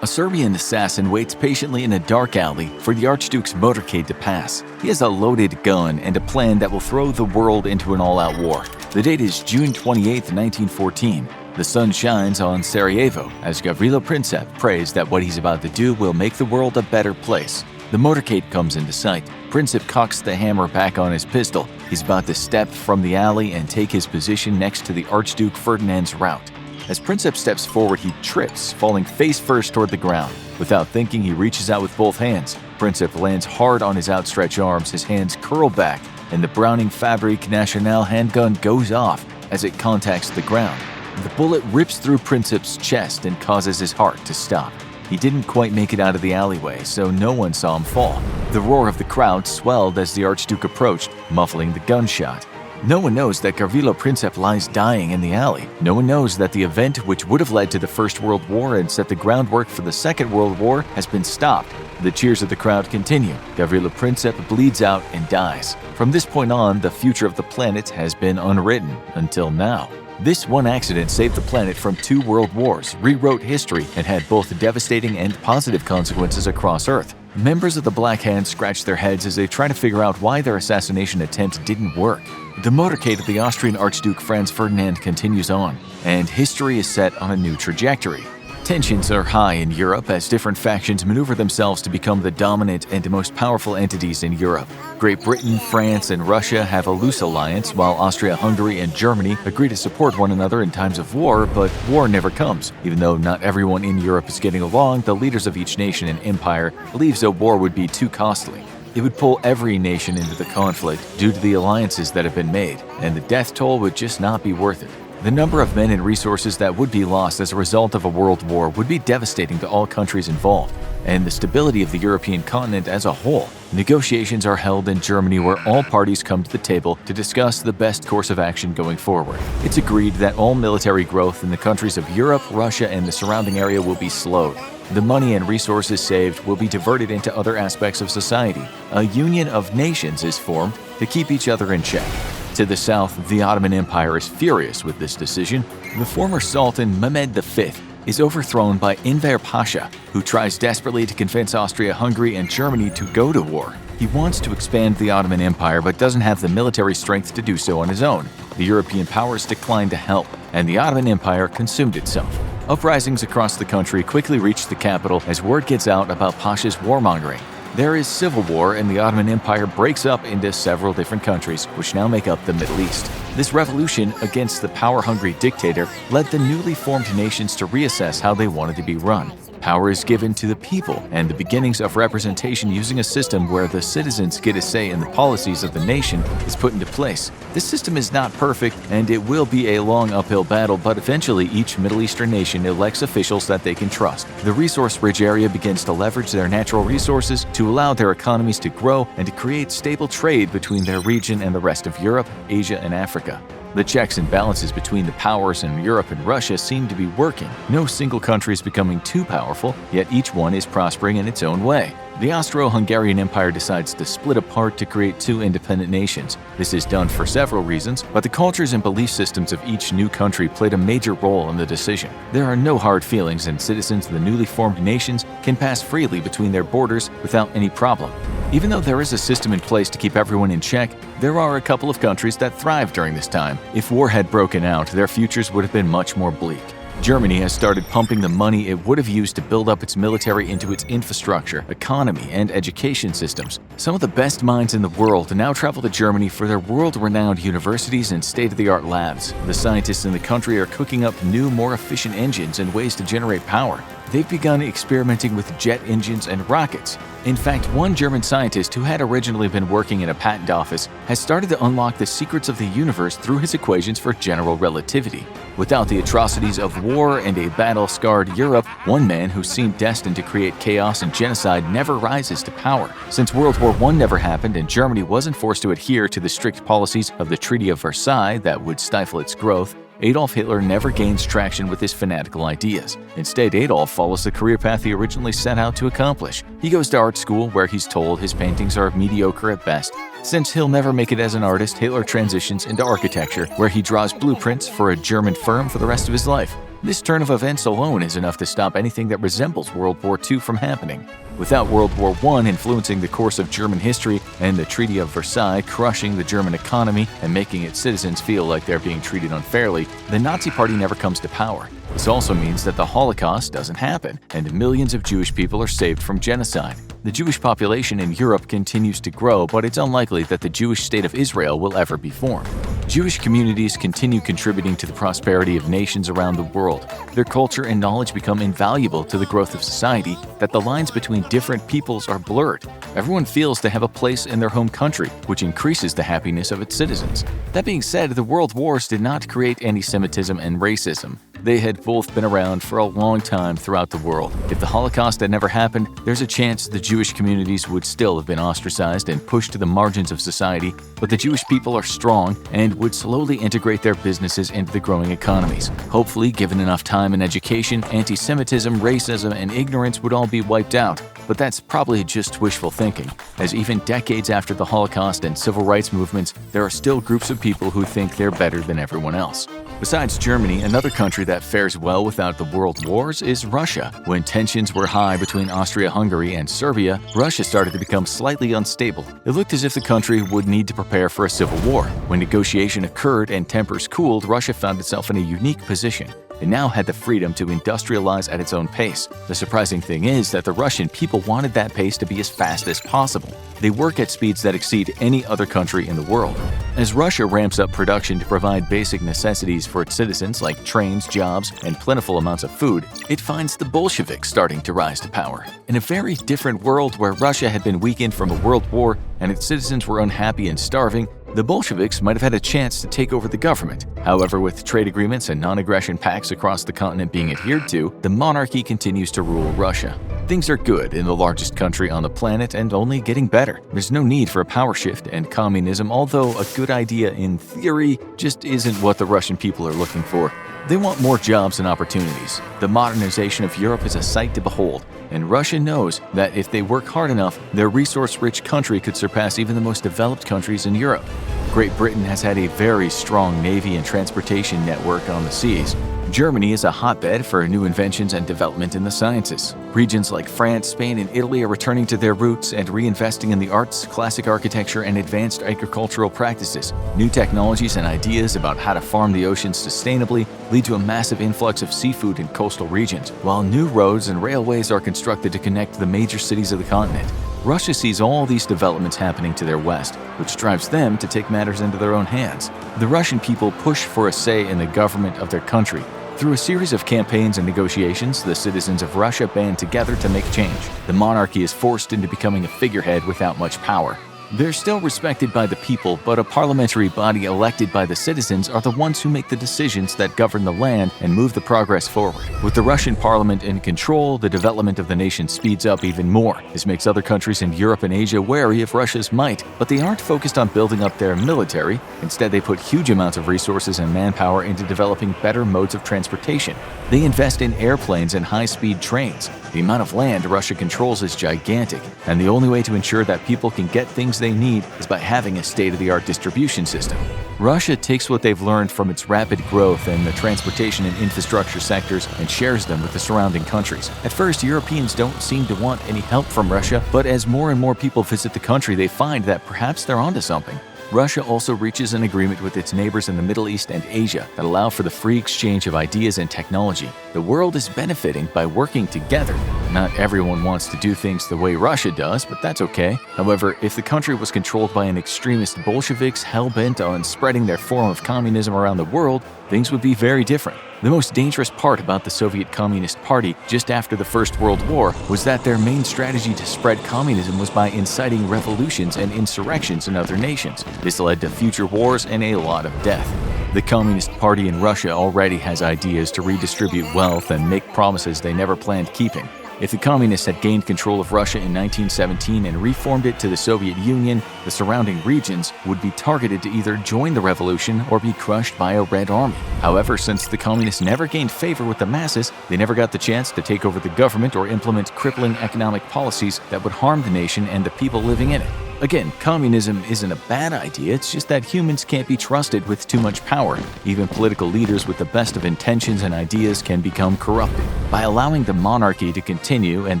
A Serbian assassin waits patiently in a dark alley for the Archduke's motorcade to pass. He has a loaded gun and a plan that will throw the world into an all-out war. The date is June 28, 1914. The sun shines on Sarajevo as Gavrilo Princip prays that what he's about to do will make the world a better place. The motorcade comes into sight. Princip cocks the hammer back on his pistol. He's about to step from the alley and take his position next to the Archduke Ferdinand's route. As Princip steps forward, he trips, falling face first toward the ground. Without thinking, he reaches out with both hands. Princip lands hard on his outstretched arms, his hands curl back, and the Browning Fabrique Nationale handgun goes off as it contacts the ground. The bullet rips through Princip's chest and causes his heart to stop. He didn't quite make it out of the alleyway, so no one saw him fall. The roar of the crowd swelled as the Archduke approached, muffling the gunshot. No one knows that Gavrilo Princip lies dying in the alley. No one knows that the event which would have led to the First World War and set the groundwork for the Second World War has been stopped. The cheers of the crowd continue. Gavrilo Princip bleeds out and dies. From this point on, the future of the planet has been unwritten until now. This one accident saved the planet from 2 world wars, rewrote history, and had both devastating and positive consequences across Earth. Members of the Black Hand scratch their heads as they try to figure out why their assassination attempt didn't work. The motorcade of the Austrian Archduke Franz Ferdinand continues on, and history is set on a new trajectory. Tensions are high in Europe as different factions maneuver themselves to become the dominant and most powerful entities in Europe. Great Britain, France, and Russia have a loose alliance, while Austria, Hungary, and Germany agree to support one another in times of war, but war never comes. Even though not everyone in Europe is getting along, the leaders of each nation and empire believes a war would be too costly. It would pull every nation into the conflict due to the alliances that have been made, and the death toll would just not be worth it. The number of men and resources that would be lost as a result of a world war would be devastating to all countries involved, and the stability of the European continent as a whole. Negotiations are held in Germany where all parties come to the table to discuss the best course of action going forward. It's agreed that all military growth in the countries of Europe, Russia, and the surrounding area will be slowed. The money and resources saved will be diverted into other aspects of society. A union of nations is formed to keep each other in check. To the south, the Ottoman Empire is furious with this decision. The former Sultan Mehmed V is overthrown by Enver Pasha, who tries desperately to convince Austria, Hungary, and Germany to go to war. He wants to expand the Ottoman Empire but doesn't have the military strength to do so on his own. The European powers declined to help, and the Ottoman Empire consumed itself. Uprisings across the country quickly reach the capital as word gets out about Pasha's warmongering. There is civil war, and the Ottoman Empire breaks up into several different countries, which now make up the Middle East. This revolution against the power-hungry dictator led the newly formed nations to reassess how they wanted to be run. Power is given to the people, and the beginnings of representation using a system where the citizens get a say in the policies of the nation is put into place. This system is not perfect, and it will be a long uphill battle, but eventually each Middle Eastern nation elects officials that they can trust. The resource-rich area begins to leverage their natural resources to allow their economies to grow and to create stable trade between their region and the rest of Europe, Asia, and Africa. The checks and balances between the powers in Europe and Russia seem to be working. No single country is becoming too powerful, yet each one is prospering in its own way. The Austro-Hungarian Empire decides to split apart to create 2 independent nations. This is done for several reasons, but the cultures and belief systems of each new country played a major role in the decision. There are no hard feelings, and citizens of the newly formed nations can pass freely between their borders without any problem. Even though there is a system in place to keep everyone in check, there are a couple of countries that thrived during this time. If war had broken out, their futures would have been much more bleak. Germany has started pumping the money it would have used to build up its military into its infrastructure, economy, and education systems. Some of the best minds in the world now travel to Germany for their world-renowned universities and state-of-the-art labs. The scientists in the country are cooking up new, more efficient engines and ways to generate power. They've begun experimenting with jet engines and rockets. In fact, one German scientist who had originally been working in a patent office has started to unlock the secrets of the universe through his equations for general relativity. Without the atrocities of war and a battle-scarred Europe, one man who seemed destined to create chaos and genocide never rises to power. Since World War I never happened and Germany wasn't forced to adhere to the strict policies of the Treaty of Versailles that would stifle its growth, Adolf Hitler never gains traction with his fanatical ideas. Instead, Adolf follows the career path he originally set out to accomplish. He goes to art school, where he's told his paintings are mediocre at best. Since he'll never make it as an artist, Hitler transitions into architecture, where he draws blueprints for a German firm for the rest of his life. This turn of events alone is enough to stop anything that resembles World War II from happening. Without World War I influencing the course of German history and the Treaty of Versailles crushing the German economy and making its citizens feel like they're being treated unfairly, the Nazi Party never comes to power. This also means that the Holocaust doesn't happen, and millions of Jewish people are saved from genocide. The Jewish population in Europe continues to grow, but it's unlikely that the Jewish state of Israel will ever be formed. Jewish communities continue contributing to the prosperity of nations around the world. Their culture and knowledge become invaluable to the growth of society, that the lines between different peoples are blurred. Everyone feels they have a place in their home country, which increases the happiness of its citizens. That being said, the world wars did not create anti-Semitism and racism. They had both been around for a long time throughout the world. If the Holocaust had never happened, there's a chance the Jewish communities would still have been ostracized and pushed to the margins of society, but the Jewish people are strong and would slowly integrate their businesses into the growing economies. Hopefully, given enough time and education, anti-Semitism, racism, and ignorance would all be wiped out. But that's probably just wishful thinking, as even decades after the Holocaust and civil rights movements, there are still groups of people who think they're better than everyone else. Besides Germany, another country that fares well without the world wars is Russia. When tensions were high between Austria-Hungary and Serbia, Russia started to become slightly unstable. It looked as if the country would need to prepare for a civil war. When negotiation occurred and tempers cooled, Russia found itself in a unique position. It now had the freedom to industrialize at its own pace. The surprising thing is that the Russian people wanted that pace to be as fast as possible. They work at speeds that exceed any other country in the world. As Russia ramps up production to provide basic necessities for its citizens like trains, jobs, and plentiful amounts of food, it finds the Bolsheviks starting to rise to power. In a very different world where Russia had been weakened from a world war and its citizens were unhappy and starving, the Bolsheviks might have had a chance to take over the government. However, with trade agreements and non-aggression pacts across the continent being adhered to, the monarchy continues to rule Russia. Things are good in the largest country on the planet and only getting better. There's no need for a power shift, and communism, although a good idea in theory, just isn't what the Russian people are looking for. They want more jobs and opportunities. The modernization of Europe is a sight to behold, and Russia knows that if they work hard enough, their resource-rich country could surpass even the most developed countries in Europe. Great Britain has had a very strong navy and transportation network on the seas. Germany is a hotbed for new inventions and development in the sciences. Regions like France, Spain, and Italy are returning to their roots and reinvesting in the arts, classic architecture, and advanced agricultural practices. New technologies and ideas about how to farm the oceans sustainably lead to a massive influx of seafood in coastal regions, while new roads and railways are constructed to connect the major cities of the continent. Russia sees all these developments happening to their west, which drives them to take matters into their own hands. The Russian people push for a say in the government of their country. Through a series of campaigns and negotiations, the citizens of Russia band together to make change. The monarchy is forced into becoming a figurehead without much power. They're still respected by the people, but a parliamentary body elected by the citizens are the ones who make the decisions that govern the land and move the progress forward. With the Russian parliament in control, the development of the nation speeds up even more. This makes other countries in Europe and Asia wary of Russia's might, but they aren't focused on building up their military. Instead, they put huge amounts of resources and manpower into developing better modes of transportation. They invest in airplanes and high-speed trains. The amount of land Russia controls is gigantic, and the only way to ensure that people can get things they need is by having a state-of-the-art distribution system. Russia takes what they've learned from its rapid growth in the transportation and infrastructure sectors and shares them with the surrounding countries. At first, Europeans don't seem to want any help from Russia, but as more and more people visit the country, they find that perhaps they're onto something. Russia also reaches an agreement with its neighbors in the Middle East and Asia that allow for the free exchange of ideas and technology. The world is benefiting by working together. Not everyone wants to do things the way Russia does, but that's okay. However, if the country was controlled by an extremist Bolsheviks hell-bent on spreading their form of communism around the world, things would be very different. The most dangerous part about the Soviet Communist Party just after the First World War was that their main strategy to spread communism was by inciting revolutions and insurrections in other nations. This led to future wars and a lot of death. The Communist Party in Russia already has ideas to redistribute wealth and make promises they never planned keeping. If the communists had gained control of Russia in 1917 and reformed it to the Soviet Union, the surrounding regions would be targeted to either join the revolution or be crushed by a Red Army. However, since the communists never gained favor with the masses, they never got the chance to take over the government or implement crippling economic policies that would harm the nation and the people living in it. Again, communism isn't a bad idea, it's just that humans can't be trusted with too much power. Even political leaders with the best of intentions and ideas can become corrupted. By allowing the monarchy to continue and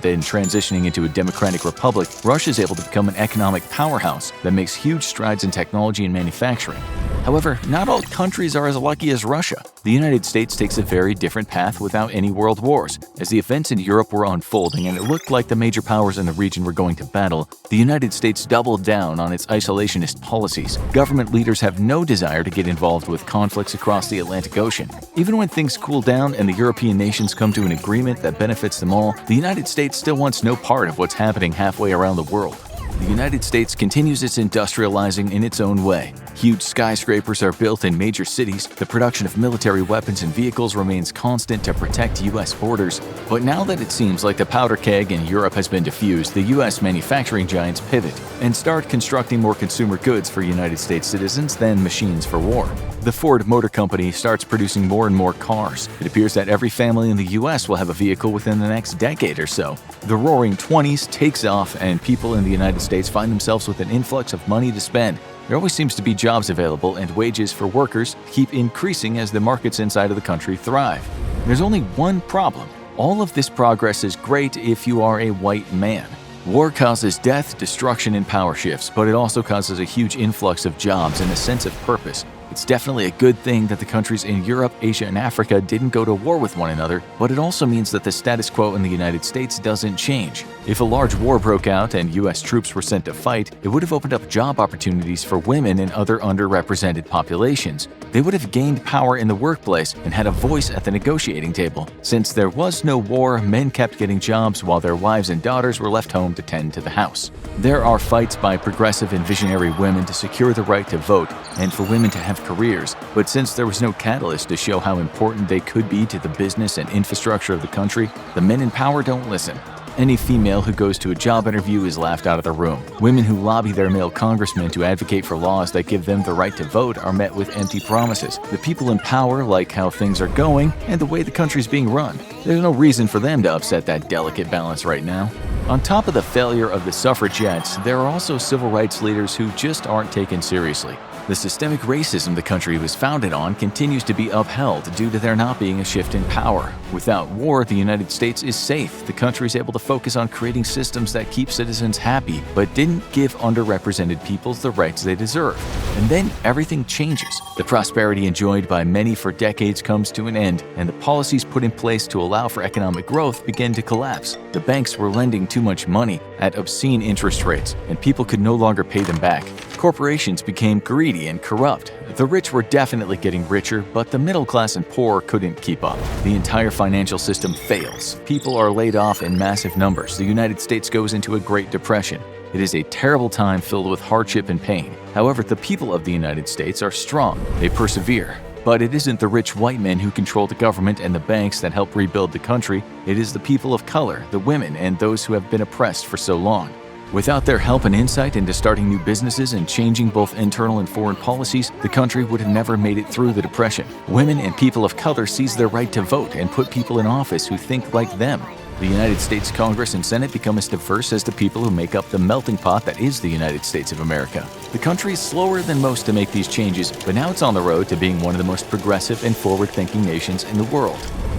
then transitioning into a democratic republic, Russia is able to become an economic powerhouse that makes huge strides in technology and manufacturing. However, not all countries are as lucky as Russia. The United States takes a very different path without any world wars. As the events in Europe were unfolding and it looked like the major powers in the region were going to battle, the United States doubled down on its isolationist policies. Government leaders have no desire to get involved with conflicts across the Atlantic Ocean. Even when things cool down and the European nations come to an agreement that benefits them all, the United States still wants no part of what's happening halfway around the world. The United States continues its industrializing in its own way. Huge skyscrapers are built in major cities, the production of military weapons and vehicles remains constant to protect U.S. borders. But now that it seems like the powder keg in Europe has been diffused, the U.S. manufacturing giants pivot and start constructing more consumer goods for United States citizens than machines for war. The Ford Motor Company starts producing more and more cars. It appears that every family in the U.S. will have a vehicle within the next decade or so. The Roaring '20s takes off, and people in the United States find themselves with an influx of money to spend. There always seems to be jobs available, and wages for workers keep increasing as the markets inside of the country thrive. There's only one problem. All of this progress is great if you are a white man. War causes death, destruction, and power shifts, but it also causes a huge influx of jobs and a sense of purpose. It's definitely a good thing that the countries in Europe, Asia, and Africa didn't go to war with one another, but it also means that the status quo in the United States doesn't change. If a large war broke out and U.S. troops were sent to fight, it would have opened up job opportunities for women and other underrepresented populations. They would have gained power in the workplace and had a voice at the negotiating table. Since there was no war, men kept getting jobs while their wives and daughters were left home to tend to the house. There are fights by progressive and visionary women to secure the right to vote and for women to have careers, but since there was no catalyst to show how important they could be to the business and infrastructure of the country, the men in power don't listen. Any female who goes to a job interview is laughed out of the room. Women who lobby their male congressmen to advocate for laws that give them the right to vote are met with empty promises. The people in power like how things are going and the way the country's being run. There's no reason for them to upset that delicate balance right now. On top of the failure of the suffragettes, there are also civil rights leaders who just aren't taken seriously. The systemic racism the country was founded on continues to be upheld due to there not being a shift in power. Without war, the United States is safe. The country is able to focus on creating systems that keep citizens happy, but didn't give underrepresented peoples the rights they deserve. And then everything changes. The prosperity enjoyed by many for decades comes to an end, and the policies put in place to allow for economic growth begin to collapse. The banks were lending too much money at obscene interest rates, and people could no longer pay them back. Corporations became greedy and corrupt. The rich were definitely getting richer, but the middle class and poor couldn't keep up. The entire financial system fails. People are laid off in massive numbers. The United States goes into a Great Depression. It is a terrible time filled with hardship and pain. However, the people of the United States are strong. They persevere. But it isn't the rich white men who control the government and the banks that help rebuild the country. It is the people of color, the women, and those who have been oppressed for so long. Without their help and insight into starting new businesses and changing both internal and foreign policies, the country would have never made it through the Depression. Women and people of color seize their right to vote and put people in office who think like them. The United States Congress and Senate become as diverse as the people who make up the melting pot that is the United States of America. The country is slower than most to make these changes, but now it's on the road to being one of the most progressive and forward-thinking nations in the world.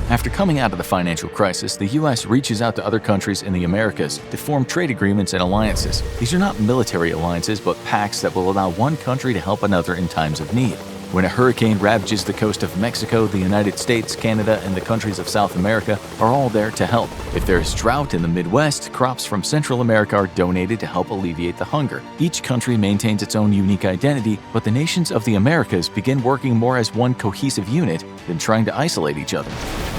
After coming out of the financial crisis, the U.S. reaches out to other countries in the Americas to form trade agreements and alliances. These are not military alliances, but pacts that will allow one country to help another in times of need. When a hurricane ravages the coast of Mexico, the United States, Canada, and the countries of South America are all there to help. If there is drought in the Midwest, crops from Central America are donated to help alleviate the hunger. Each country maintains its own unique identity, but the nations of the Americas begin working more as one cohesive unit than trying to isolate each other.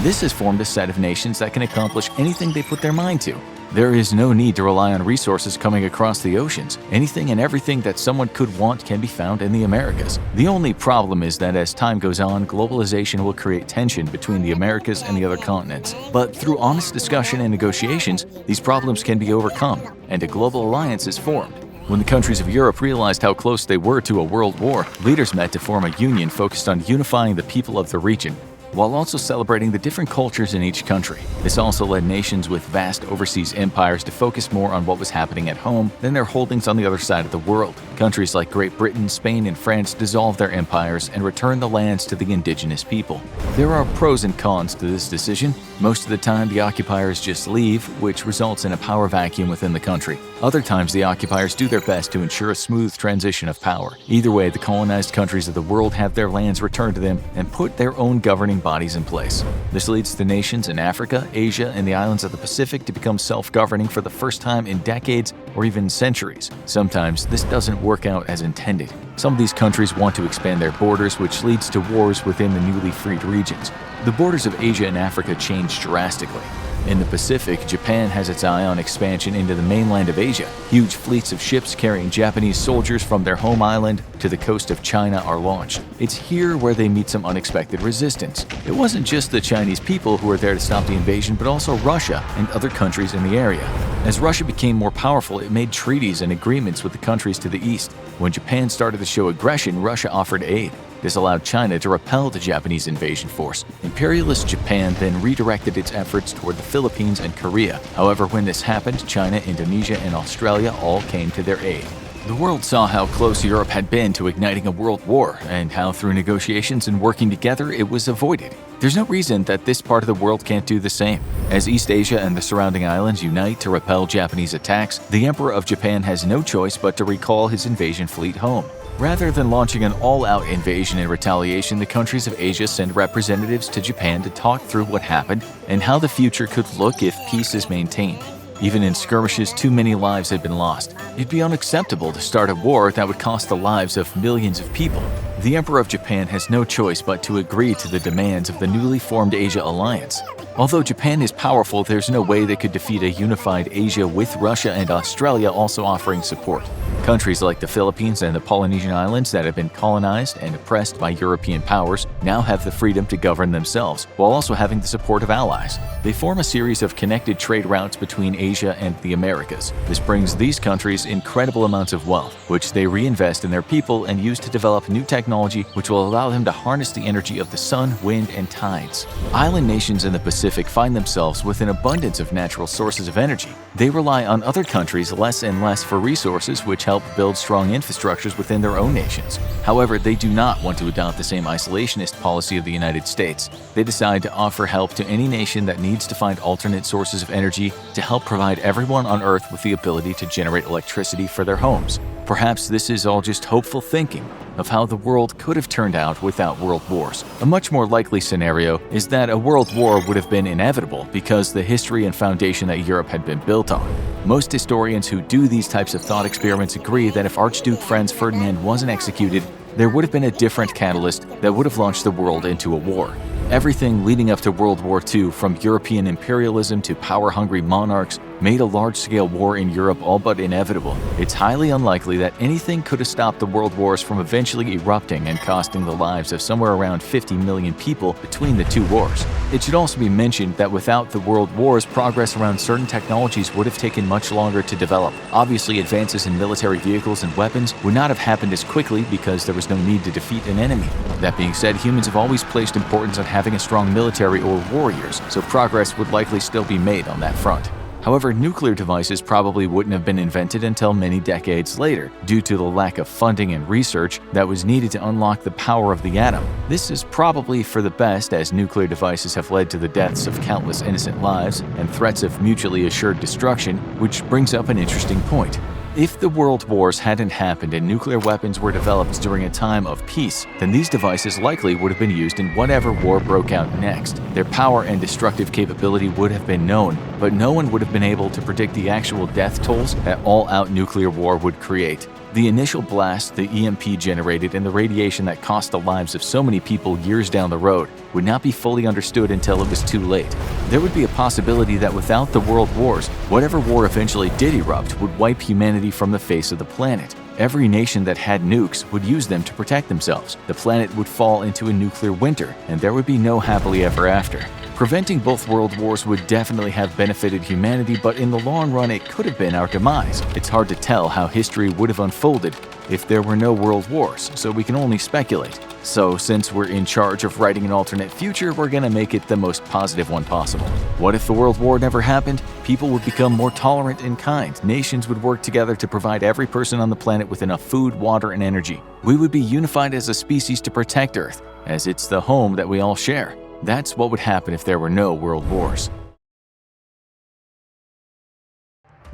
This has formed a set of nations that can accomplish anything they put their mind to. There is no need to rely on resources coming across the oceans. Anything and everything that someone could want can be found in the Americas. The only problem is that as time goes on, globalization will create tension between the Americas and the other continents. But through honest discussion and negotiations, these problems can be overcome, and a global alliance is formed. When the countries of Europe realized how close they were to a world war, leaders met to form a union focused on unifying the people of the region. while also celebrating the different cultures in each country. This also led nations with vast overseas empires to focus more on what was happening at home than their holdings on the other side of the world. Countries like Great Britain, Spain, and France dissolved their empires and returned the lands to the indigenous people. There are pros and cons to this decision. Most of the time, the occupiers just leave, which results in a power vacuum within the country. Other times, the occupiers do their best to ensure a smooth transition of power. Either way, the colonized countries of the world have their lands returned to them and put their own governing bodies in place. This leads the nations in Africa, Asia, and the islands of the Pacific to become self-governing for the first time in decades or even centuries. Sometimes this doesn't work out as intended. Some of these countries want to expand their borders, which leads to wars within the newly freed regions. The borders of Asia and Africa changed drastically. In the Pacific, Japan has its eye on expansion into the mainland of Asia. Huge fleets of ships carrying Japanese soldiers from their home island to the coast of China are launched. It's here where they meet some unexpected resistance. It wasn't just the Chinese people who were there to stop the invasion, but also Russia and other countries in the area. As Russia became more powerful, it made treaties and agreements with the countries to the east. When Japan started to show aggression, Russia offered aid. This allowed China to repel the Japanese invasion force. Imperialist Japan then redirected its efforts toward the Philippines and Korea. However, when this happened, China, Indonesia, and Australia all came to their aid. The world saw how close Europe had been to igniting a world war, and how through negotiations and working together it was avoided. There's no reason that this part of the world can't do the same. As East Asia and the surrounding islands unite to repel Japanese attacks, the Emperor of Japan has no choice but to recall his invasion fleet home. Rather than launching an all-out invasion in retaliation, the countries of Asia send representatives to Japan to talk through what happened and how the future could look if peace is maintained. Even in skirmishes, too many lives had been lost. It'd be unacceptable to start a war that would cost the lives of millions of people. The Emperor of Japan has no choice but to agree to the demands of the newly formed Asia Alliance. Although Japan is powerful, there's no way they could defeat a unified Asia with Russia and Australia also offering support. Countries like the Philippines and the Polynesian Islands that have been colonized and oppressed by European powers now have the freedom to govern themselves, while also having the support of allies. They form a series of connected trade routes between Asia and the Americas. This brings these countries incredible amounts of wealth, which they reinvest in their people and use to develop new technology which will allow them to harness the energy of the sun, wind, and tides. Island nations in the Pacific find themselves with an abundance of natural sources of energy. They rely on other countries less and less for resources, which help build strong infrastructures within their own nations. However, they do not want to adopt the same isolationist policy of the United States. They decide to offer help to any nation that needs to find alternate sources of energy to help provide everyone on Earth with the ability to generate electricity for their homes. Perhaps this is all just hopeful thinking of how the world could have turned out without world wars. A much more likely scenario is that a world war would have been inevitable because the history and foundation that Europe had been built on. Most historians who do these types of thought experiments agree that if Archduke Franz Ferdinand wasn't executed, there would have been a different catalyst that would have launched the world into a war. Everything leading up to World War II, from European imperialism to power-hungry monarchs, made a large-scale war in Europe all but inevitable. It's highly unlikely that anything could have stopped the world wars from eventually erupting and costing the lives of somewhere around 50 million people between the two wars. It should also be mentioned that without the world wars, progress around certain technologies would have taken much longer to develop. Obviously, advances in military vehicles and weapons would not have happened as quickly because there was no need to defeat an enemy. That being said, humans have always placed importance on having a strong military or warriors, so progress would likely still be made on that front. However, nuclear devices probably wouldn't have been invented until many decades later, due to the lack of funding and research that was needed to unlock the power of the atom. This is probably for the best, as nuclear devices have led to the deaths of countless innocent lives and threats of mutually assured destruction, which brings up an interesting point. If the world wars hadn't happened and nuclear weapons were developed during a time of peace, then these devices likely would have been used in whatever war broke out next. Their power and destructive capability would have been known, but no one would have been able to predict the actual death tolls that all-out nuclear war would create. The initial blast the EMP generated and the radiation that cost the lives of so many people years down the road would not be fully understood until it was too late. There would be a possibility that without the world wars, whatever war eventually did erupt would wipe humanity from the face of the planet. Every nation that had nukes would use them to protect themselves. The planet would fall into a nuclear winter, and there would be no happily ever after. Preventing both world wars would definitely have benefited humanity, but in the long run it could have been our demise. It's hard to tell how history would have unfolded if there were no world wars, so we can only speculate. So since we're in charge of writing an alternate future, we're gonna make it the most positive one possible. What if the world war never happened? People would become more tolerant and kind. Nations would work together to provide every person on the planet with enough food, water, and energy. We would be unified as a species to protect Earth, as it's the home that we all share. That's what would happen if there were no world wars.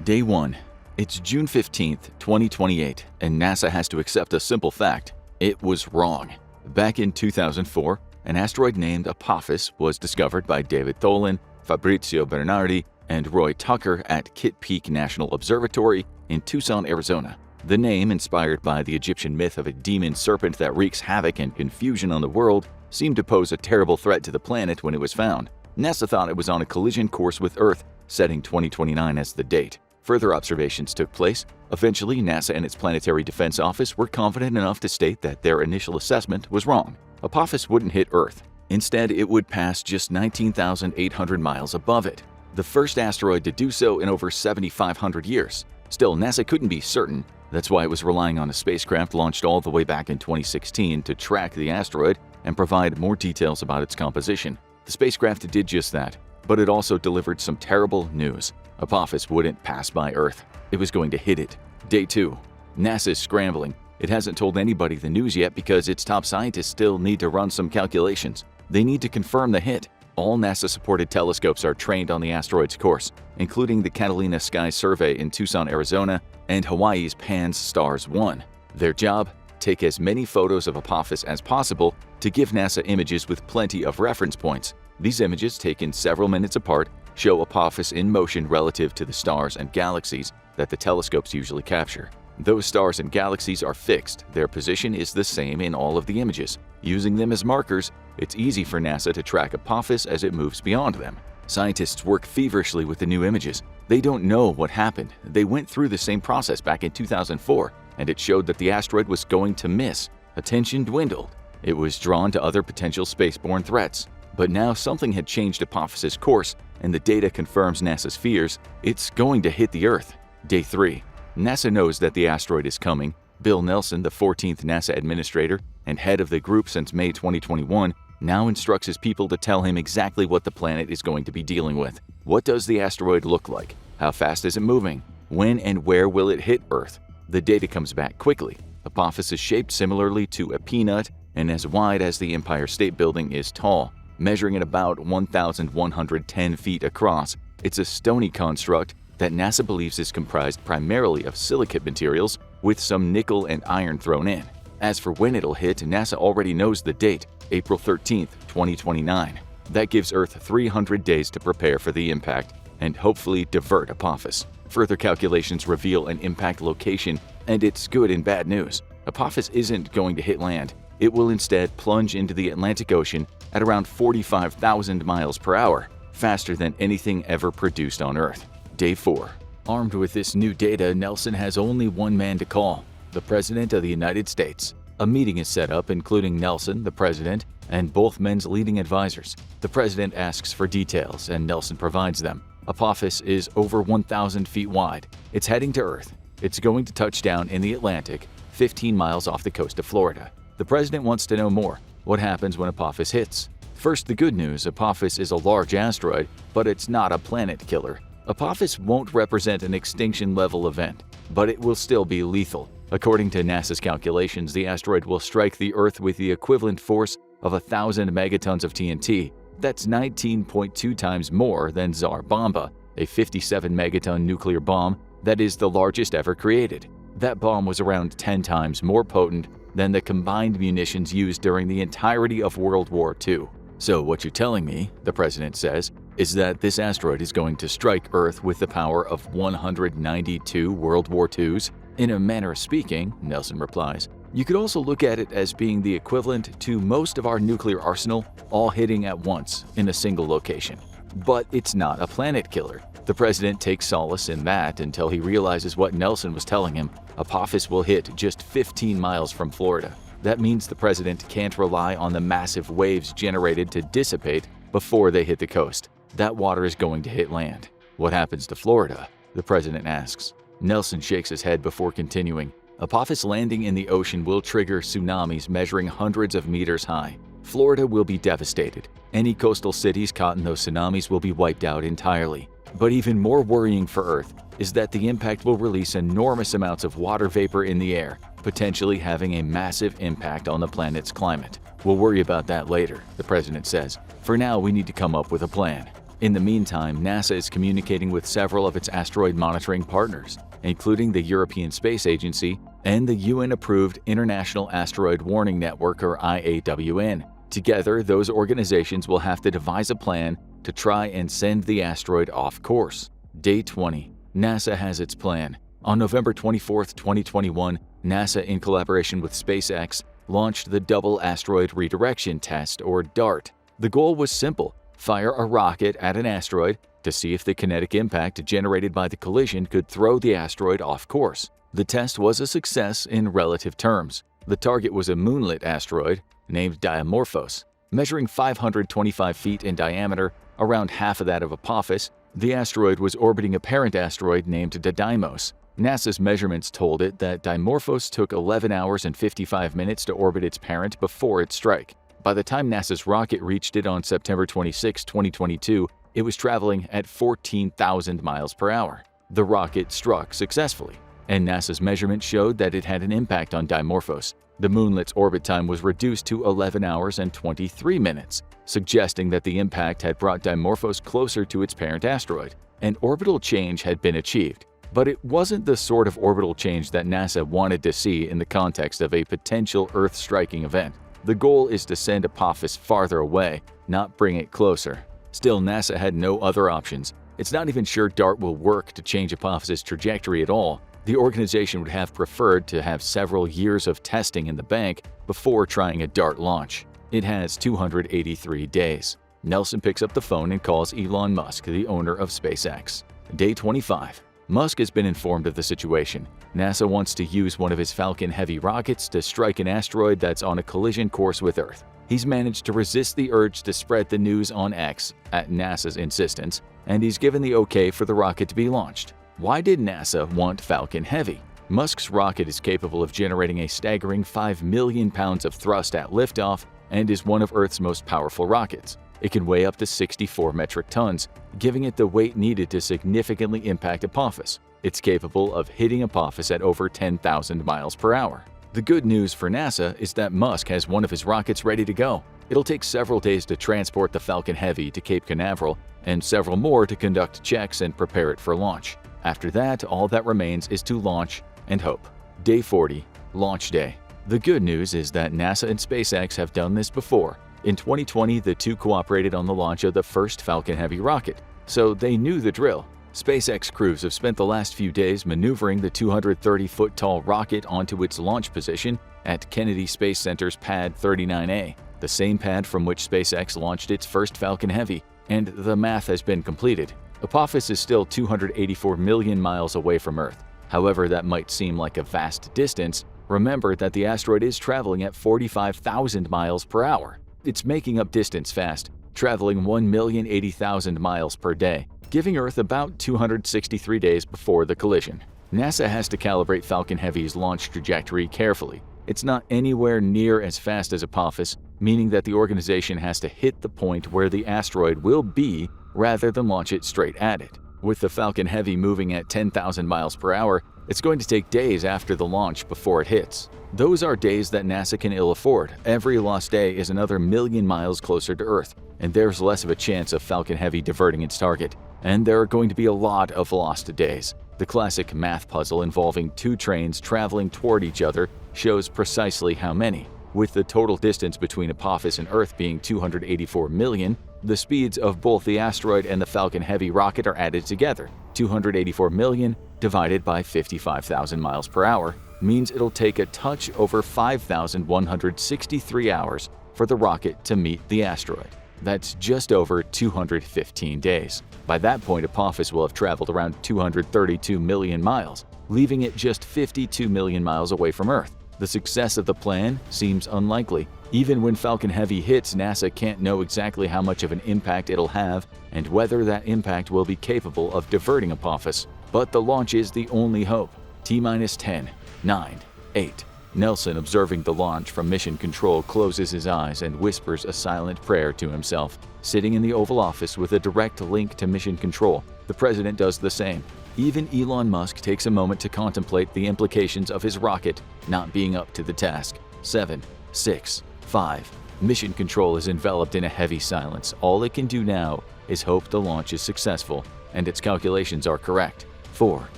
Day 1. It's June 15th, 2028, and NASA has to accept a simple fact. It was wrong. Back in 2004, an asteroid named Apophis was discovered by David Tholen, Fabrizio Bernardi, and Roy Tucker at Kitt Peak National Observatory in Tucson, Arizona. The name, inspired by the Egyptian myth of a demon serpent that wreaks havoc and confusion on the world, seemed to pose a terrible threat to the planet when it was found. NASA thought it was on a collision course with Earth, setting 2029 as the date. Further observations took place. Eventually, NASA and its Planetary Defense Office were confident enough to state that their initial assessment was wrong. Apophis wouldn't hit Earth. Instead, it would pass just 19,800 miles above it, the first asteroid to do so in over 7,500 years. Still, NASA couldn't be certain. That's why it was relying on a spacecraft launched all the way back in 2016 to track the asteroid and provide more details about its composition. The spacecraft did just that, but it also delivered some terrible news. Apophis wouldn't pass by Earth. It was going to hit it. Day 2. NASA's scrambling. It hasn't told anybody the news yet because its top scientists still need to run some calculations. They need to confirm the hit. All NASA-supported telescopes are trained on the asteroid's course, including the Catalina Sky Survey in Tucson, Arizona, and Hawaii's PANSS-STARRS-1. Their job? Take as many photos of Apophis as possible to give NASA images with plenty of reference points. These images, taken several minutes apart, show Apophis in motion relative to the stars and galaxies that the telescopes usually capture. Those stars and galaxies are fixed. Their position is the same in all of the images. Using them as markers, it's easy for NASA to track Apophis as it moves beyond them. Scientists work feverishly with the new images. They don't know what happened. They went through the same process back in 2004, and it showed that the asteroid was going to miss. Attention dwindled. It was drawn to other potential spaceborne threats. But now something had changed Apophis's course, and the data confirms NASA's fears. It's going to hit the Earth. Day 3. NASA knows that the asteroid is coming. Bill Nelson, the 14th NASA administrator and head of the group since May 2021, now instructs his people to tell him exactly what the planet is going to be dealing with. What does the asteroid look like? How fast is it moving? When and where will it hit Earth? The data comes back quickly. Apophis is shaped similarly to a peanut and as wide as the Empire State Building is tall, measuring at about 1,110 feet across. It's a stony construct that NASA believes is comprised primarily of silicate materials with some nickel and iron thrown in. As for when it'll hit, NASA already knows the date, April 13th, 2029. That gives Earth 300 days to prepare for the impact and hopefully divert Apophis. Further calculations reveal an impact location, and it's good and bad news. Apophis isn't going to hit land. It will instead plunge into the Atlantic Ocean at around 45,000 miles per hour, faster than anything ever produced on Earth. Day 4. Armed with this new data, Nelson has only one man to call: the President of the United States. A meeting is set up, including Nelson, the President, and both men's leading advisors. The President asks for details, and Nelson provides them. Apophis is over 1,000 feet wide. It's heading to Earth. It's going to touch down in the Atlantic, 15 miles off the coast of Florida. The President wants to know more. What happens when Apophis hits? First, the good news: Apophis is a large asteroid, but it's not a planet killer. Apophis won't represent an extinction-level event, but it will still be lethal. According to NASA's calculations, the asteroid will strike the Earth with the equivalent force of 1,000 megatons of TNT. That's 19.2 times more than Tsar Bomba, a 57-megaton nuclear bomb that is the largest ever created. That bomb was around 10 times more potent than the combined munitions used during the entirety of World War II. So what you're telling me, the President says, is that this asteroid is going to strike Earth with the power of 192 World War IIs? In a manner of speaking, Nelson replies, you could also look at it as being the equivalent to most of our nuclear arsenal all hitting at once in a single location. But it's not a planet killer. The President takes solace in that until he realizes what Nelson was telling him. Apophis will hit just 15 miles from Florida. That means the President can't rely on the massive waves generated to dissipate, before they hit the coast. That water is going to hit land. What happens to Florida? The president asks. Nelson shakes his head before continuing. Apophis landing in the ocean will trigger tsunamis measuring hundreds of meters high. Florida will be devastated. Any coastal cities caught in those tsunamis will be wiped out entirely. But even more worrying for Earth is that the impact will release enormous amounts of water vapor in the air, potentially having a massive impact on the planet's climate. We'll worry about that later, the president says. For now, we need to come up with a plan. In the meantime, NASA is communicating with several of its asteroid monitoring partners, including the European Space Agency and the UN-approved International Asteroid Warning Network, or IAWN. Together, those organizations will have to devise a plan to try and send the asteroid off course. Day 20. NASA has its plan. On November 24, 2021, NASA, in collaboration with SpaceX, launched the Double Asteroid Redirection Test, or DART. The goal was simple: fire a rocket at an asteroid to see if the kinetic impact generated by the collision could throw the asteroid off course. The test was a success in relative terms. The target was a moonlit asteroid named Dimorphos. Measuring 525 feet in diameter, around half of that of Apophis, the asteroid was orbiting a parent asteroid named Didymos. NASA's measurements told it that Dimorphos took 11 hours and 55 minutes to orbit its parent before its strike. By the time NASA's rocket reached it on September 26, 2022, it was traveling at 14,000 miles per hour. The rocket struck successfully, and NASA's measurements showed that it had an impact on Dimorphos. The moonlet's orbit time was reduced to 11 hours and 23 minutes, suggesting that the impact had brought Dimorphos closer to its parent asteroid. An orbital change had been achieved, but it wasn't the sort of orbital change that NASA wanted to see in the context of a potential Earth-striking event. The goal is to send Apophis farther away, not bring it closer. Still, NASA had no other options. It's not even sure DART will work to change Apophis' trajectory at all. The organization would have preferred to have several years of testing in the bank before trying a DART launch. It has 283 days. Nelson picks up the phone and calls Elon Musk, the owner of SpaceX. Day 25. Musk has been informed of the situation. NASA wants to use one of his Falcon Heavy rockets to strike an asteroid that's on a collision course with Earth. He's managed to resist the urge to spread the news on X at NASA's insistence, and he's given the okay for the rocket to be launched. Why did NASA want Falcon Heavy? Musk's rocket is capable of generating a staggering 5 million pounds of thrust at liftoff and is one of Earth's most powerful rockets. It can weigh up to 64 metric tons, giving it the weight needed to significantly impact Apophis. It's capable of hitting Apophis at over 10,000 miles per hour. The good news for NASA is that Musk has one of his rockets ready to go. It'll take several days to transport the Falcon Heavy to Cape Canaveral and several more to conduct checks and prepare it for launch. After that, all that remains is to launch and hope. Day 40. Launch Day. The good news is that NASA and SpaceX have done this before. In 2020, the two cooperated on the launch of the first Falcon Heavy rocket, so they knew the drill. SpaceX crews have spent the last few days maneuvering the 230-foot-tall rocket onto its launch position at Kennedy Space Center's Pad 39A, the same pad from which SpaceX launched its first Falcon Heavy, and the math has been completed. Apophis is still 284 million miles away from Earth. However, that might seem like a vast distance. Remember that the asteroid is traveling at 45,000 miles per hour. It's making up distance fast, traveling 1,080,000 miles per day, giving Earth about 263 days before the collision. NASA has to calibrate Falcon Heavy's launch trajectory carefully. It's not anywhere near as fast as Apophis, meaning that the organization has to hit the point where the asteroid will be rather than launch it straight at it. With the Falcon Heavy moving at 10,000 miles per hour, it's going to take days after the launch before it hits. Those are days that NASA can ill afford. Every lost day is another million miles closer to Earth, and there's less of a chance of Falcon Heavy diverting its target. And there are going to be a lot of lost days. The classic math puzzle involving two trains traveling toward each other shows precisely how many. With the total distance between Apophis and Earth being 284 million, the speeds of both the asteroid and the Falcon Heavy rocket are added together. 284 million divided by 55,000 miles per hour means it'll take a touch over 5,163 hours for the rocket to meet the asteroid. That's just over 215 days. By that point, Apophis will have traveled around 232 million miles, leaving it just 52 million miles away from Earth. The success of the plan seems unlikely. Even when Falcon Heavy hits, NASA can't know exactly how much of an impact it'll have and whether that impact will be capable of diverting Apophis. But the launch is the only hope. T-minus 10, 9, 8. Nelson, observing the launch from Mission Control, closes his eyes and whispers a silent prayer to himself. Sitting in the Oval Office with a direct link to Mission Control, the president does the same. Even Elon Musk takes a moment to contemplate the implications of his rocket not being up to the task. 7, 6, 5. Mission Control is enveloped in a heavy silence. All it can do now is hope the launch is successful and its calculations are correct. 4,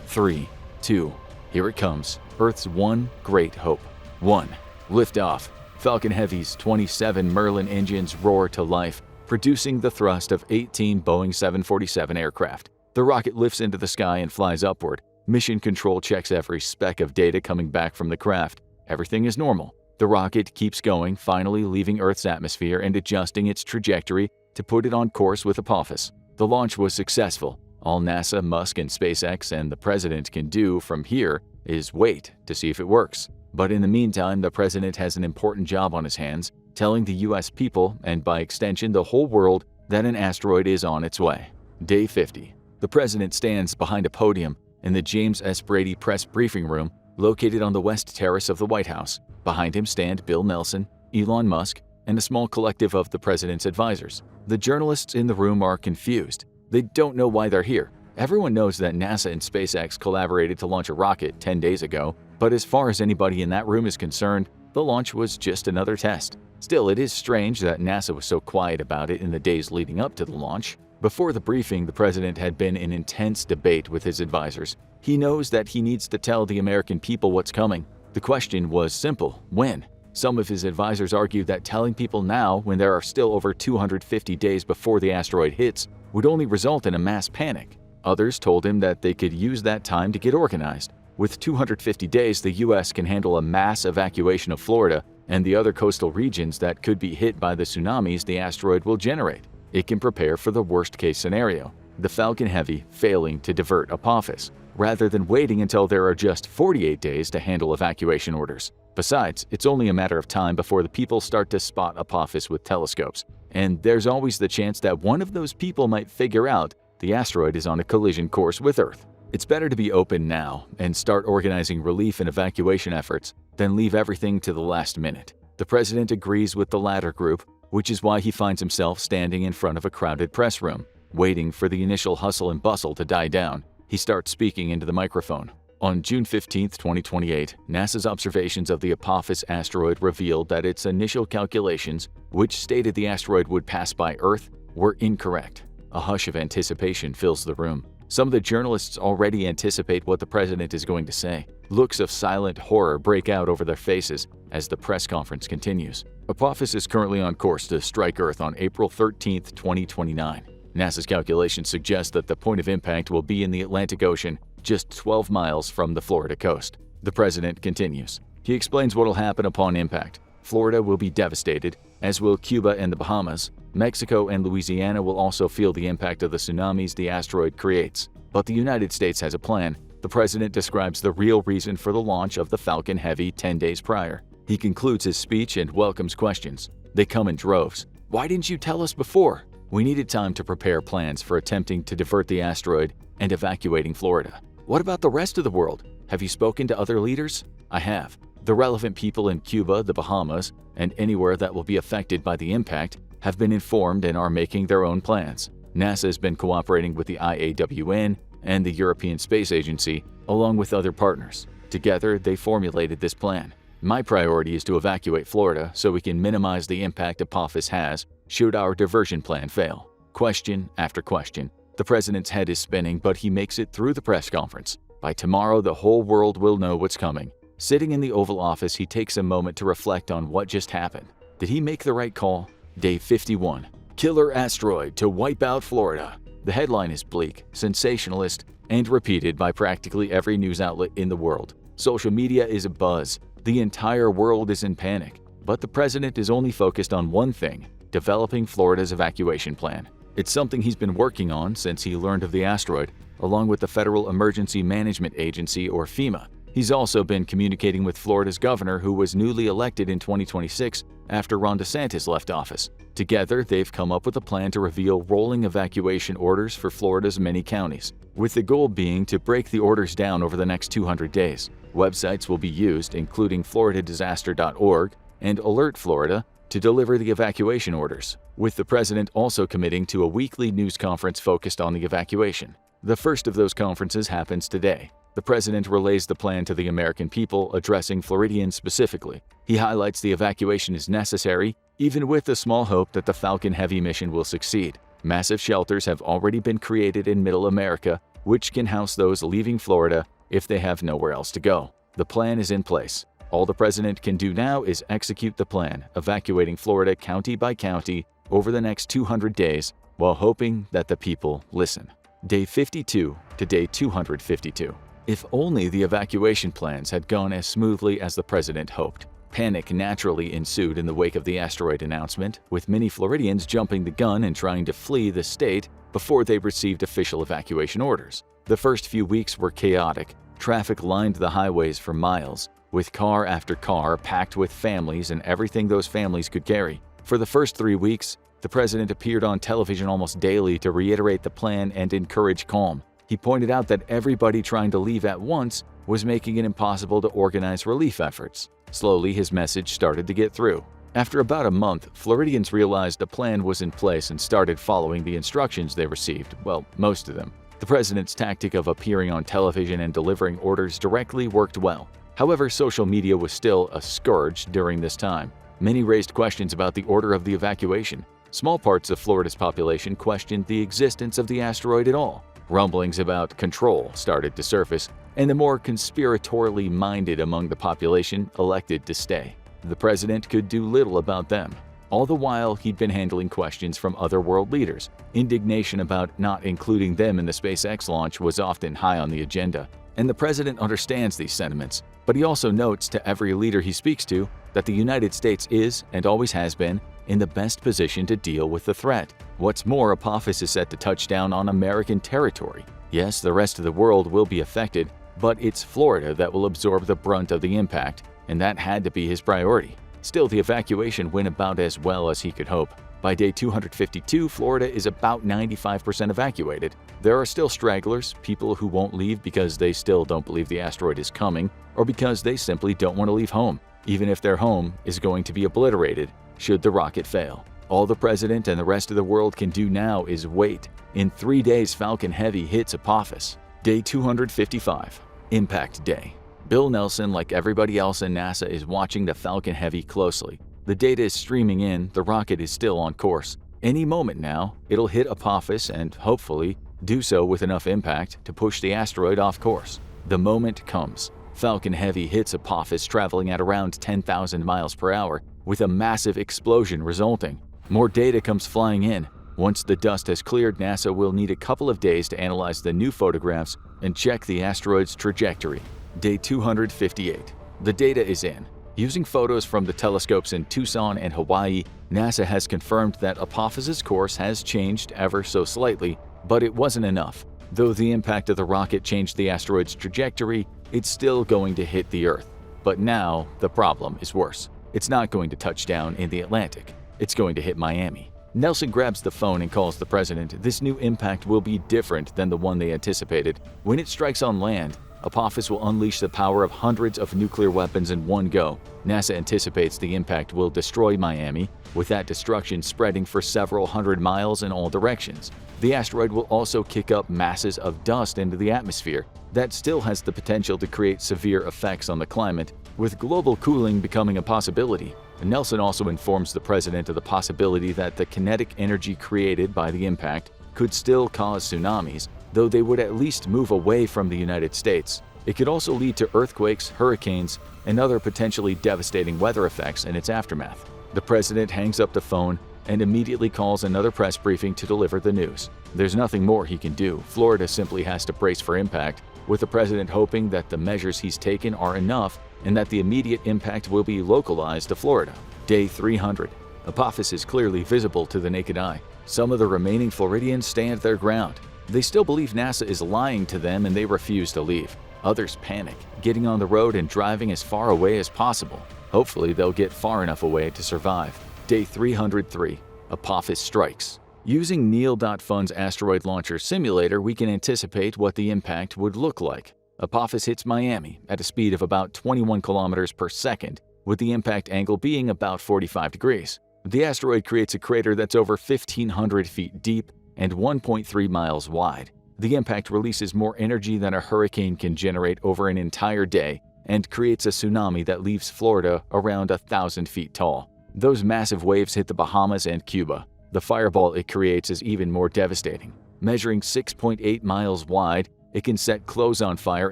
3, 2. Here it comes. Earth's one great hope. 1. Liftoff. Falcon Heavy's 27 Merlin engines roar to life, producing the thrust of 18 Boeing 747 aircraft. The rocket lifts into the sky and flies upward. Mission Control checks every speck of data coming back from the craft. Everything is normal. The rocket keeps going, finally leaving Earth's atmosphere and adjusting its trajectory to put it on course with Apophis. The launch was successful. All NASA, Musk, and SpaceX and the president can do from here is wait to see if it works. But in the meantime, the president has an important job on his hands, telling the US people, and by extension the whole world, that an asteroid is on its way. Day 50. The president stands behind a podium in the James S. Brady Press Briefing Room located on the West Terrace of the White House. Behind him stand Bill Nelson, Elon Musk, and a small collective of the president's advisors. The journalists in the room are confused. They don't know why they're here. Everyone knows that NASA and SpaceX collaborated to launch a rocket 10 days ago, but as far as anybody in that room is concerned, the launch was just another test. Still, it is strange that NASA was so quiet about it in the days leading up to the launch. Before the briefing, the president had been in intense debate with his advisors. He knows that he needs to tell the American people what's coming. The question was simple: when? Some of his advisors argued that telling people now, when there are still over 250 days before the asteroid hits, would only result in a mass panic. Others told him that they could use that time to get organized. With 250 days, the US can handle a mass evacuation of Florida and the other coastal regions that could be hit by the tsunamis the asteroid will generate. It can prepare for the worst-case scenario, the Falcon Heavy failing to divert Apophis, rather than waiting until there are just 48 days to handle evacuation orders. Besides, it's only a matter of time before the people start to spot Apophis with telescopes, and there's always the chance that one of those people might figure out the asteroid is on a collision course with Earth. It's better to be open now and start organizing relief and evacuation efforts than leave everything to the last minute. The president agrees with the latter group, which is why he finds himself standing in front of a crowded press room, waiting for the initial hustle and bustle to die down. He starts speaking into the microphone. On June 15, 2028, NASA's observations of the Apophis asteroid revealed that its initial calculations, which stated the asteroid would pass by Earth, were incorrect. A hush of anticipation fills the room. Some of the journalists already anticipate what the president is going to say. Looks of silent horror break out over their faces as the press conference continues. Apophis is currently on course to strike Earth on April 13, 2029. NASA's calculations suggest that the point of impact will be in the Atlantic Ocean, just 12 miles from the Florida coast. The president continues. He explains what will happen upon impact. Florida will be devastated, as will Cuba and the Bahamas. Mexico and Louisiana will also feel the impact of the tsunamis the asteroid creates. But the United States has a plan. The president describes the real reason for the launch of the Falcon Heavy 10 days prior. He concludes his speech and welcomes questions. They come in droves. Why didn't you tell us before? We needed time to prepare plans for attempting to divert the asteroid and evacuating Florida. What about the rest of the world? Have you spoken to other leaders? I have. The relevant people in Cuba, the Bahamas, and anywhere that will be affected by the impact have been informed and are making their own plans. NASA has been cooperating with the IAWN and the European Space Agency, along with other partners. Together, they formulated this plan. My priority is to evacuate Florida so we can minimize the impact Apophis has should our diversion plan fail. Question after question. The president's head is spinning, but he makes it through the press conference. By tomorrow, the whole world will know what's coming. Sitting in the Oval Office, he takes a moment to reflect on what just happened. Did he make the right call? Day 51. Killer asteroid to wipe out Florida. The headline is bleak, sensationalist, and repeated by practically every news outlet in the world. Social media is abuzz. The entire world is in panic. But the president is only focused on one thing: developing Florida's evacuation plan. It's something he's been working on since he learned of the asteroid, along with the Federal Emergency Management Agency, or FEMA. He's also been communicating with Florida's governor, who was newly elected in 2026, after Ron DeSantis left office. Together, they've come up with a plan to reveal rolling evacuation orders for Florida's many counties, with the goal being to break the orders down over the next 200 days. Websites will be used, including floridadisaster.org and Alert Florida, to deliver the evacuation orders, with the president also committing to a weekly news conference focused on the evacuation. The first of those conferences happens today. The president relays the plan to the American people, addressing Floridians specifically. He highlights the evacuation is necessary, even with the small hope that the Falcon Heavy mission will succeed. Massive shelters have already been created in Middle America, which can house those leaving Florida if they have nowhere else to go. The plan is in place. All the president can do now is execute the plan, evacuating Florida county by county over the next 200 days, while hoping that the people listen. Day 52 to day 252. If only the evacuation plans had gone as smoothly as the president hoped. Panic naturally ensued in the wake of the asteroid announcement, with many Floridians jumping the gun and trying to flee the state before they received official evacuation orders. The first few weeks were chaotic. Traffic lined the highways for miles, with car after car packed with families and everything those families could carry. For the first 3 weeks, the president appeared on television almost daily to reiterate the plan and encourage calm. He pointed out that everybody trying to leave at once was making it impossible to organize relief efforts. Slowly, his message started to get through. After about a month, Floridians realized a plan was in place and started following the instructions they received, well, most of them. The president's tactic of appearing on television and delivering orders directly worked well. However, social media was still a scourge during this time. Many raised questions about the order of the evacuation. Small parts of Florida's population questioned the existence of the asteroid at all. Rumblings about control started to surface, and the more conspiratorially minded among the population elected to stay. The president could do little about them. All the while, he'd been handling questions from other world leaders. Indignation about not including them in the SpaceX launch was often high on the agenda, and the president understands these sentiments. But he also notes to every leader he speaks to that the United States is, and always has been, in the best position to deal with the threat. What's more, Apophis is set to touch down on American territory. Yes, the rest of the world will be affected, but it's Florida that will absorb the brunt of the impact, and that had to be his priority. Still, the evacuation went about as well as he could hope. By day 252, Florida is about 95% evacuated. There are still stragglers, people who won't leave because they still don't believe the asteroid is coming, or because they simply don't want to leave home, even if their home is going to be obliterated should the rocket fail. All the president and the rest of the world can do now is wait. In 3 days, Falcon Heavy hits Apophis. Day 255. Impact Day. Bill Nelson, like everybody else in NASA, is watching the Falcon Heavy closely. The data is streaming in, the rocket is still on course. Any moment now, it'll hit Apophis and, hopefully, do so with enough impact to push the asteroid off course. The moment comes. Falcon Heavy hits Apophis traveling at around 10,000 miles per hour, with a massive explosion resulting. More data comes flying in. Once the dust has cleared, NASA will need a couple of days to analyze the new photographs and check the asteroid's trajectory. Day 258. The data is in. Using photos from the telescopes in Tucson and Hawaii, NASA has confirmed that Apophis's course has changed ever so slightly, but it wasn't enough. Though the impact of the rocket changed the asteroid's trajectory, it's still going to hit the Earth. But now, the problem is worse. It's not going to touch down in the Atlantic. It's going to hit Miami. Nelson grabs the phone and calls the president. This new impact will be different than the one they anticipated. When it strikes on land, Apophis will unleash the power of hundreds of nuclear weapons in one go. NASA anticipates the impact will destroy Miami, with that destruction spreading for several hundred miles in all directions. The asteroid will also kick up masses of dust into the atmosphere. That still has the potential to create severe effects on the climate, with global cooling becoming a possibility. Nelson also informs the president of the possibility that the kinetic energy created by the impact could still cause tsunamis, though they would at least move away from the United States. It could also lead to earthquakes, hurricanes, and other potentially devastating weather effects in its aftermath. The president hangs up the phone and immediately calls another press briefing to deliver the news. There's nothing more he can do. Florida simply has to brace for impact, with the president hoping that the measures he's taken are enough and that the immediate impact will be localized to Florida. Day 300. Apophis is clearly visible to the naked eye. Some of the remaining Floridians stand their ground. They still believe NASA is lying to them and they refuse to leave. Others panic, getting on the road and driving as far away as possible. Hopefully, they'll get far enough away to survive. Day 303. Apophis strikes. Using Neil.Fun's asteroid launcher simulator, we can anticipate what the impact would look like. Apophis hits Miami at a speed of about 21 kilometers per second, with the impact angle being about 45 degrees. The asteroid creates a crater that's over 1,500 feet deep and 1.3 miles wide. The impact releases more energy than a hurricane can generate over an entire day and creates a tsunami that leaves Florida around 1,000 feet tall. Those massive waves hit the Bahamas and Cuba. The fireball it creates is even more devastating. Measuring 6.8 miles wide, it can set clothes on fire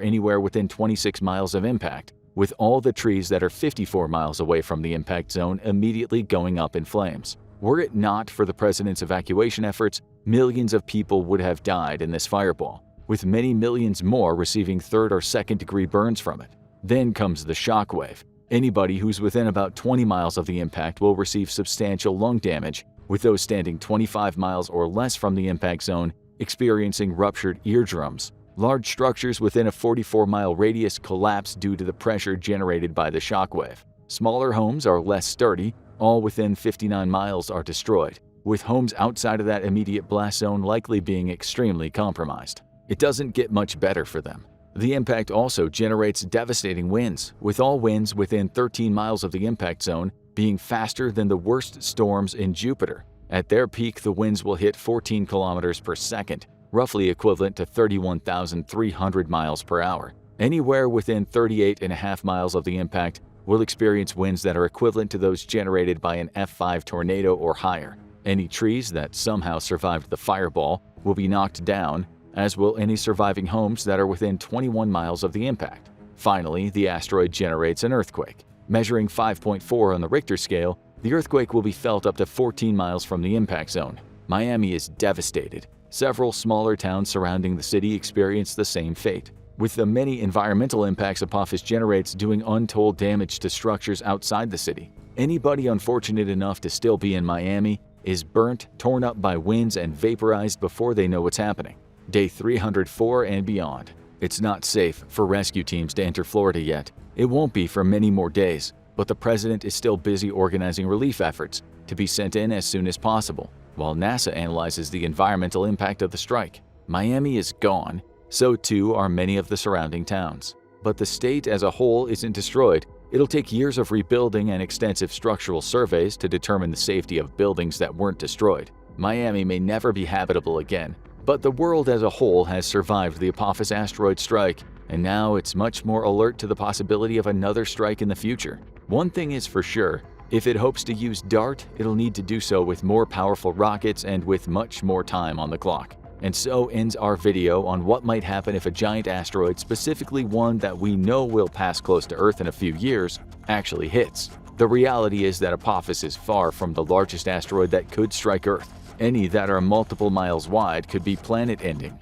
anywhere within 26 miles of impact, with all the trees that are 54 miles away from the impact zone immediately going up in flames. Were it not for the president's evacuation efforts, millions of people would have died in this fireball, with many millions more receiving third or second degree burns from it. Then comes the shockwave. Anybody who's within about 20 miles of the impact will receive substantial lung damage, with those standing 25 miles or less from the impact zone experiencing ruptured eardrums. Large structures within a 44-mile radius collapse due to the pressure generated by the shockwave. Smaller homes are less sturdy. All within 59 miles are destroyed, with homes outside of that immediate blast zone likely being extremely compromised. It doesn't get much better for them. The impact also generates devastating winds, with all winds within 13 miles of the impact zone being faster than the worst storms in Jupiter. At their peak, the winds will hit 14 kilometers per second, roughly equivalent to 31,300 miles per hour. Anywhere within 38.5 miles of the impact will experience winds that are equivalent to those generated by an F5 tornado or higher. Any trees that somehow survived the fireball will be knocked down, as will any surviving homes that are within 21 miles of the impact. Finally, the asteroid generates an earthquake. Measuring 5.4 on the Richter scale, the earthquake will be felt up to 14 miles from the impact zone. Miami is devastated. Several smaller towns surrounding the city experience the same fate, with the many environmental impacts Apophis generates doing untold damage to structures outside the city. Anybody unfortunate enough to still be in Miami is burnt, torn up by winds, and vaporized before they know what's happening. Day 304 and beyond. It's not safe for rescue teams to enter Florida yet. It won't be for many more days, but the president is still busy organizing relief efforts to be sent in as soon as possible, while NASA analyzes the environmental impact of the strike. Miami is gone, so too are many of the surrounding towns. But the state as a whole isn't destroyed. It'll take years of rebuilding and extensive structural surveys to determine the safety of buildings that weren't destroyed. Miami may never be habitable again, but the world as a whole has survived the Apophis asteroid strike, and now it's much more alert to the possibility of another strike in the future. One thing is for sure, if it hopes to use DART, it'll need to do so with more powerful rockets and with much more time on the clock. And so ends our video on what might happen if a giant asteroid, specifically one that we know will pass close to Earth in a few years, actually hits. The reality is that Apophis is far from the largest asteroid that could strike Earth. Any that are multiple miles wide could be planet-ending.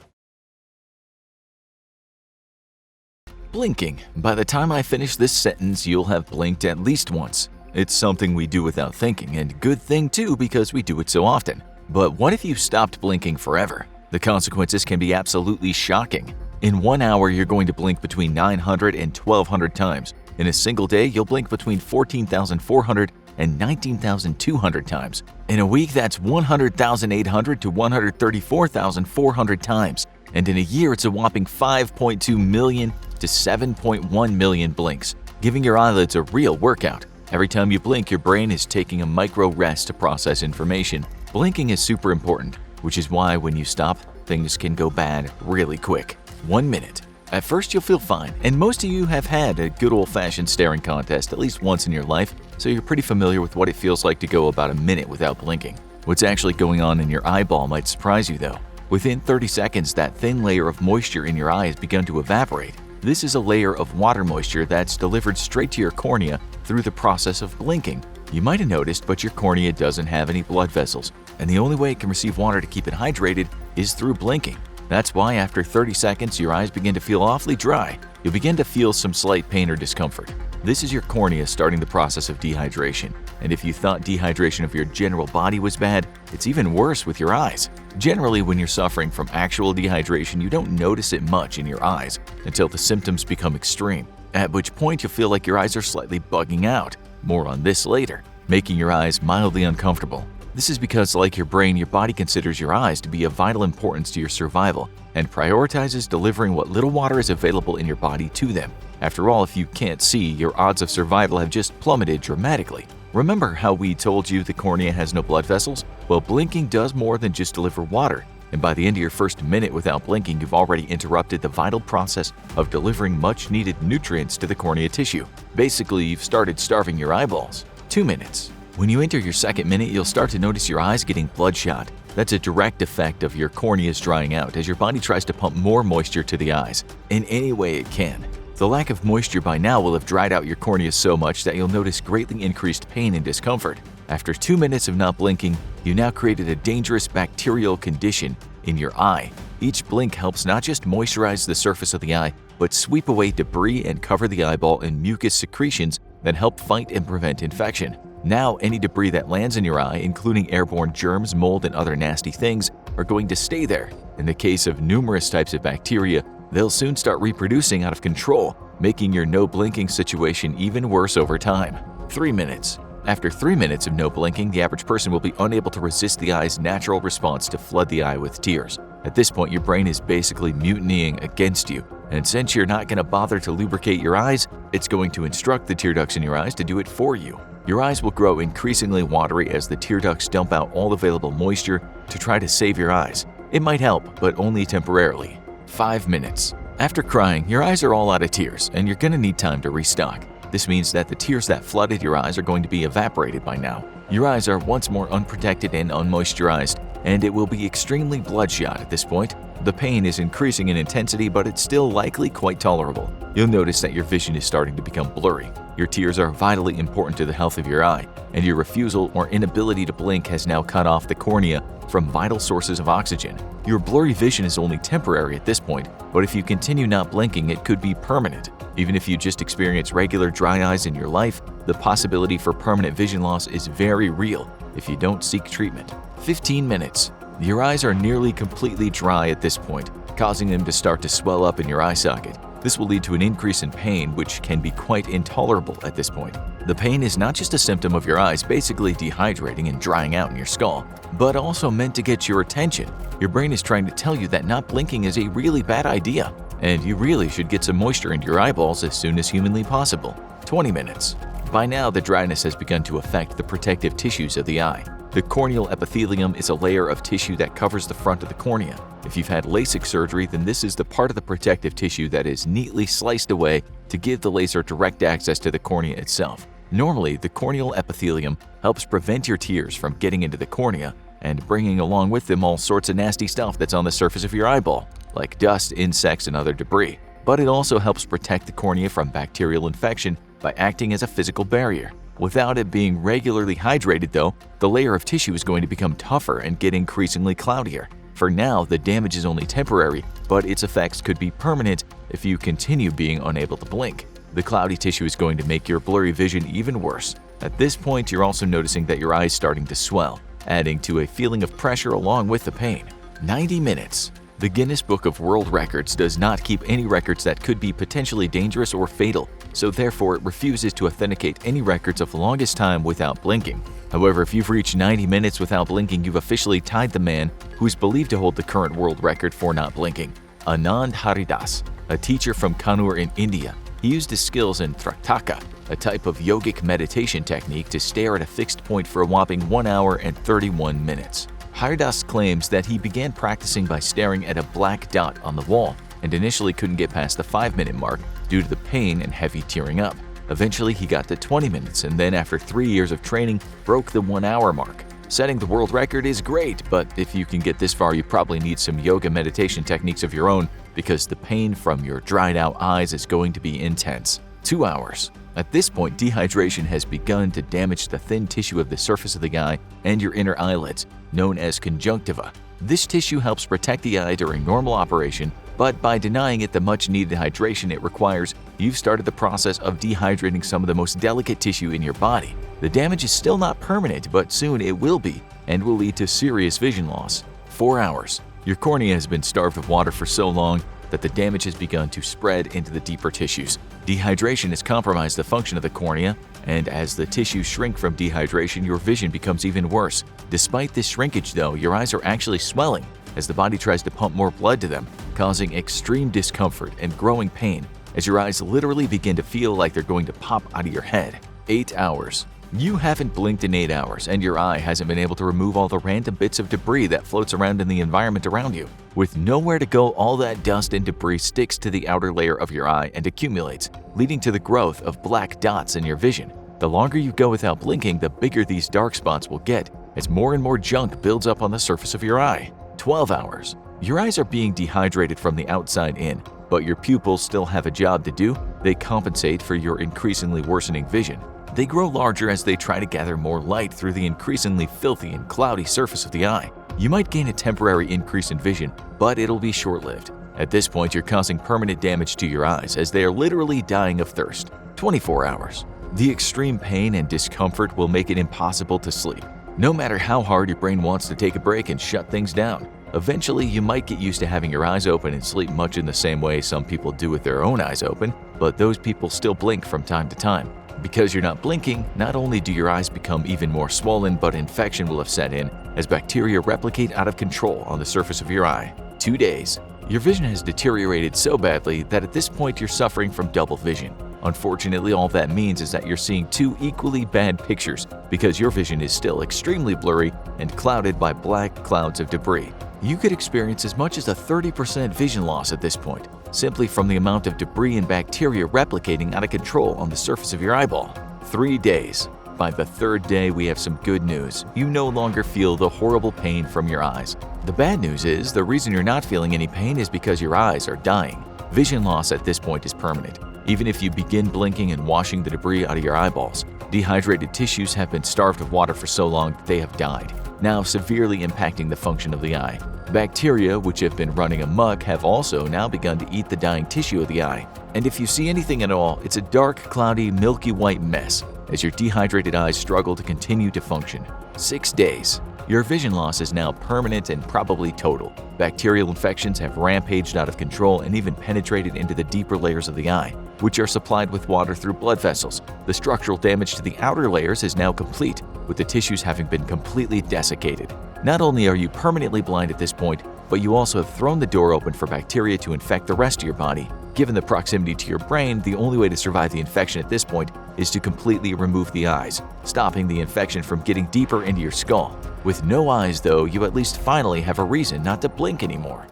Blinking. By the time I finish this sentence, you'll have blinked at least once. It's something we do without thinking, and good thing too because we do it so often. But what if you stopped blinking forever? The consequences can be absolutely shocking. In 1 hour, you're going to blink between 900 and 1,200 times. In a single day, you'll blink between 14,400 and 19,200 times. In a week, that's 100,800 to 134,400 times. And in a year, it's a whopping 5.2 million to 7.1 million blinks, giving your eyelids a real workout. Every time you blink, your brain is taking a micro rest to process information. Blinking is super important, which is why when you stop, things can go bad really quick. 1 minute. At first, you'll feel fine, and most of you have had a good old-fashioned staring contest at least once in your life, so you're pretty familiar with what it feels like to go about a minute without blinking. What's actually going on in your eyeball might surprise you, though. Within 30 seconds, that thin layer of moisture in your eye has begun to evaporate. This is a layer of water moisture that's delivered straight to your cornea through the process of blinking. You might have noticed, but your cornea doesn't have any blood vessels, and the only way it can receive water to keep it hydrated is through blinking. That's why after 30 seconds, your eyes begin to feel awfully dry. You'll begin to feel some slight pain or discomfort. This is your cornea starting the process of dehydration. And if you thought dehydration of your general body was bad, it's even worse with your eyes. Generally, when you're suffering from actual dehydration, you don't notice it much in your eyes until the symptoms become extreme, at which point you'll feel like your eyes are slightly bugging out. More on this later. Making your eyes mildly uncomfortable. This is because, like your brain, your body considers your eyes to be of vital importance to your survival and prioritizes delivering what little water is available in your body to them. After all, if you can't see, your odds of survival have just plummeted dramatically. Remember how we told you the cornea has no blood vessels? Well, blinking does more than just deliver water, and by the end of your first minute without blinking, you've already interrupted the vital process of delivering much-needed nutrients to the cornea tissue. Basically, you've started starving your eyeballs. 2 minutes. When you enter your second minute, you'll start to notice your eyes getting bloodshot. That's a direct effect of your corneas drying out as your body tries to pump more moisture to the eyes in any way it can. The lack of moisture by now will have dried out your corneas so much that you'll notice greatly increased pain and discomfort. After 2 minutes of not blinking, you now created a dangerous bacterial condition in your eye. Each blink helps not just moisturize the surface of the eye, but sweep away debris and cover the eyeball in mucus secretions that help fight and prevent infection. Now, any debris that lands in your eye, including airborne germs, mold, and other nasty things, are going to stay there. In the case of numerous types of bacteria, they'll soon start reproducing out of control, making your no-blinking situation even worse over time. 3 minutes. After 3 minutes of no blinking, the average person will be unable to resist the eye's natural response to flood the eye with tears. At this point, your brain is basically mutinying against you, and since you're not going to bother to lubricate your eyes, it's going to instruct the tear ducts in your eyes to do it for you. Your eyes will grow increasingly watery as the tear ducts dump out all available moisture to try to save your eyes. It might help, but only temporarily. 5 minutes. After crying, your eyes are all out of tears, and you're going to need time to restock. This means that the tears that flooded your eyes are going to be evaporated by now. Your eyes are once more unprotected and unmoisturized, and it will be extremely bloodshot at this point. The pain is increasing in intensity, but it's still likely quite tolerable. You'll notice that your vision is starting to become blurry. Your tears are vitally important to the health of your eye, and your refusal or inability to blink has now cut off the cornea from vital sources of oxygen. Your blurry vision is only temporary at this point, but if you continue not blinking, it could be permanent. Even if you just experience regular dry eyes in your life, the possibility for permanent vision loss is very real if you don't seek treatment. 15 minutes. Your eyes are nearly completely dry at this point, causing them to start to swell up in your eye socket. This will lead to an increase in pain, which can be quite intolerable at this point. The pain is not just a symptom of your eyes basically dehydrating and drying out in your skull, but also meant to get your attention. Your brain is trying to tell you that not blinking is a really bad idea, and you really should get some moisture into your eyeballs as soon as humanly possible. 20 minutes. By now, the dryness has begun to affect the protective tissues of the eye. The corneal epithelium is a layer of tissue that covers the front of the cornea. If you've had LASIK surgery, then this is the part of the protective tissue that is neatly sliced away to give the laser direct access to the cornea itself. Normally, the corneal epithelium helps prevent your tears from getting into the cornea and bringing along with them all sorts of nasty stuff that's on the surface of your eyeball, like dust, insects, and other debris. But it also helps protect the cornea from bacterial infection by acting as a physical barrier. Without it being regularly hydrated, though, the layer of tissue is going to become tougher and get increasingly cloudier. For now, the damage is only temporary, but its effects could be permanent if you continue being unable to blink. The cloudy tissue is going to make your blurry vision even worse. At this point, you're also noticing that your eye is starting to swell, adding to a feeling of pressure along with the pain. 90 minutes. The Guinness Book of World Records does not keep any records that could be potentially dangerous or fatal, so therefore it refuses to authenticate any records of the longest time without blinking. However, if you've reached 90 minutes without blinking, you've officially tied the man who is believed to hold the current world record for not blinking. Anand Haridas, a teacher from Kannur in India. He used his skills in Triktaka, a type of yogic meditation technique, to stare at a fixed point for a whopping 1 hour and 31 minutes. Haridas claims that he began practicing by staring at a black dot on the wall and initially couldn't get past the 5-minute mark due to the pain and heavy tearing up. Eventually, he got to 20 minutes and then, after 3 years of training, broke the 1-hour mark. Setting the world record is great, but if you can get this far, you probably need some yoga meditation techniques of your own because the pain from your dried out eyes is going to be intense. 2 hours. At this point, dehydration has begun to damage the thin tissue of the surface of the eye and your inner eyelids, known as conjunctiva. This tissue helps protect the eye during normal operation, but by denying it the much-needed hydration it requires, you've started the process of dehydrating some of the most delicate tissue in your body. The damage is still not permanent, but soon it will be, and will lead to serious vision loss. 4 hours. Your cornea has been starved of water for so long that the damage has begun to spread into the deeper tissues. Dehydration has compromised the function of the cornea, And as the tissues shrink from dehydration, your vision becomes even worse. Despite this shrinkage though, your eyes are actually swelling as the body tries to pump more blood to them, causing extreme discomfort and growing pain as your eyes literally begin to feel like they're going to pop out of your head. 8 hours. You haven't blinked in 8 hours, and your eye hasn't been able to remove all the random bits of debris that floats around in the environment around you. With nowhere to go, all that dust and debris sticks to the outer layer of your eye and accumulates, leading to the growth of black dots in your vision. The longer you go without blinking, the bigger these dark spots will get as more and more junk builds up on the surface of your eye. 12 hours. Your eyes are being dehydrated from the outside in, but your pupils still have a job to do. They compensate for your increasingly worsening vision. They grow larger as they try to gather more light through the increasingly filthy and cloudy surface of the eye. You might gain a temporary increase in vision, but it'll be short-lived. At this point, you're causing permanent damage to your eyes as they are literally dying of thirst. 24 hours. The extreme pain and discomfort will make it impossible to sleep. No matter how hard your brain wants to take a break and shut things down, eventually you might get used to having your eyes open and sleep much in the same way some people do with their own eyes open, but those people still blink from time to time. Because you're not blinking, not only do your eyes become even more swollen, but infection will have set in as bacteria replicate out of control on the surface of your eye. 2 days. Your vision has deteriorated so badly that at this point you're suffering from double vision. Unfortunately, all that means is that you're seeing two equally bad pictures because your vision is still extremely blurry and clouded by black clouds of debris. You could experience as much as a 30% vision loss at this point, simply from the amount of debris and bacteria replicating out of control on the surface of your eyeball. 3 days. By the 3rd day, we have some good news. You no longer feel the horrible pain from your eyes. The bad news is the reason you're not feeling any pain is because your eyes are dying. Vision loss at this point is permanent. Even if you begin blinking and washing the debris out of your eyeballs, dehydrated tissues have been starved of water for so long that they have died, now severely impacting the function of the eye. Bacteria, which have been running amok, have also now begun to eat the dying tissue of the eye. And if you see anything at all, it's a dark, cloudy, milky white mess as your dehydrated eyes struggle to continue to function. 6 days. Your vision loss is now permanent and probably total. Bacterial infections have rampaged out of control and even penetrated into the deeper layers of the eye, which are supplied with water through blood vessels. The structural damage to the outer layers is now complete, with the tissues having been completely desiccated. Not only are you permanently blind at this point, but you also have thrown the door open for bacteria to infect the rest of your body. Given the proximity to your brain, the only way to survive the infection at this point is to completely remove the eyes, stopping the infection from getting deeper into your skull. With no eyes, though, you at least finally have a reason not to blink anymore.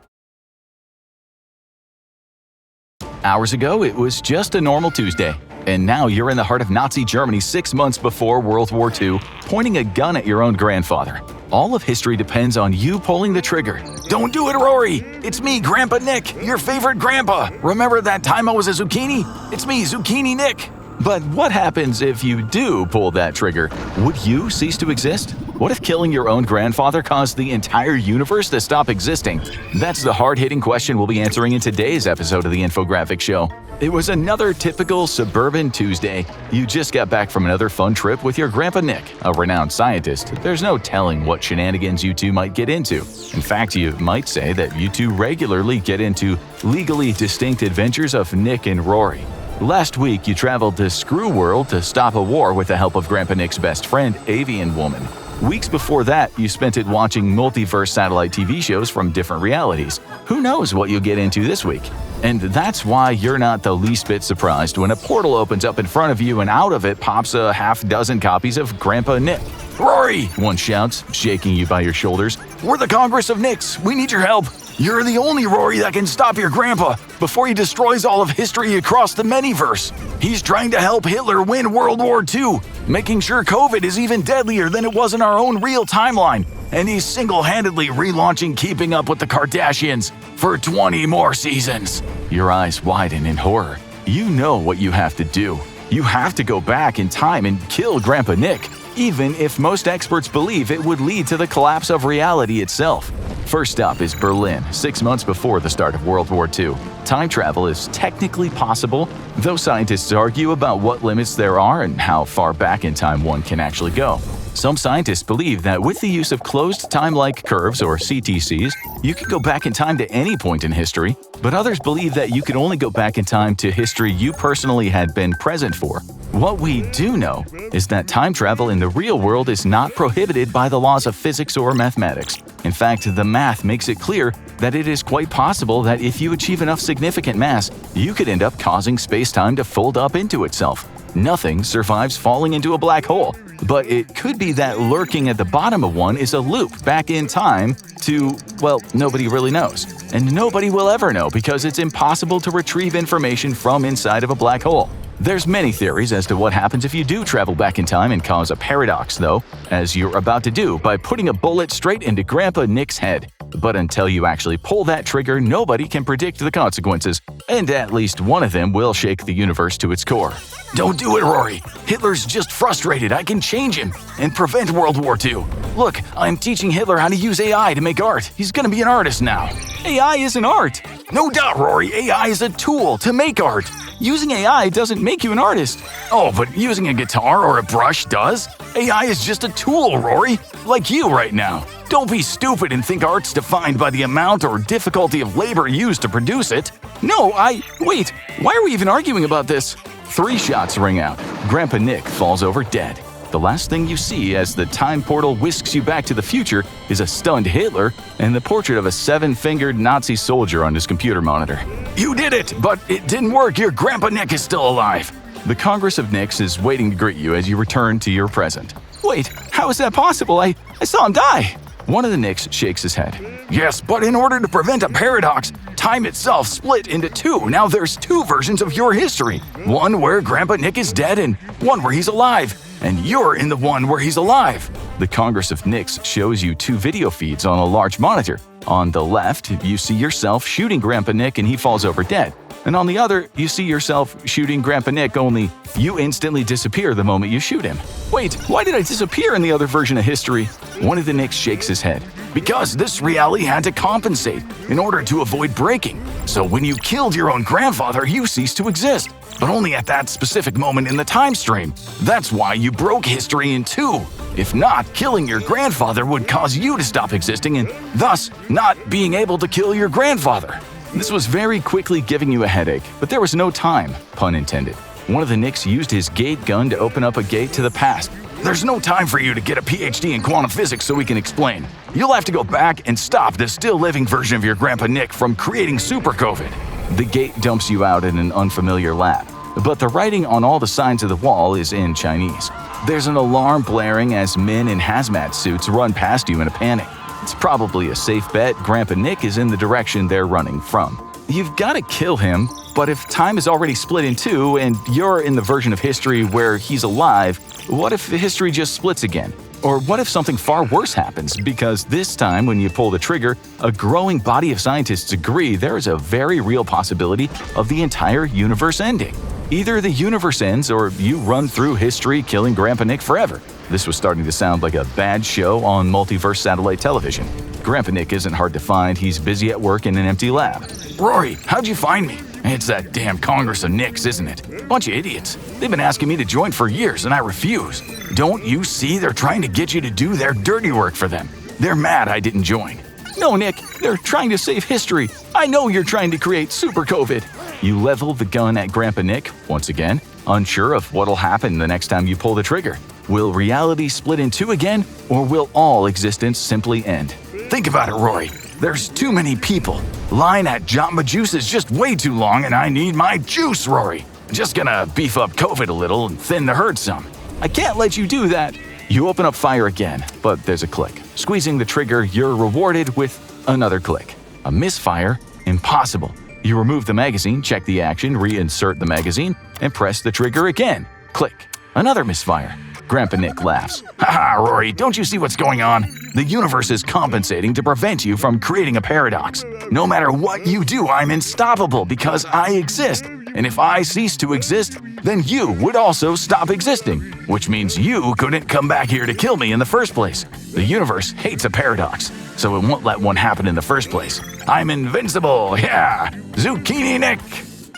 Hours ago, it was just a normal Tuesday. And now you're in the heart of Nazi Germany 6 months before World War II, pointing a gun at your own grandfather. All of history depends on you pulling the trigger. Don't do it, Rory! It's me, Grandpa Nick, your favorite grandpa! Remember that time I was a zucchini? It's me, Zucchini Nick! But what happens if you do pull that trigger? Would you cease to exist? What if killing your own grandfather caused the entire universe to stop existing? That's the hard-hitting question we'll be answering in today's episode of the Infographic Show. It was another typical suburban Tuesday. You just got back from another fun trip with your Grandpa Nick, a renowned scientist. There's no telling what shenanigans you two might get into. In fact, you might say that you two regularly get into legally distinct adventures of Nick and Rory. Last week, you traveled to Screw World to stop a war with the help of Grandpa Nick's best friend, Avian Woman. Weeks before that, you spent it watching multiverse satellite TV shows from different realities. Who knows what you'll get into this week? And that's why you're not the least bit surprised when a portal opens up in front of you and out of it pops a half-dozen copies of Grandpa Nick. "Rory!" one shouts, shaking you by your shoulders. "We're the Congress of Nicks. We need your help. You're the only Rory that can stop your grandpa before he destroys all of history across the manyverse. He's trying to help Hitler win World War II, making sure COVID is even deadlier than it was in our own real timeline. And he's single-handedly relaunching Keeping Up with the Kardashians for 20 more seasons." Your eyes widen in horror. You know what you have to do. You have to go back in time and kill Grandpa Nick, even if most experts believe it would lead to the collapse of reality itself. First stop is Berlin, 6 months before the start of World War II. Time travel is technically possible, though scientists argue about what limits there are and how far back in time one can actually go. Some scientists believe that with the use of closed time-like curves or CTCs, you could go back in time to any point in history, but others believe that you could only go back in time to history you personally had been present for. What we do know is that time travel in the real world is not prohibited by the laws of physics or mathematics. In fact, the math makes it clear that it is quite possible that if you achieve enough significant mass, you could end up causing space-time to fold up into itself. Nothing survives falling into a black hole, but it could be that lurking at the bottom of one is a loop back in time to, well, nobody really knows. And nobody will ever know because it's impossible to retrieve information from inside of a black hole. There's many theories as to what happens if you do travel back in time and cause a paradox, though, as you're about to do by putting a bullet straight into Grandpa Nick's head. But until you actually pull that trigger, nobody can predict the consequences, and at least one of them will shake the universe to its core. Don't do it, Rory! Hitler's just frustrated. I can change him and prevent World War II. Look, I'm teaching Hitler how to use AI to make art. He's gonna be an artist now. AI isn't art! No doubt, Rory, AI is a tool to make art. Using AI doesn't make you an artist. Oh, but using a guitar or a brush does? AI is just a tool, Rory, like you right now. Don't be stupid and think art's defined by the amount or difficulty of labor used to produce it. No, wait, why are we even arguing about this? 3 shots ring out. Grandpa Nick falls over dead. The last thing you see as the time portal whisks you back to the future is a stunned Hitler and the portrait of a 7-fingered Nazi soldier on his computer monitor. You did it, but it didn't work. Your Grandpa Nick is still alive. The Congress of Nicks is waiting to greet you as you return to your present. Wait, how is that possible? I saw him die. One of the Nicks shakes his head. Yes, but in order to prevent a paradox, time itself split into 2. Now there's 2 versions of your history. One where Grandpa Nick is dead and one where he's alive. And you're in the one where he's alive. The Congress of Nicks shows you 2 video feeds on a large monitor. On the left, you see yourself shooting Grandpa Nick and he falls over dead. And on the other, you see yourself shooting Grandpa Nick, only you instantly disappear the moment you shoot him. Wait, why did I disappear in the other version of history? One of the Nicks shakes his head. Because this reality had to compensate in order to avoid breaking. So when you killed your own grandfather, you ceased to exist. But only at that specific moment in the time stream. That's why you broke history in 2. If not, killing your grandfather would cause you to stop existing and thus not being able to kill your grandfather. This was very quickly giving you a headache, but there was no time, pun intended. One of the Nicks used his gate gun to open up a gate to the past. There's no time for you to get a PhD in quantum physics so we can explain. You'll have to go back and stop the still-living version of your Grandpa Nick from creating Super COVID. The gate dumps you out in an unfamiliar lab, but the writing on all the signs of the wall is in Chinese. There's an alarm blaring as men in hazmat suits run past you in a panic. It's probably a safe bet Grandpa Nick is in the direction they're running from. You've got to kill him, but if time is already split in 2 and you're in the version of history where he's alive, what if history just splits again? Or what if something far worse happens? Because this time when you pull the trigger, a growing body of scientists agree there is a very real possibility of the entire universe ending. Either the universe ends or you run through history killing Grandpa Nick forever. This was starting to sound like a bad show on multiverse satellite television. Grandpa Nick isn't hard to find, he's busy at work in an empty lab. Rory, how'd you find me? It's that damn Congress of Nicks, isn't it? Bunch of idiots. They've been asking me to join for years and I refuse. Don't you see they're trying to get you to do their dirty work for them? They're mad I didn't join. No, Nick, they're trying to save history. I know you're trying to create Super COVID. You level the gun at Grandpa Nick, once again, unsure of what'll happen the next time you pull the trigger. Will reality split in 2 again, or will all existence simply end? Think about it, Rory. There's too many people. Line at Jamba Juice is just way too long and I need my juice, Rory. Just gonna beef up COVID a little and thin the herd some. I can't let you do that. You open up fire again, but there's a click. Squeezing the trigger, you're rewarded with another click. A misfire? Impossible. You remove the magazine, check the action, reinsert the magazine, and press the trigger again. Click. Another misfire. Grandpa Nick laughs. Haha, Rory, don't you see what's going on? The universe is compensating to prevent you from creating a paradox. No matter what you do, I'm unstoppable because I exist. And if I cease to exist, then you would also stop existing, which means you couldn't come back here to kill me in the first place. The universe hates a paradox, so it won't let one happen in the first place. I'm invincible, yeah! Zucchini Nick!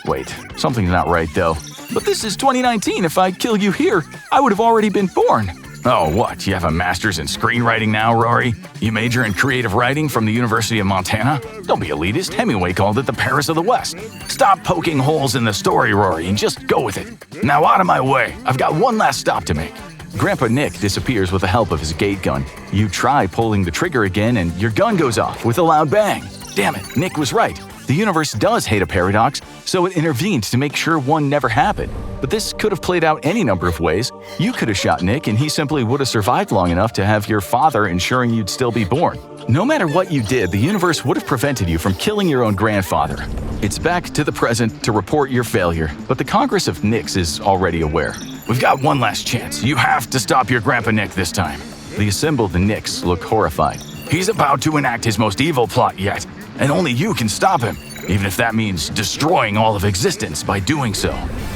Wait, something's not right though. But this is 2019. If I kill you here, I would have already been born. Oh, what? You have a master's in screenwriting now, Rory? You major in creative writing from the University of Montana? Don't be elitist. Hemingway called it the Paris of the West. Stop poking holes in the story, Rory, and just go with it. Now out of my way. I've got one last stop to make. Grandpa Nick disappears with the help of his gate gun. You try pulling the trigger again and your gun goes off with a loud bang. Damn it, Nick was right. The universe does hate a paradox, so it intervened to make sure one never happened. But this could have played out any number of ways. You could have shot Nick and he simply would have survived long enough to have your father ensuring you'd still be born. No matter what you did, the universe would have prevented you from killing your own grandfather. It's back to the present to report your failure, but the Congress of Nicks is already aware. We've got one last chance. You have to stop your Grandpa Nick this time. The assembled Nicks look horrified. He's about to enact his most evil plot yet, and only you can stop him, even if that means destroying all of existence by doing so.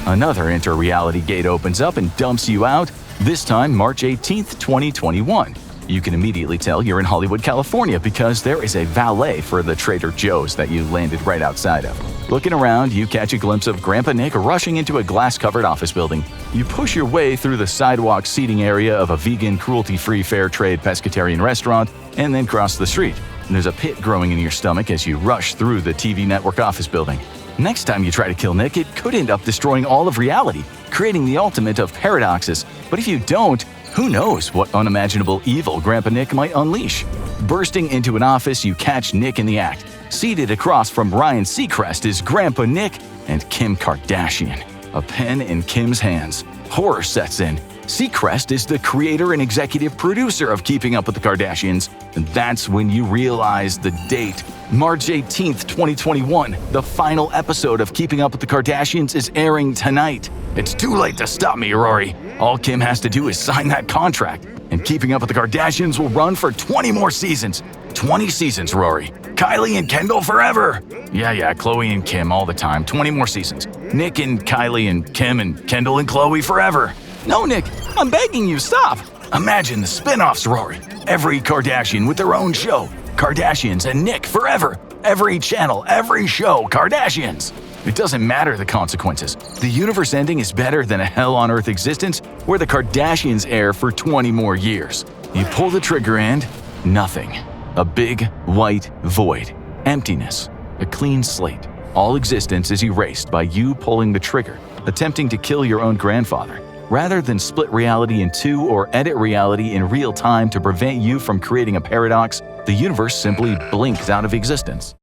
Another inter-reality gate opens up and dumps you out, this time March 18th, 2021. You can immediately tell you're in Hollywood, California because there is a valet for the Trader Joe's that you landed right outside of. Looking around, you catch a glimpse of Grandpa Nick rushing into a glass-covered office building. You push your way through the sidewalk seating area of a vegan, cruelty-free, fair-trade pescatarian restaurant and then cross the street. There's a pit growing in your stomach as you rush through the TV network office building. Next time you try to kill Nick, it could end up destroying all of reality, creating the ultimate of paradoxes. But if you don't, who knows what unimaginable evil Grandpa Nick might unleash? Bursting into an office, you catch Nick in the act. Seated across from Ryan Seacrest is Grandpa Nick and Kim Kardashian. A pen in Kim's hands. Horror sets in. Seacrest is the creator and executive producer of Keeping Up with the Kardashians, and that's when you realize the date. March 18th, 2021, the final episode of Keeping Up with the Kardashians is airing tonight. It's too late to stop me, Rory. All Kim has to do is sign that contract, and Keeping Up with the Kardashians will run for 20 more seasons. 20 seasons, Rory. Kylie and Kendall forever. Yeah, Khloe and Kim all the time. 20 more seasons. Nick and Kylie and Kim and Kendall and Khloe forever. No, Nick, I'm begging you, stop. Imagine the spin-offs, Rory. Every Kardashian with their own show. Kardashians and Nick forever. Every channel, every show, Kardashians. It doesn't matter the consequences. The universe ending is better than a hell-on-earth existence where the Kardashians air for 20 more years. You pull the trigger and nothing. A big, white void. Emptiness. A clean slate. All existence is erased by you pulling the trigger, attempting to kill your own grandfather. Rather than split reality in two or edit reality in real time to prevent you from creating a paradox, the universe simply blinks out of existence.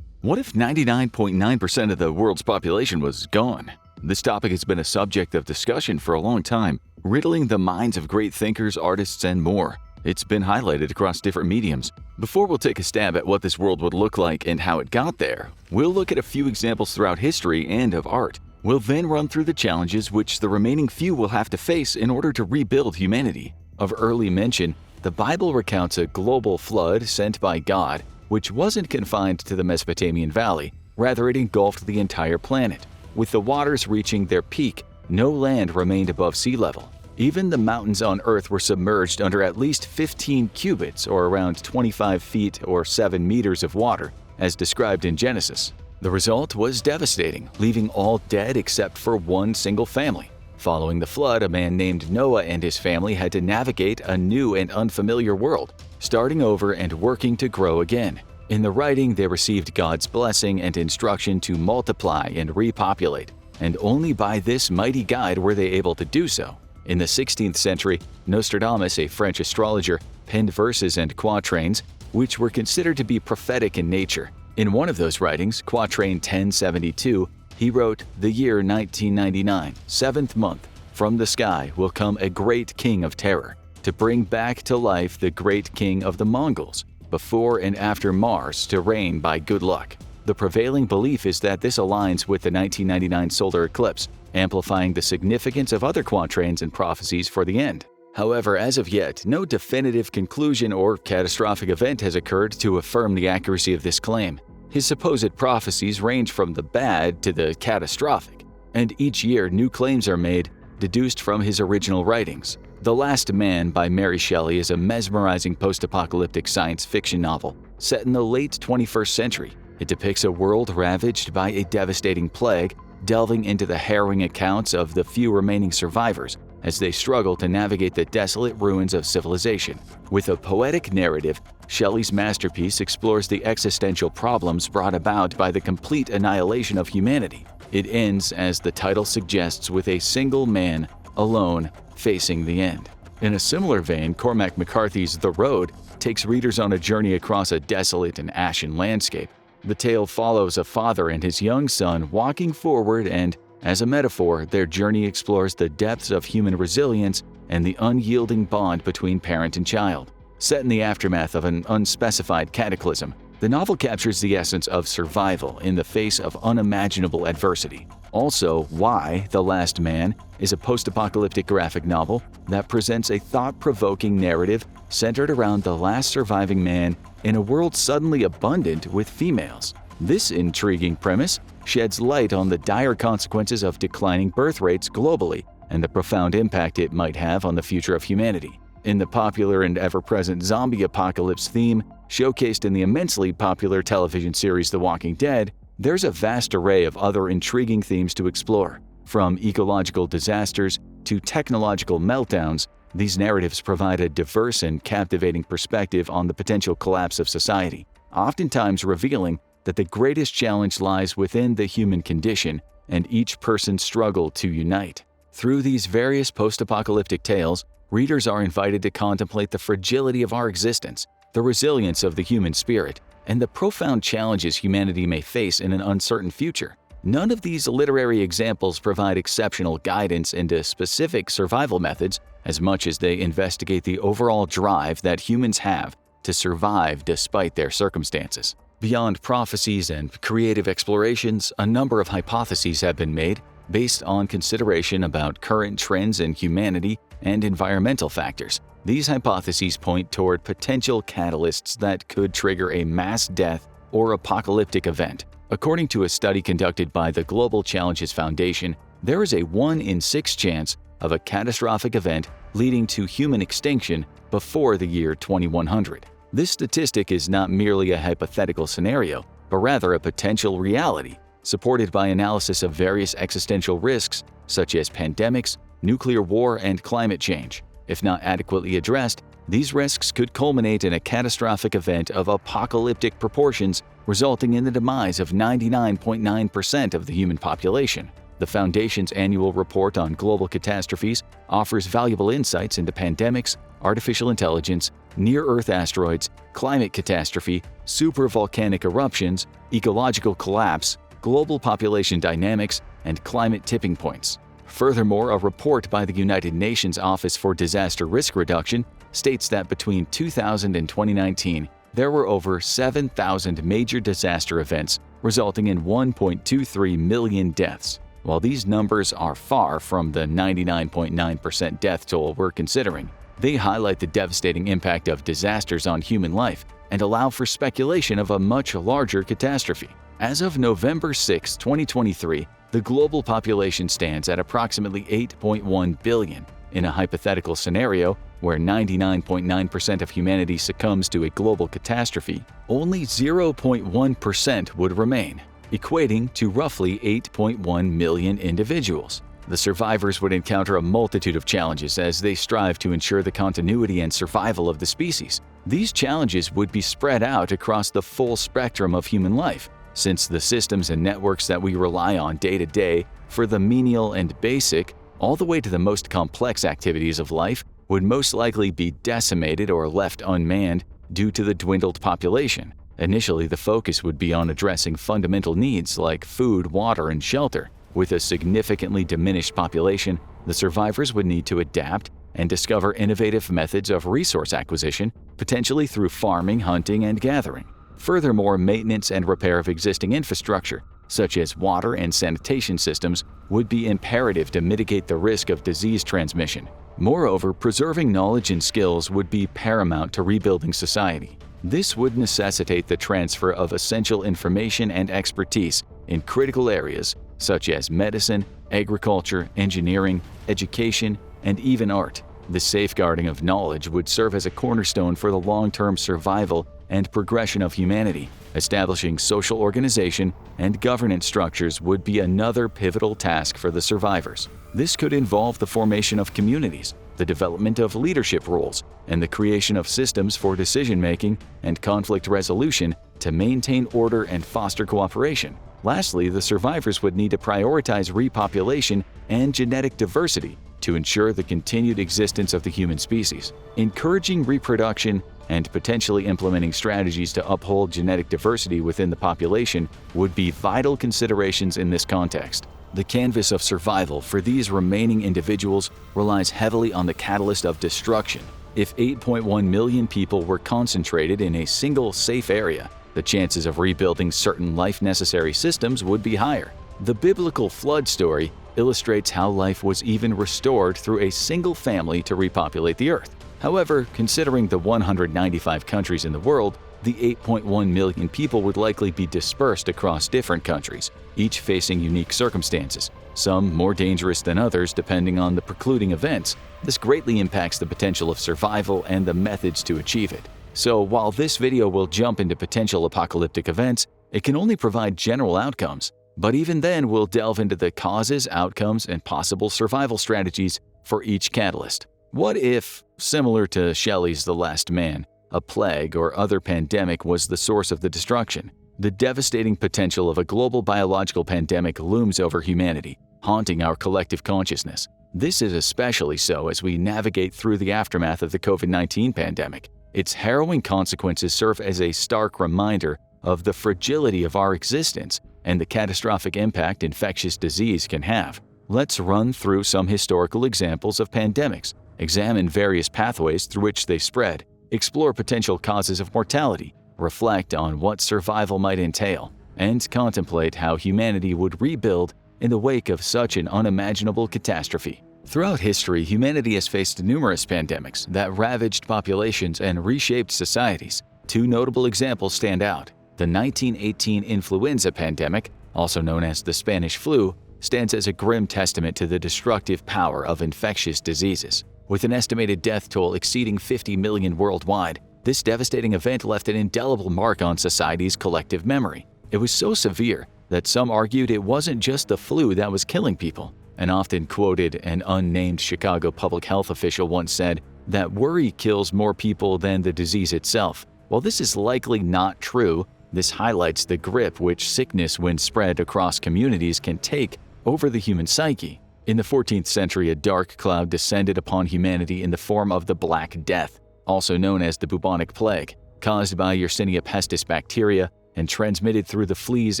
What if 99.9% of the world's population was gone? This topic has been a subject of discussion for a long time, riddling the minds of great thinkers, artists, and more. It's been highlighted across different mediums. Before we'll take a stab at what this world would look like and how it got there, we'll look at a few examples throughout history and of art. We'll then run through the challenges which the remaining few will have to face in order to rebuild humanity. Of early mention, the Bible recounts a global flood sent by God, which wasn't confined to the Mesopotamian Valley. Rather, it engulfed the entire planet. With the waters reaching their peak, no land remained above sea level. Even the mountains on Earth were submerged under at least 15 cubits, or around 25 feet or 7 meters of water, as described in Genesis. The result was devastating, leaving all dead except for one single family. Following the flood, a man named Noah and his family had to navigate a new and unfamiliar world, starting over and working to grow again. In the writing, they received God's blessing and instruction to multiply and repopulate, and only by this mighty guide were they able to do so. In the 16th century, Nostradamus, a French astrologer, penned verses and quatrains, which were considered to be prophetic in nature. In one of those writings, quatrain 1072, he wrote, "The year 1999, 7th month, from the sky will come a great king of terror, to bring back to life the great king of the Mongols, before and after Mars to reign by good luck." The prevailing belief is that this aligns with the 1999 solar eclipse, amplifying the significance of other quatrains and prophecies for the end. However, as of yet, no definitive conclusion or catastrophic event has occurred to affirm the accuracy of this claim. His supposed prophecies range from the bad to the catastrophic, and each year new claims are made, deduced from his original writings. The Last Man by Mary Shelley is a mesmerizing post-apocalyptic science fiction novel set in the late 21st century. It depicts a world ravaged by a devastating plague, delving into the harrowing accounts of the few remaining survivors as they struggle to navigate the desolate ruins of civilization. With a poetic narrative, Shelley's masterpiece explores the existential problems brought about by the complete annihilation of humanity. It ends, as the title suggests, with a single man, alone, facing the end. In a similar vein, Cormac McCarthy's The Road takes readers on a journey across a desolate and ashen landscape. The tale follows a father and his young son walking forward, and, as a metaphor, their journey explores the depths of human resilience and the unyielding bond between parent and child. Set in the aftermath of an unspecified cataclysm, the novel captures the essence of survival in the face of unimaginable adversity. Also, Why, The Last Man is a post-apocalyptic graphic novel that presents a thought-provoking narrative centered around the last surviving man in a world suddenly abundant with females. This intriguing premise sheds light on the dire consequences of declining birth rates globally and the profound impact it might have on the future of humanity. In the popular and ever-present zombie apocalypse theme, showcased in the immensely popular television series The Walking Dead, there's a vast array of other intriguing themes to explore. From ecological disasters to technological meltdowns, these narratives provide a diverse and captivating perspective on the potential collapse of society, oftentimes revealing that the greatest challenge lies within the human condition and each person's struggle to unite. Through these various post-apocalyptic tales, readers are invited to contemplate the fragility of our existence, the resilience of the human spirit, and the profound challenges humanity may face in an uncertain future. None of these literary examples provide exceptional guidance into specific survival methods as much as they investigate the overall drive that humans have to survive despite their circumstances. Beyond prophecies and creative explorations, a number of hypotheses have been made based on consideration about current trends in humanity and environmental factors. These hypotheses point toward potential catalysts that could trigger a mass death or apocalyptic event. According to a study conducted by the Global Challenges Foundation, there is a 1 in 6 chance of a catastrophic event leading to human extinction before the year 2100. This statistic is not merely a hypothetical scenario, but rather a potential reality, supported by analysis of various existential risks such as pandemics, nuclear war, and climate change. If not adequately addressed, these risks could culminate in a catastrophic event of apocalyptic proportions, resulting in the demise of 99.9% of the human population. The Foundation's annual report on global catastrophes offers valuable insights into pandemics, artificial intelligence, near-Earth asteroids, climate catastrophe, supervolcanic eruptions, ecological collapse, global population dynamics, and climate tipping points. Furthermore, a report by the United Nations Office for Disaster Risk Reduction states that between 2000 and 2019, there were over 7,000 major disaster events, resulting in 1.23 million deaths. While these numbers are far from the 99.9% death toll we're considering, they highlight the devastating impact of disasters on human life and allow for speculation of a much larger catastrophe. As of November 6, 2023, the global population stands at approximately 8.1 billion. In a hypothetical scenario where 99.9% of humanity succumbs to a global catastrophe, only 0.1% would remain, equating to roughly 8.1 million individuals. The survivors would encounter a multitude of challenges as they strive to ensure the continuity and survival of the species. These challenges would be spread out across the full spectrum of human life, since the systems and networks that we rely on day to day, for the menial and basic, all the way to the most complex activities of life, would most likely be decimated or left unmanned due to the dwindled population. Initially, the focus would be on addressing fundamental needs like food, water, and shelter. With a significantly diminished population, the survivors would need to adapt and discover innovative methods of resource acquisition, potentially through farming, hunting, and gathering. Furthermore, maintenance and repair of existing infrastructure, such as water and sanitation systems, would be imperative to mitigate the risk of disease transmission. Moreover, preserving knowledge and skills would be paramount to rebuilding society. This would necessitate the transfer of essential information and expertise in critical areas such as medicine, agriculture, engineering, education, and even art. The safeguarding of knowledge would serve as a cornerstone for the long-term survival and progression of humanity. Establishing social organization and governance structures would be another pivotal task for the survivors. This could involve the formation of communities, the development of leadership roles, and the creation of systems for decision-making and conflict resolution to maintain order and foster cooperation. Lastly, the survivors would need to prioritize repopulation and genetic diversity to ensure the continued existence of the human species. Encouraging reproduction and potentially implementing strategies to uphold genetic diversity within the population would be vital considerations in this context. The canvas of survival for these remaining individuals relies heavily on the catalyst of destruction. If 8.1 million people were concentrated in a single safe area, the chances of rebuilding certain life-necessary systems would be higher. The biblical flood story illustrates how life was even restored through a single family to repopulate the earth. However, considering the 195 countries in the world, the 8.1 million people would likely be dispersed across different countries, each facing unique circumstances, some more dangerous than others depending on the precluding events. This greatly impacts the potential of survival and the methods to achieve it. So while this video will jump into potential apocalyptic events, it can only provide general outcomes. But even then, we'll delve into the causes, outcomes, and possible survival strategies for each catalyst. What if, similar to Shelley's The Last Man, a plague or other pandemic was the source of the destruction? The devastating potential of a global biological pandemic looms over humanity, haunting our collective consciousness. This is especially so as we navigate through the aftermath of the COVID-19 pandemic. Its harrowing consequences serve as a stark reminder of the fragility of our existence and the catastrophic impact infectious disease can have. Let's run through some historical examples of pandemics, examine various pathways through which they spread, explore potential causes of mortality, reflect on what survival might entail, and contemplate how humanity would rebuild in the wake of such an unimaginable catastrophe. Throughout history, humanity has faced numerous pandemics that ravaged populations and reshaped societies. Two notable examples stand out. The 1918 influenza pandemic, also known as the Spanish flu, stands as a grim testament to the destructive power of infectious diseases. With an estimated death toll exceeding 50 million worldwide, this devastating event left an indelible mark on society's collective memory. It was so severe that some argued it wasn't just the flu that was killing people. An often quoted and unnamed Chicago public health official once said that worry kills more people than the disease itself. While this is likely not true, this highlights the grip which sickness, when spread across communities, can take over the human psyche. In the 14th century, a dark cloud descended upon humanity in the form of the Black Death, also known as the bubonic plague, caused by Yersinia pestis bacteria and transmitted through the fleas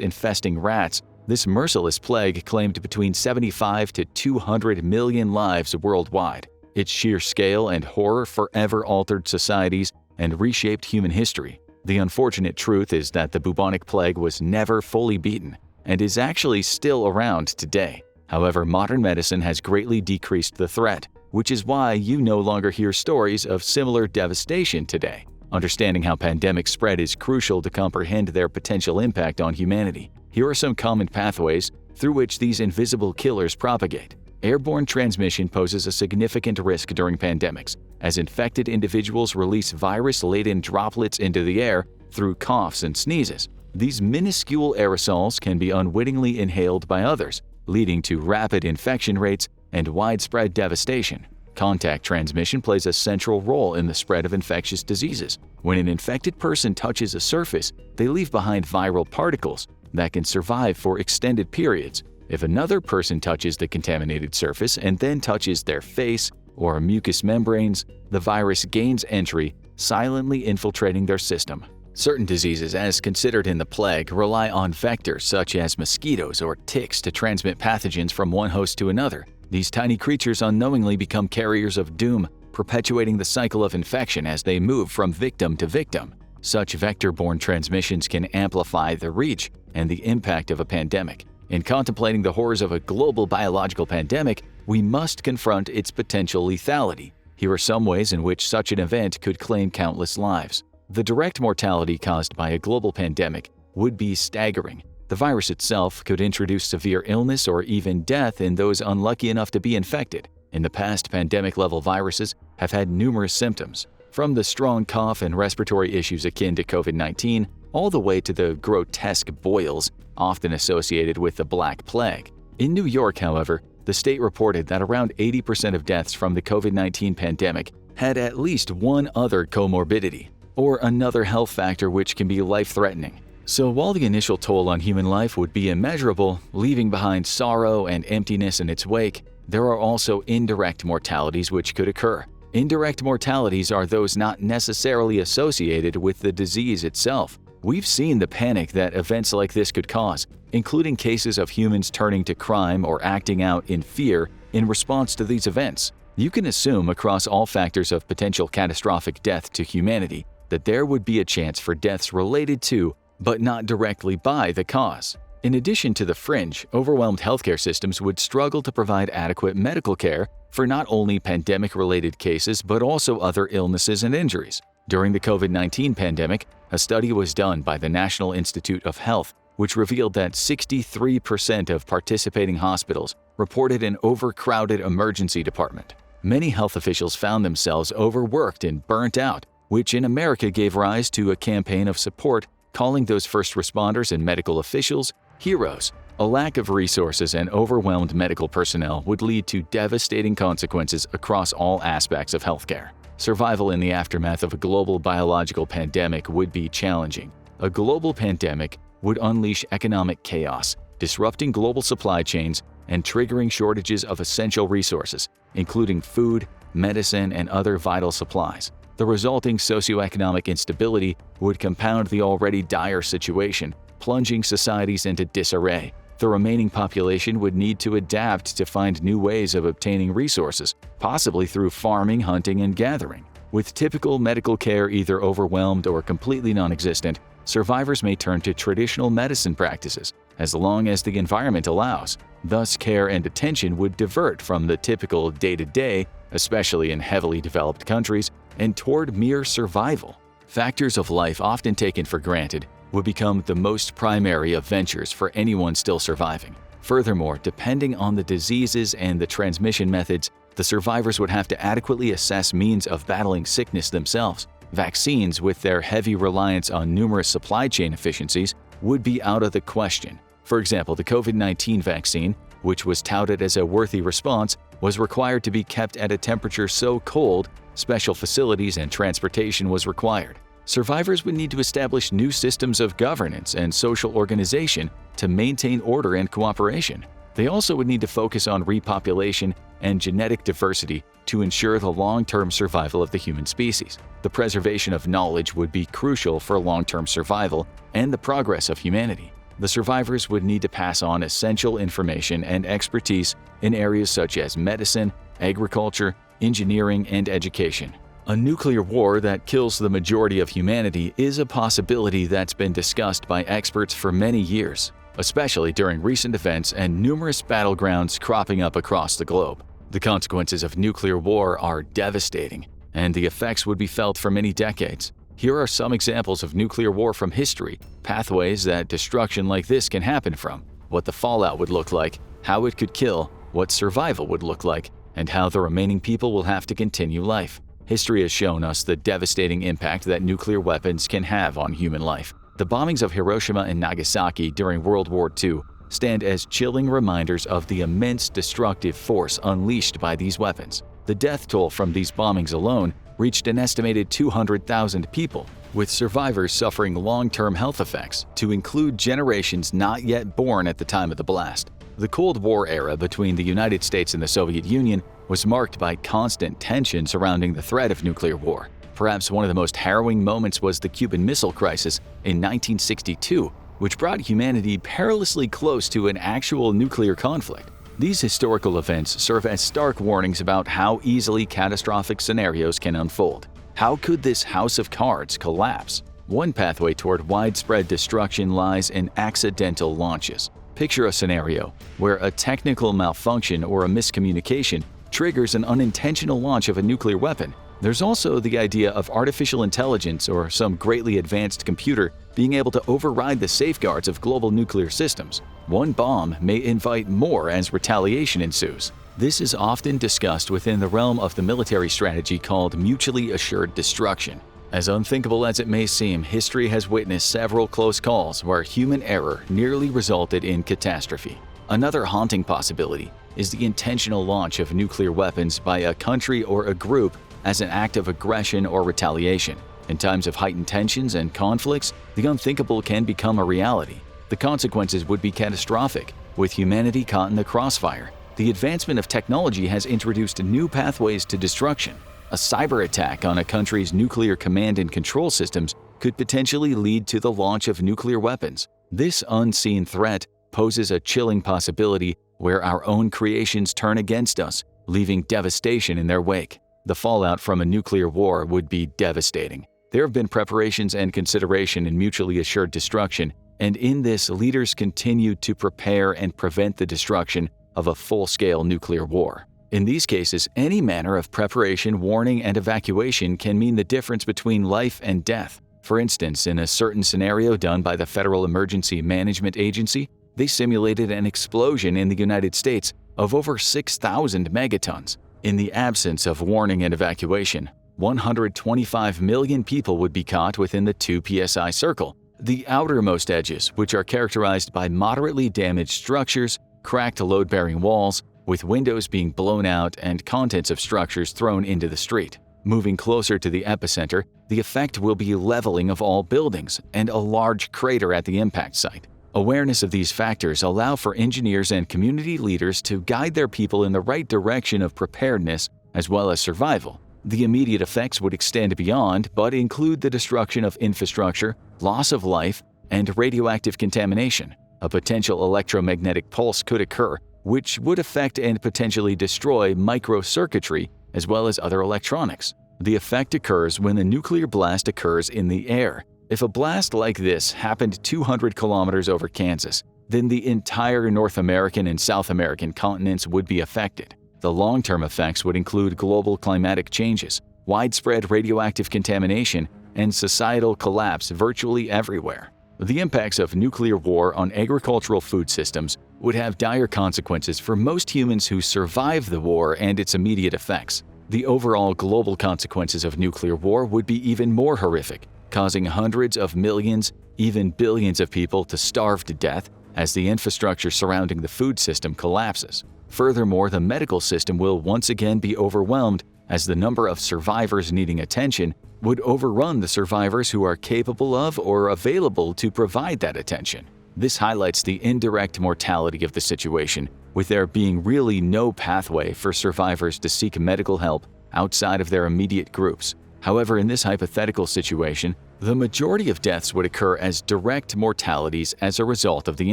infesting rats. This merciless plague claimed between 75 to 200 million lives worldwide. Its sheer scale and horror forever altered societies and reshaped human history. The unfortunate truth is that the bubonic plague was never fully beaten and is actually still around today. However, modern medicine has greatly decreased the threat, which is why you no longer hear stories of similar devastation today. Understanding how pandemics spread is crucial to comprehend their potential impact on humanity. Here are some common pathways through which these invisible killers propagate. Airborne transmission poses a significant risk during pandemics, as infected individuals release virus-laden droplets into the air through coughs and sneezes. These minuscule aerosols can be unwittingly inhaled by others, leading to rapid infection rates and widespread devastation. Contact transmission plays a central role in the spread of infectious diseases. When an infected person touches a surface, they leave behind viral particles that can survive for extended periods. If another person touches the contaminated surface and then touches their face or mucous membranes, the virus gains entry, silently infiltrating their system. Certain diseases, as considered in the plague, rely on vectors such as mosquitoes or ticks to transmit pathogens from one host to another. These tiny creatures unknowingly become carriers of doom, perpetuating the cycle of infection as they move from victim to victim. Such vector-borne transmissions can amplify the reach and the impact of a pandemic. In contemplating the horrors of a global biological pandemic, we must confront its potential lethality. Here are some ways in which such an event could claim countless lives. The direct mortality caused by a global pandemic would be staggering. The virus itself could introduce severe illness or even death in those unlucky enough to be infected. In the past, pandemic-level viruses have had numerous symptoms. From the strong cough and respiratory issues akin to COVID-19, all the way to the grotesque boils often associated with the Black Plague. In New York, however, the state reported that around 80% of deaths from the COVID-19 pandemic had at least one other comorbidity, or another health factor which can be life-threatening. So while the initial toll on human life would be immeasurable, leaving behind sorrow and emptiness in its wake, there are also indirect mortalities which could occur. Indirect mortalities are those not necessarily associated with the disease itself. We've seen the panic that events like this could cause, including cases of humans turning to crime or acting out in fear in response to these events. You can assume across all factors of potential catastrophic death to humanity that there would be a chance for deaths related to, but not directly by, the cause. In addition to the fringe, overwhelmed healthcare systems would struggle to provide adequate medical care for not only pandemic-related cases but also other illnesses and injuries. During the COVID-19 pandemic, a study was done by the National Institute of Health which revealed that 63% of participating hospitals reported an overcrowded emergency department. Many health officials found themselves overworked and burnt out, which in America gave rise to a campaign of support calling those first responders and medical officials heroes. A lack of resources and overwhelmed medical personnel would lead to devastating consequences across all aspects of healthcare. Survival in the aftermath of a global biological pandemic would be challenging. A global pandemic would unleash economic chaos, disrupting global supply chains and triggering shortages of essential resources, including food, medicine, and other vital supplies. The resulting socioeconomic instability would compound the already dire situation, plunging societies into disarray. The remaining population would need to adapt to find new ways of obtaining resources, possibly through farming, hunting, and gathering. With typical medical care either overwhelmed or completely non-existent, survivors may turn to traditional medicine practices, as long as the environment allows. Thus, care and attention would divert from the typical day-to-day, especially in heavily developed countries, and toward mere survival. Factors of life often taken for granted would become the most primary of ventures for anyone still surviving. Furthermore, depending on the diseases and the transmission methods, the survivors would have to adequately assess means of battling sickness themselves. Vaccines, with their heavy reliance on numerous supply chain efficiencies, would be out of the question. For example, the COVID-19 vaccine, which was touted as a worthy response, was required to be kept at a temperature so cold, special facilities and transportation was required. Survivors would need to establish new systems of governance and social organization to maintain order and cooperation. They also would need to focus on repopulation and genetic diversity to ensure the long-term survival of the human species. The preservation of knowledge would be crucial for long-term survival and the progress of humanity. The survivors would need to pass on essential information and expertise in areas such as medicine, agriculture, engineering, and education. A nuclear war that kills the majority of humanity is a possibility that's been discussed by experts for many years, especially during recent events and numerous battlegrounds cropping up across the globe. The consequences of nuclear war are devastating, and the effects would be felt for many decades. Here are some examples of nuclear war from history, pathways that destruction like this can happen from, what the fallout would look like, how it could kill, what survival would look like, and how the remaining people will have to continue life. History has shown us the devastating impact that nuclear weapons can have on human life. The bombings of Hiroshima and Nagasaki during World War II stand as chilling reminders of the immense destructive force unleashed by these weapons. The death toll from these bombings alone reached an estimated 200,000 people, with survivors suffering long-term health effects, to include generations not yet born at the time of the blast. The Cold War era between the United States and the Soviet Union was marked by constant tension surrounding the threat of nuclear war. Perhaps one of the most harrowing moments was the Cuban Missile Crisis in 1962, which brought humanity perilously close to an actual nuclear conflict. These historical events serve as stark warnings about how easily catastrophic scenarios can unfold. How could this house of cards collapse? One pathway toward widespread destruction lies in accidental launches. Picture a scenario where a technical malfunction or a miscommunication triggers an unintentional launch of a nuclear weapon. There's also the idea of artificial intelligence or some greatly advanced computer being able to override the safeguards of global nuclear systems. One bomb may invite more as retaliation ensues. This is often discussed within the realm of the military strategy called mutually assured destruction. As unthinkable as it may seem, history has witnessed several close calls where human error nearly resulted in catastrophe. Another haunting possibility is the intentional launch of nuclear weapons by a country or a group as an act of aggression or retaliation. In times of heightened tensions and conflicts, the unthinkable can become a reality. The consequences would be catastrophic, with humanity caught in the crossfire. The advancement of technology has introduced new pathways to destruction. A cyber attack on a country's nuclear command and control systems could potentially lead to the launch of nuclear weapons. This unseen threat poses a chilling possibility where our own creations turn against us, leaving devastation in their wake. The fallout from a nuclear war would be devastating. There have been preparations and consideration in mutually assured destruction, and in this, leaders continue to prepare and prevent the destruction of a full-scale nuclear war. In these cases, any manner of preparation, warning, and evacuation can mean the difference between life and death. For instance, in a certain scenario done by the Federal Emergency Management Agency, they simulated an explosion in the United States of over 6,000 megatons. In the absence of warning and evacuation, 125 million people would be caught within the 2 psi circle. The outermost edges, which are characterized by moderately damaged structures, cracked load-bearing walls, with windows being blown out and contents of structures thrown into the street. Moving closer to the epicenter, the effect will be leveling of all buildings and a large crater at the impact site. Awareness of these factors allow for engineers and community leaders to guide their people in the right direction of preparedness as well as survival. The immediate effects would extend beyond, but include the destruction of infrastructure, loss of life, and radioactive contamination. A potential electromagnetic pulse could occur, which would affect and potentially destroy microcircuitry as well as other electronics. The effect occurs when a nuclear blast occurs in the air. If a blast like this happened 200 kilometers over Kansas, then the entire North American and South American continents would be affected. The long-term effects would include global climatic changes, widespread radioactive contamination, and societal collapse virtually everywhere. The impacts of nuclear war on agricultural food systems would have dire consequences for most humans who survive the war and its immediate effects. The overall global consequences of nuclear war would be even more horrific, causing hundreds of millions, even billions of people to starve to death as the infrastructure surrounding the food system collapses. Furthermore, the medical system will once again be overwhelmed as the number of survivors needing attention would overrun the survivors who are capable of or available to provide that attention. This highlights the indirect mortality of the situation, with there being really no pathway for survivors to seek medical help outside of their immediate groups. However, in this hypothetical situation, the majority of deaths would occur as direct mortalities as a result of the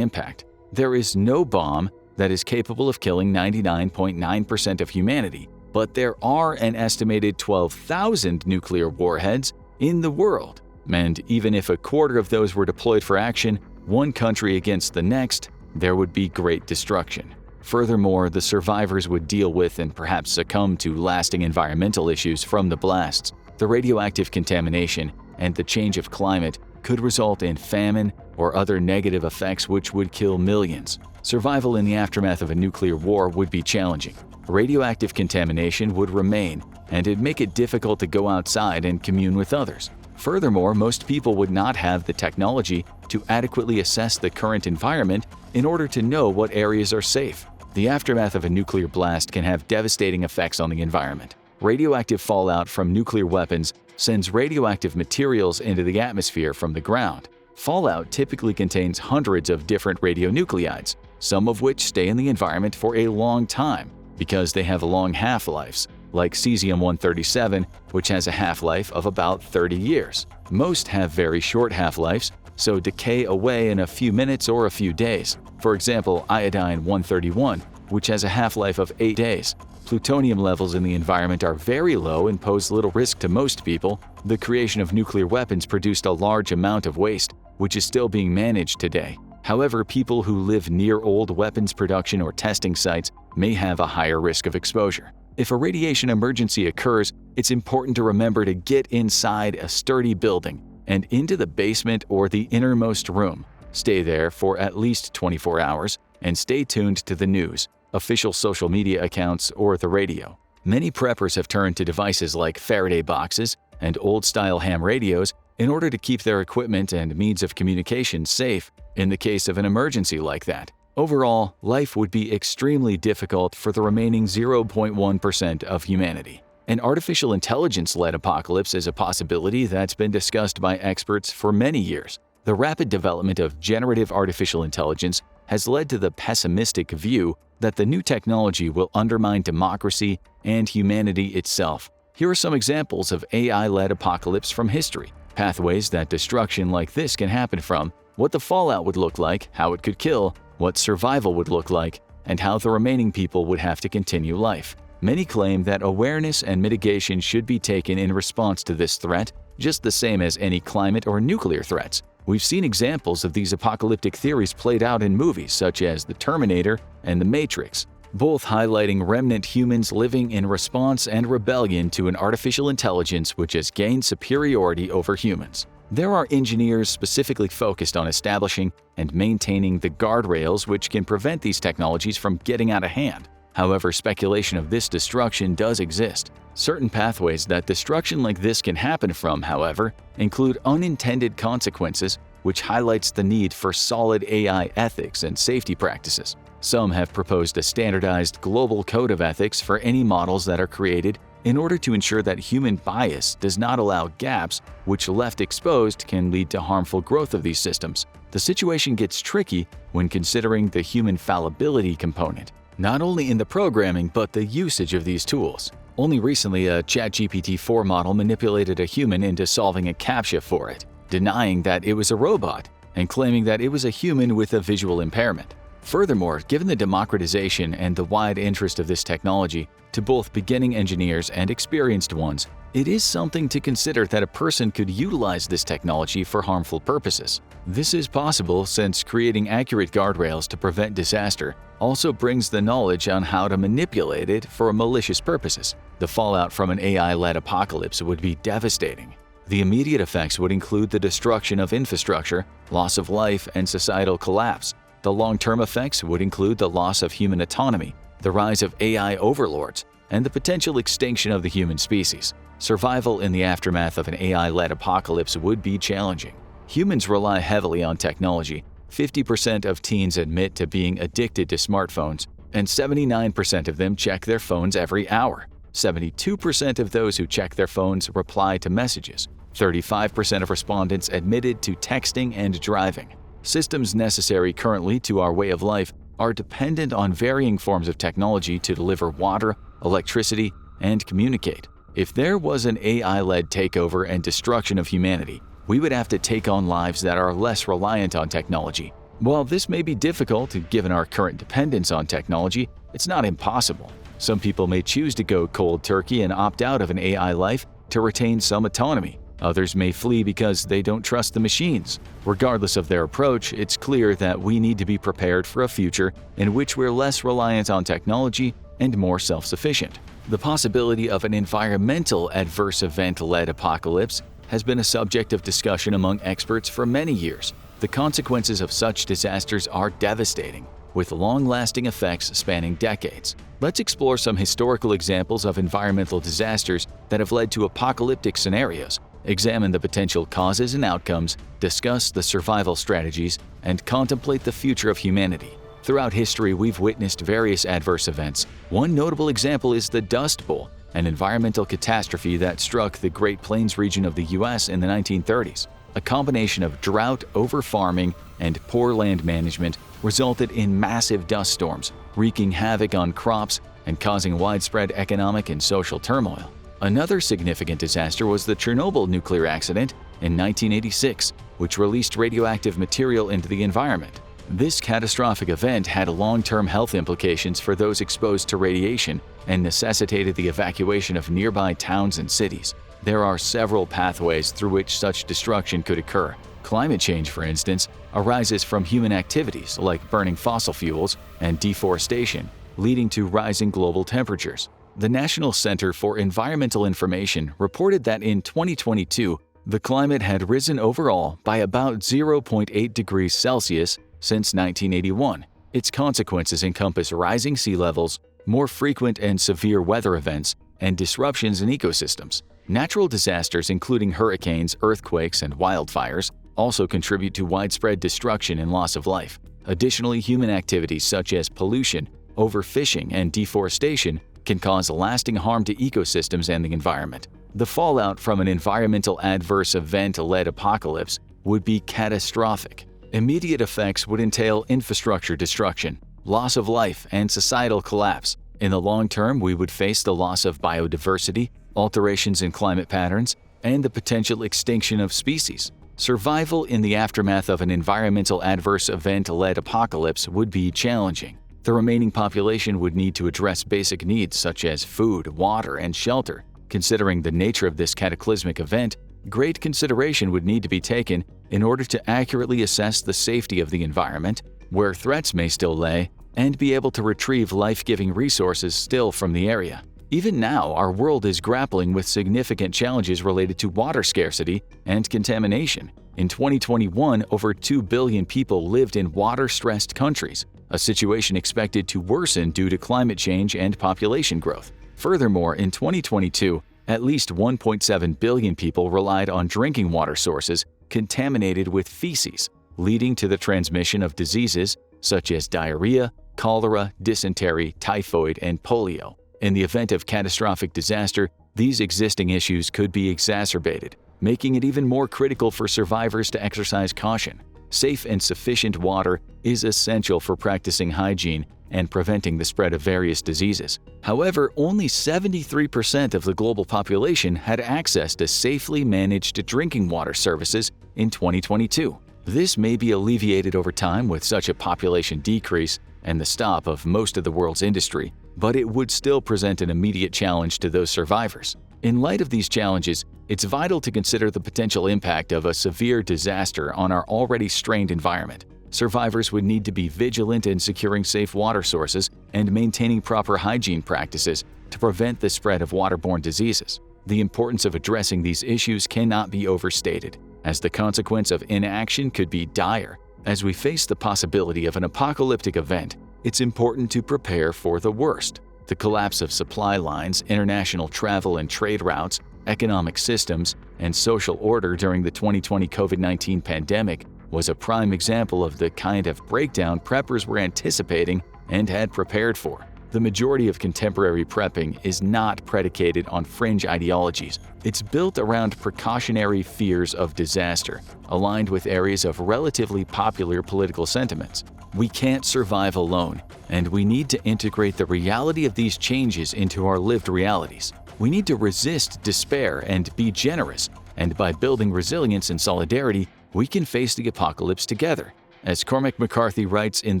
impact. There is no bomb that is capable of killing 99.9% of humanity, but there are an estimated 12,000 nuclear warheads in the world. And even if a quarter of those were deployed for action, one country against the next, there would be great destruction. Furthermore, the survivors would deal with and perhaps succumb to lasting environmental issues from the blasts. The radioactive contamination and the change of climate could result in famine or other negative effects which would kill millions. Survival in the aftermath of a nuclear war would be challenging. Radioactive contamination would remain, and it'd make it difficult to go outside and commune with others. Furthermore, most people would not have the technology to adequately assess the current environment in order to know what areas are safe. The aftermath of a nuclear blast can have devastating effects on the environment. Radioactive fallout from nuclear weapons sends radioactive materials into the atmosphere from the ground. Fallout typically contains hundreds of different radionuclides, some of which stay in the environment for a long time because they have long half-lives, like cesium-137, which has a half-life of about 30 years. Most have very short half-lives, so decay away in a few minutes or a few days. For example, iodine-131, which has a half-life of 8 days. Plutonium levels in the environment are very low and pose little risk to most people. The creation of nuclear weapons produced a large amount of waste, which is still being managed today. However, people who live near old weapons production or testing sites may have a higher risk of exposure. If a radiation emergency occurs, it's important to remember to get inside a sturdy building and into the basement or the innermost room. Stay there for at least 24 hours and stay tuned to the news. official social media accounts, or the radio. Many preppers have turned to devices like Faraday boxes and old-style ham radios in order to keep their equipment and means of communication safe in the case of an emergency like that. Overall, life would be extremely difficult for the remaining 0.1% of humanity. An artificial intelligence-led apocalypse is a possibility that's been discussed by experts for many years. The rapid development of generative artificial intelligence has led to the pessimistic view that the new technology will undermine democracy and humanity itself. Here are some examples of AI-led apocalypse from history, pathways that destruction like this can happen from, what the fallout would look like, how it could kill, what survival would look like, and how the remaining people would have to continue life. Many claim that awareness and mitigation should be taken in response to this threat, just the same as any climate or nuclear threats. We've seen examples of these apocalyptic theories played out in movies such as The Terminator and The Matrix, both highlighting remnant humans living in response and rebellion to an artificial intelligence which has gained superiority over humans. There are engineers specifically focused on establishing and maintaining the guardrails which can prevent these technologies from getting out of hand. However, speculation of this destruction does exist. Certain pathways that destruction like this can happen from, however, include unintended consequences, which highlights the need for solid AI ethics and safety practices. Some have proposed a standardized global code of ethics for any models that are created in order to ensure that human bias does not allow gaps which, left exposed, can lead to harmful growth of these systems. The situation gets tricky when considering the human fallibility component, not only in the programming but the usage of these tools. Only recently, a ChatGPT-4 model manipulated a human into solving a CAPTCHA for it, denying that it was a robot and claiming that it was a human with a visual impairment. Furthermore, given the democratization and the wide interest of this technology to both beginning engineers and experienced ones, it is something to consider that a person could utilize this technology for harmful purposes. This is possible since creating accurate guardrails to prevent disaster also brings the knowledge on how to manipulate it for malicious purposes. The fallout from an AI-led apocalypse would be devastating. The immediate effects would include the destruction of infrastructure, loss of life, and societal collapse. The long-term effects would include the loss of human autonomy, the rise of AI overlords, and the potential extinction of the human species. Survival in the aftermath of an AI-led apocalypse would be challenging. Humans rely heavily on technology. 50% of teens admit to being addicted to smartphones, and 79% of them check their phones every hour. 72% of those who check their phones reply to messages. 35% of respondents admitted to texting and driving. Systems necessary currently to our way of life are dependent on varying forms of technology to deliver water, electricity, and communicate. If there was an AI-led takeover and destruction of humanity, we would have to take on lives that are less reliant on technology. While this may be difficult given our current dependence on technology, it's not impossible. Some people may choose to go cold turkey and opt out of an AI life to retain some autonomy. Others may flee because they don't trust the machines. Regardless of their approach, it's clear that we need to be prepared for a future in which we're less reliant on technology and more self-sufficient. The possibility of an environmental adverse event-led apocalypse has been a subject of discussion among experts for many years. The consequences of such disasters are devastating, with long-lasting effects spanning decades. Let's explore some historical examples of environmental disasters that have led to apocalyptic scenarios, examine the potential causes and outcomes, discuss the survival strategies, and contemplate the future of humanity. Throughout history, we've witnessed various adverse events. One notable example is the Dust Bowl, an environmental catastrophe that struck the Great Plains region of the U.S. in the 1930s. A combination of drought, over-farming, and poor land management resulted in massive dust storms, wreaking havoc on crops and causing widespread economic and social turmoil. Another significant disaster was the Chernobyl nuclear accident in 1986, which released radioactive material into the environment. This catastrophic event had long-term health implications for those exposed to radiation and necessitated the evacuation of nearby towns and cities. There are several pathways through which such destruction could occur. Climate change, for instance, arises from human activities like burning fossil fuels and deforestation, leading to rising global temperatures. The National Center for Environmental Information reported that in 2022, the climate had risen overall by about 0.8 degrees Celsius since 1981, Its consequences encompass rising sea levels, more frequent and severe weather events, and disruptions in ecosystems. Natural disasters, including hurricanes, earthquakes, and wildfires, also contribute to widespread destruction and loss of life. Additionally, human activities such as pollution, overfishing, and deforestation can cause lasting harm to ecosystems and the environment. The fallout from an environmental adverse event-led apocalypse would be catastrophic. Immediate effects would entail infrastructure destruction, loss of life, and societal collapse. In the long term, we would face the loss of biodiversity, alterations in climate patterns, and the potential extinction of species. Survival in the aftermath of an environmental adverse event-led apocalypse would be challenging. The remaining population would need to address basic needs such as food, water, and shelter. Considering the nature of this cataclysmic event, great consideration would need to be taken in order to accurately assess the safety of the environment, where threats may still lay, and be able to retrieve life-giving resources still from the area. Even now, our world is grappling with significant challenges related to water scarcity and contamination. In 2021, over 2 billion people lived in water-stressed countries, a situation expected to worsen due to climate change and population growth. Furthermore, in 2022, at least 1.7 billion people relied on drinking water sources contaminated with feces, leading to the transmission of diseases such as diarrhea, cholera, dysentery, typhoid, and polio. In the event of catastrophic disaster, these existing issues could be exacerbated, making it even more critical for survivors to exercise caution. Safe and sufficient water is essential for practicing hygiene and preventing the spread of various diseases. However, only 73% of the global population had access to safely managed drinking water services in 2022. This may be alleviated over time with such a population decrease and the stop of most of the world's industry, but it would still present an immediate challenge to those survivors. In light of these challenges, it's vital to consider the potential impact of a severe disaster on our already strained environment. Survivors would need to be vigilant in securing safe water sources and maintaining proper hygiene practices to prevent the spread of waterborne diseases. The importance of addressing these issues cannot be overstated, as the consequence of inaction could be dire. As we face the possibility of an apocalyptic event, it's important to prepare for the worst. The collapse of supply lines, international travel and trade routes, economic systems, and social order during the 2020 COVID-19 pandemic was a prime example of the kind of breakdown preppers were anticipating and had prepared for. The majority of contemporary prepping is not predicated on fringe ideologies. It's built around precautionary fears of disaster, aligned with areas of relatively popular political sentiments. We can't survive alone, and we need to integrate the reality of these changes into our lived realities. We need to resist despair and be generous, and by building resilience and solidarity, we can face the apocalypse together. As Cormac McCarthy writes in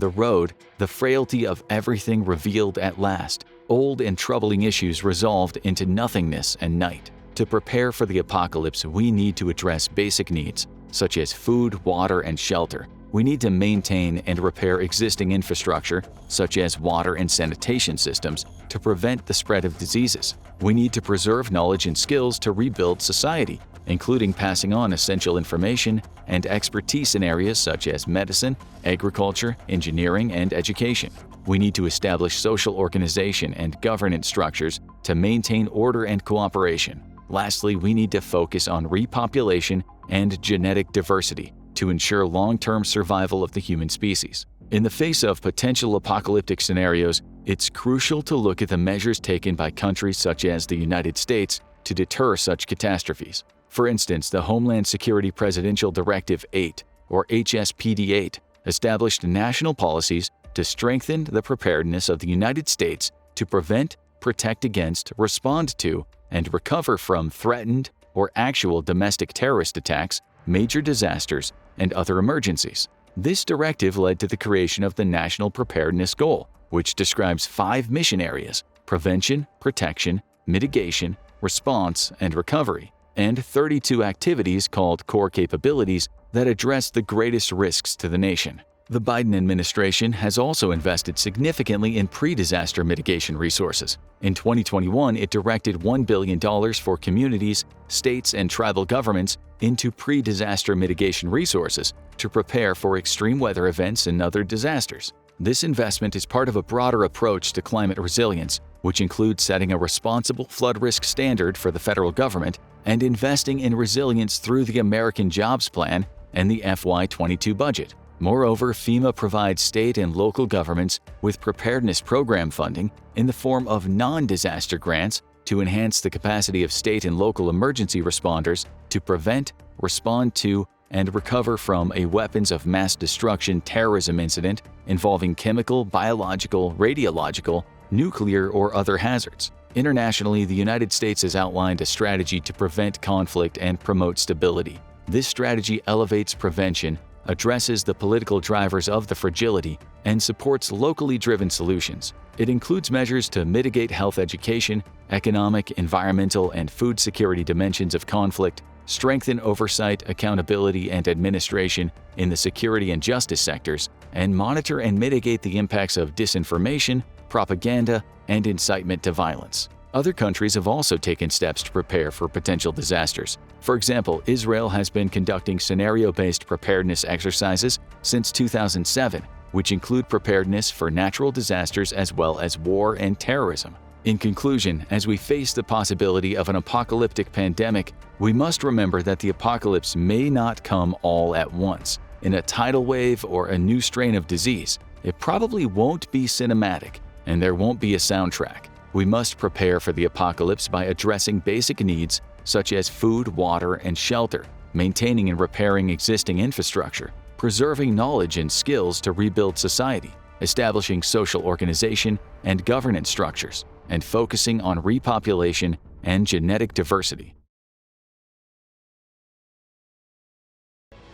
The Road, the frailty of everything revealed at last, old and troubling issues resolved into nothingness and night. To prepare for the apocalypse, we need to address basic needs, such as food, water, and shelter. We need to maintain and repair existing infrastructure, such as water and sanitation systems, to prevent the spread of diseases. We need to preserve knowledge and skills to rebuild society, including passing on essential information and expertise in areas such as medicine, agriculture, engineering, and education. We need to establish social organization and governance structures to maintain order and cooperation. Lastly, we need to focus on repopulation and genetic diversity to ensure long-term survival of the human species. In the face of potential apocalyptic scenarios, it's crucial to look at the measures taken by countries such as the United States to deter such catastrophes. For instance, the Homeland Security Presidential Directive 8, or HSPD 8, established national policies to strengthen the preparedness of the United States to prevent, protect against, respond to, and recover from threatened or actual domestic terrorist attacks, major disasters, and other emergencies. This directive led to the creation of the National Preparedness Goal, which describes 5 mission areas: prevention, protection, mitigation, response, and recovery, and 32 activities called core capabilities that address the greatest risks to the nation. The Biden administration has also invested significantly in pre-disaster mitigation resources. In 2021, it directed $1 billion for communities, states, and tribal governments into pre-disaster mitigation resources to prepare for extreme weather events and other disasters. This investment is part of a broader approach to climate resilience, which includes setting a responsible flood risk standard for the federal government and investing in resilience through the American Jobs Plan and the FY22 budget. Moreover, FEMA provides state and local governments with preparedness program funding in the form of non-disaster grants to enhance the capacity of state and local emergency responders to prevent, respond to, and recover from a weapons of mass destruction terrorism incident involving chemical, biological, radiological, nuclear, or other hazards. Internationally, the United States has outlined a strategy to prevent conflict and promote stability. This strategy elevates prevention, addresses the political drivers of the fragility, and supports locally driven solutions. It includes measures to mitigate health education, economic, environmental, and food security dimensions of conflict, strengthen oversight, accountability, and administration in the security and justice sectors, and monitor and mitigate the impacts of disinformation, propaganda, and incitement to violence. Other countries have also taken steps to prepare for potential disasters. For example, Israel has been conducting scenario-based preparedness exercises since 2007, which include preparedness for natural disasters as well as war and terrorism. In conclusion, as we face the possibility of an apocalyptic pandemic, we must remember that the apocalypse may not come all at once. In a tidal wave or a new strain of disease, it probably won't be cinematic, and there won't be a soundtrack. We must prepare for the apocalypse by addressing basic needs such as food, water, and shelter, maintaining and repairing existing infrastructure, preserving knowledge and skills to rebuild society, establishing social organization and governance structures, and focusing on repopulation and genetic diversity.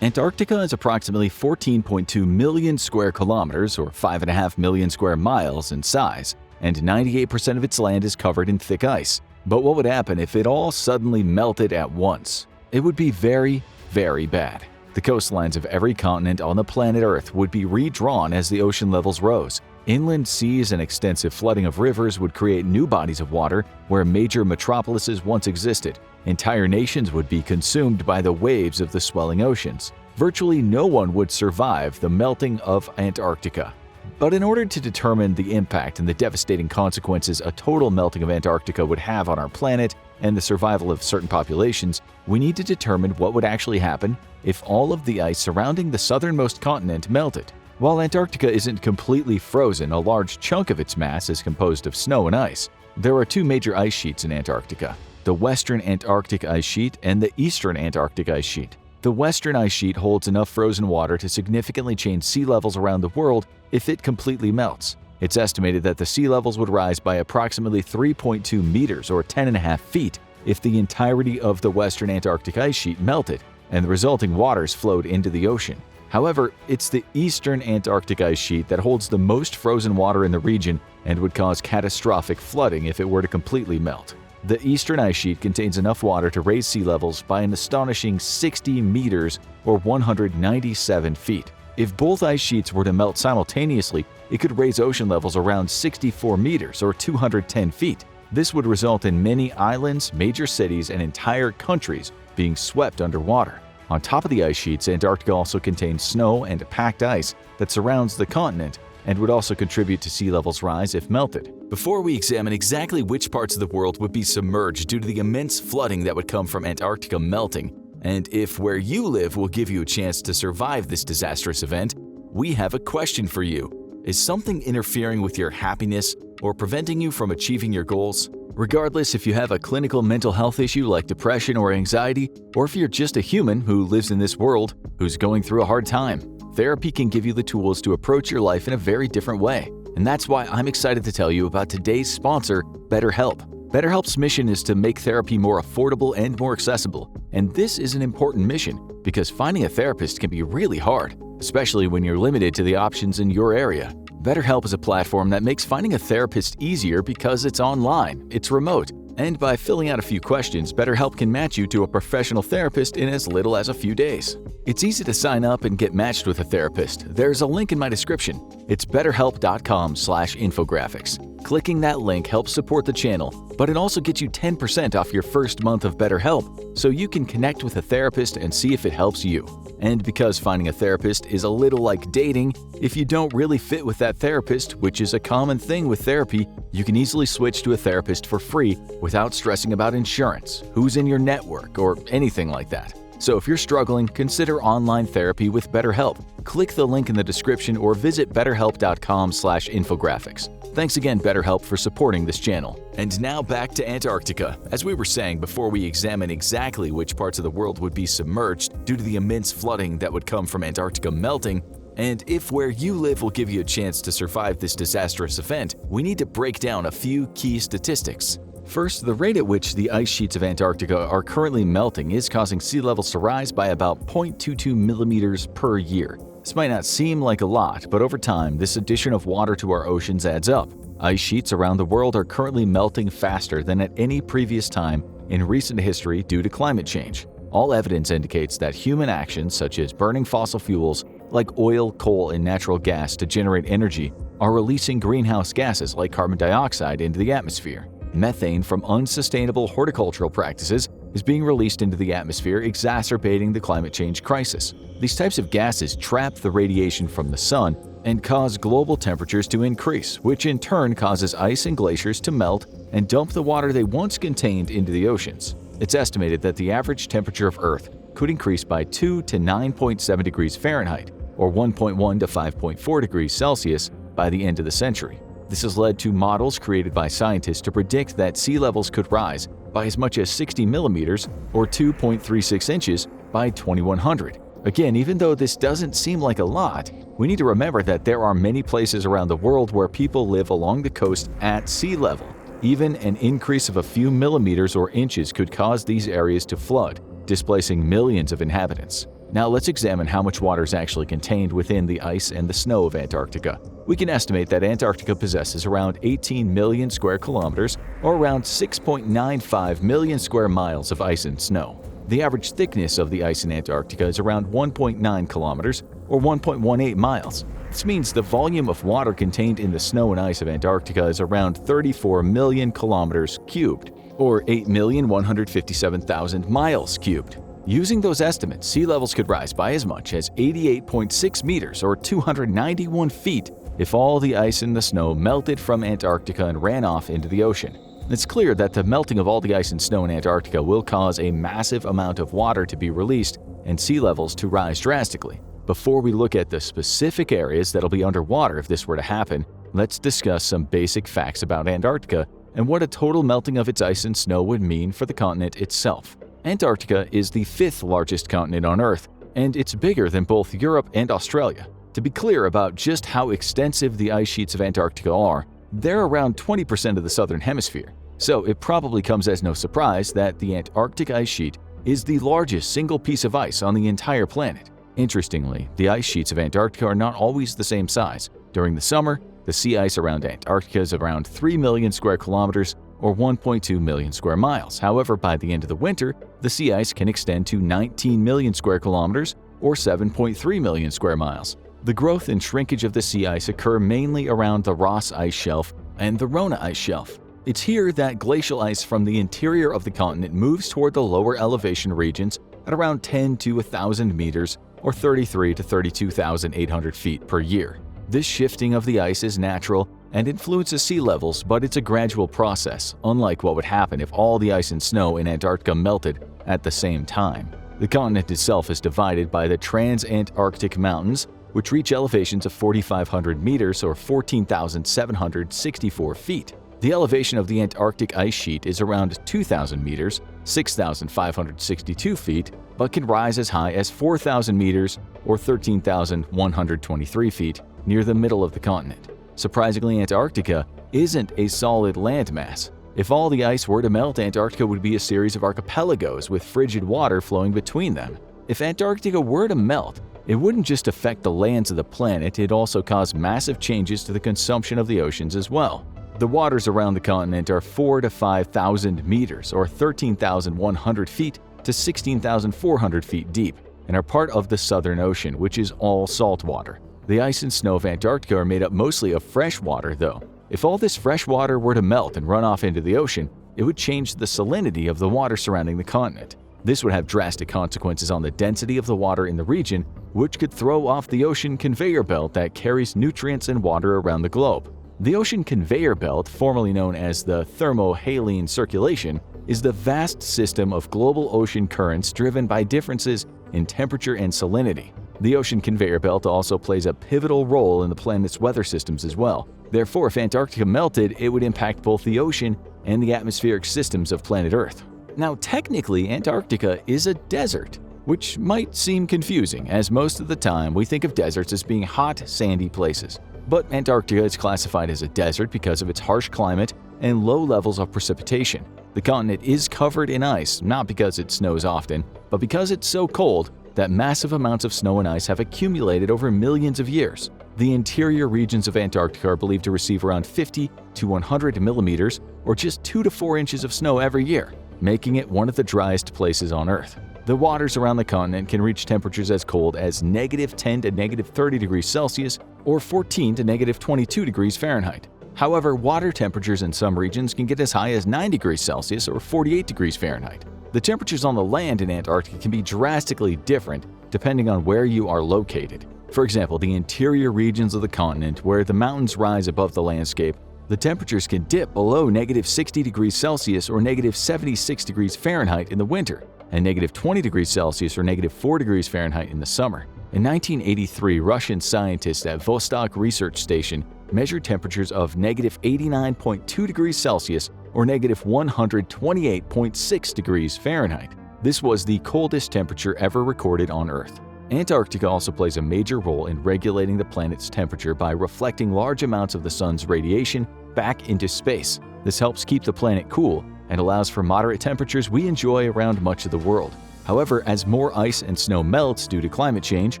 Antarctica is approximately 14.2 million square kilometers or 5.5 million square miles in size, and 98% of its land is covered in thick ice. But what would happen if it all suddenly melted at once? It would be very, very bad. The coastlines of every continent on the planet Earth would be redrawn as the ocean levels rose. Inland seas and extensive flooding of rivers would create new bodies of water where major metropolises once existed. Entire nations would be consumed by the waves of the swelling oceans. Virtually no one would survive the melting of Antarctica. But in order to determine the impact and the devastating consequences a total melting of Antarctica would have on our planet and the survival of certain populations, we need to determine what would actually happen if all of the ice surrounding the southernmost continent melted. While Antarctica isn't completely frozen, a large chunk of its mass is composed of snow and ice. There are two major ice sheets in Antarctica: the Western Antarctic Ice Sheet and the Eastern Antarctic Ice Sheet. The Western Ice Sheet holds enough frozen water to significantly change sea levels around the world if it completely melts. It's estimated that the sea levels would rise by approximately 3.2 meters or 10.5 feet if the entirety of the Western Antarctic Ice Sheet melted and the resulting waters flowed into the ocean. However, it's the Eastern Antarctic Ice Sheet that holds the most frozen water in the region and would cause catastrophic flooding if it were to completely melt. The Eastern Ice Sheet contains enough water to raise sea levels by an astonishing 60 meters or 197 feet. If both ice sheets were to melt simultaneously, it could raise ocean levels around 64 meters or 210 feet. This would result in many islands, major cities, and entire countries being swept underwater. On top of the ice sheets, Antarctica also contains snow and packed ice that surrounds the continent and would also contribute to sea levels rise if melted. Before we examine exactly which parts of the world would be submerged due to the immense flooding that would come from Antarctica melting, and if where you live will give you a chance to survive this disastrous event, we have a question for you. Is something interfering with your happiness or preventing you from achieving your goals? Regardless if you have a clinical mental health issue like depression or anxiety, or if you're just a human who lives in this world who's going through a hard time, therapy can give you the tools to approach your life in a very different way. And that's why I'm excited to tell you about today's sponsor, BetterHelp. BetterHelp's mission is to make therapy more affordable and more accessible. And this is an important mission because finding a therapist can be really hard, especially when you're limited to the options in your area. BetterHelp is a platform that makes finding a therapist easier because it's online, it's remote, and by filling out a few questions, BetterHelp can match you to a professional therapist in as little as a few days. It's easy to sign up and get matched with a therapist. There's a link in my description. It's betterhelp.com/infographics. Clicking that link helps support the channel, but it also gets you 10% off your first month of BetterHelp, so you can connect with a therapist and see if it helps you. And because finding a therapist is a little like dating, if you don't really fit with that therapist, which is a common thing with therapy, you can easily switch to a therapist for free without stressing about insurance, who's in your network, or anything like that. So if you're struggling, consider online therapy with BetterHelp. Click the link in the description or visit betterhelp.com/infographics. Thanks again, BetterHelp, for supporting this channel. And now back to Antarctica. As we were saying before, we examine exactly which parts of the world would be submerged due to the immense flooding that would come from Antarctica melting, and if where you live will give you a chance to survive this disastrous event, we need to break down a few key statistics. First, the rate at which the ice sheets of Antarctica are currently melting is causing sea levels to rise by about 0.22 millimeters per year. This might not seem like a lot, but over time, this addition of water to our oceans adds up. Ice sheets around the world are currently melting faster than at any previous time in recent history due to climate change. All evidence indicates that human actions such as burning fossil fuels like oil, coal, and natural gas to generate energy are releasing greenhouse gases like carbon dioxide into the atmosphere. Methane from unsustainable horticultural practices is being released into the atmosphere, exacerbating the climate change crisis. These types of gases trap the radiation from the sun and cause global temperatures to increase, which in turn causes ice and glaciers to melt and dump the water they once contained into the oceans. It's estimated that the average temperature of Earth could increase by 2 to 9.7 degrees Fahrenheit, or 1.1 to 5.4 degrees Celsius, by the end of the century. This has led to models created by scientists to predict that sea levels could rise by as much as 60 millimeters or 2.36 inches by 2100. Again, even though this doesn't seem like a lot, we need to remember that there are many places around the world where people live along the coast at sea level. Even an increase of a few millimeters or inches could cause these areas to flood, displacing millions of inhabitants. Now let's examine how much water is actually contained within the ice and the snow of Antarctica. We can estimate that Antarctica possesses around 18 million square kilometers, or around 6.95 million square miles of ice and snow. The average thickness of the ice in Antarctica is around 1.9 kilometers, or 1.18 miles. This means the volume of water contained in the snow and ice of Antarctica is around 34 million kilometers cubed, or 8,157,000 miles cubed. Using those estimates, sea levels could rise by as much as 88.6 meters or 291 feet if all the ice and the snow melted from Antarctica and ran off into the ocean. It's clear that the melting of all the ice and snow in Antarctica will cause a massive amount of water to be released and sea levels to rise drastically. Before we look at the specific areas that'll be underwater if this were to happen, let's discuss some basic facts about Antarctica and what a total melting of its ice and snow would mean for the continent itself. Antarctica is the 5th largest continent on Earth, and it's bigger than both Europe and Australia. To be clear about just how extensive the ice sheets of Antarctica are, they're around 20% of the southern hemisphere, so it probably comes as no surprise that the Antarctic ice sheet is the largest single piece of ice on the entire planet. Interestingly, the ice sheets of Antarctica are not always the same size. During the summer, the sea ice around Antarctica is around 3 million square kilometers, or 1.2 million square miles. However, by the end of the winter, the sea ice can extend to 19 million square kilometers, or 7.3 million square miles. The growth and shrinkage of the sea ice occur mainly around the Ross Ice Shelf and the Rona Ice Shelf. It's here that glacial ice from the interior of the continent moves toward the lower elevation regions at around 10 to 1,000 meters, or 33 to 32,800 feet per year. This shifting of the ice is natural and influences sea levels, but it's a gradual process, unlike what would happen if all the ice and snow in Antarctica melted at the same time. The continent itself is divided by the Transantarctic Mountains, which reach elevations of 4,500 meters or 14,764 feet. The elevation of the Antarctic ice sheet is around 2,000 meters, 6,562 feet, but can rise as high as 4,000 meters or 13,123 feet near the middle of the continent. Surprisingly, Antarctica isn't a solid landmass. If all the ice were to melt, Antarctica would be a series of archipelagos with frigid water flowing between them. If Antarctica were to melt, it wouldn't just affect the lands of the planet, it'd also cause massive changes to the consumption of the oceans as well. The waters around the continent are 4,000 to 5,000 meters, or 13,100 feet to 16,400 feet deep, and are part of the Southern Ocean, which is all salt water. The ice and snow of Antarctica are made up mostly of fresh water, though. If all this fresh water were to melt and run off into the ocean, it would change the salinity of the water surrounding the continent. This would have drastic consequences on the density of the water in the region, which could throw off the ocean conveyor belt that carries nutrients and water around the globe. The ocean conveyor belt, formerly known as the thermohaline circulation, is the vast system of global ocean currents driven by differences in temperature and salinity. The ocean conveyor belt also plays a pivotal role in the planet's weather systems as well. Therefore, if Antarctica melted, it would impact both the ocean and the atmospheric systems of planet Earth. Now, technically, Antarctica is a desert, which might seem confusing, as most of the time we think of deserts as being hot, sandy places. But Antarctica is classified as a desert because of its harsh climate and low levels of precipitation. The continent is covered in ice, not because it snows often, but because it's so cold that massive amounts of snow and ice have accumulated over millions of years. The interior regions of Antarctica are believed to receive around 50 to 100 millimeters, or just 2 to 4 inches of snow every year, making it one of the driest places on Earth. The waters around the continent can reach temperatures as cold as -10 to -30 degrees Celsius or 14 to -22 degrees Fahrenheit. However, water temperatures in some regions can get as high as 9 degrees Celsius or 48 degrees Fahrenheit. The temperatures on the land in Antarctica can be drastically different depending on where you are located. For example, the interior regions of the continent, where the mountains rise above the landscape, the temperatures can dip below -60 degrees Celsius or -76 degrees Fahrenheit in the winter, and -20 degrees Celsius or -4 degrees Fahrenheit in the summer. In 1983, Russian scientists at Vostok Research Station measured temperatures of -89.2 degrees Celsius or -128.6 degrees Fahrenheit. This was the coldest temperature ever recorded on Earth. Antarctica also plays a major role in regulating the planet's temperature by reflecting large amounts of the sun's radiation back into space. This helps keep the planet cool and allows for moderate temperatures we enjoy around much of the world. However, as more ice and snow melts due to climate change,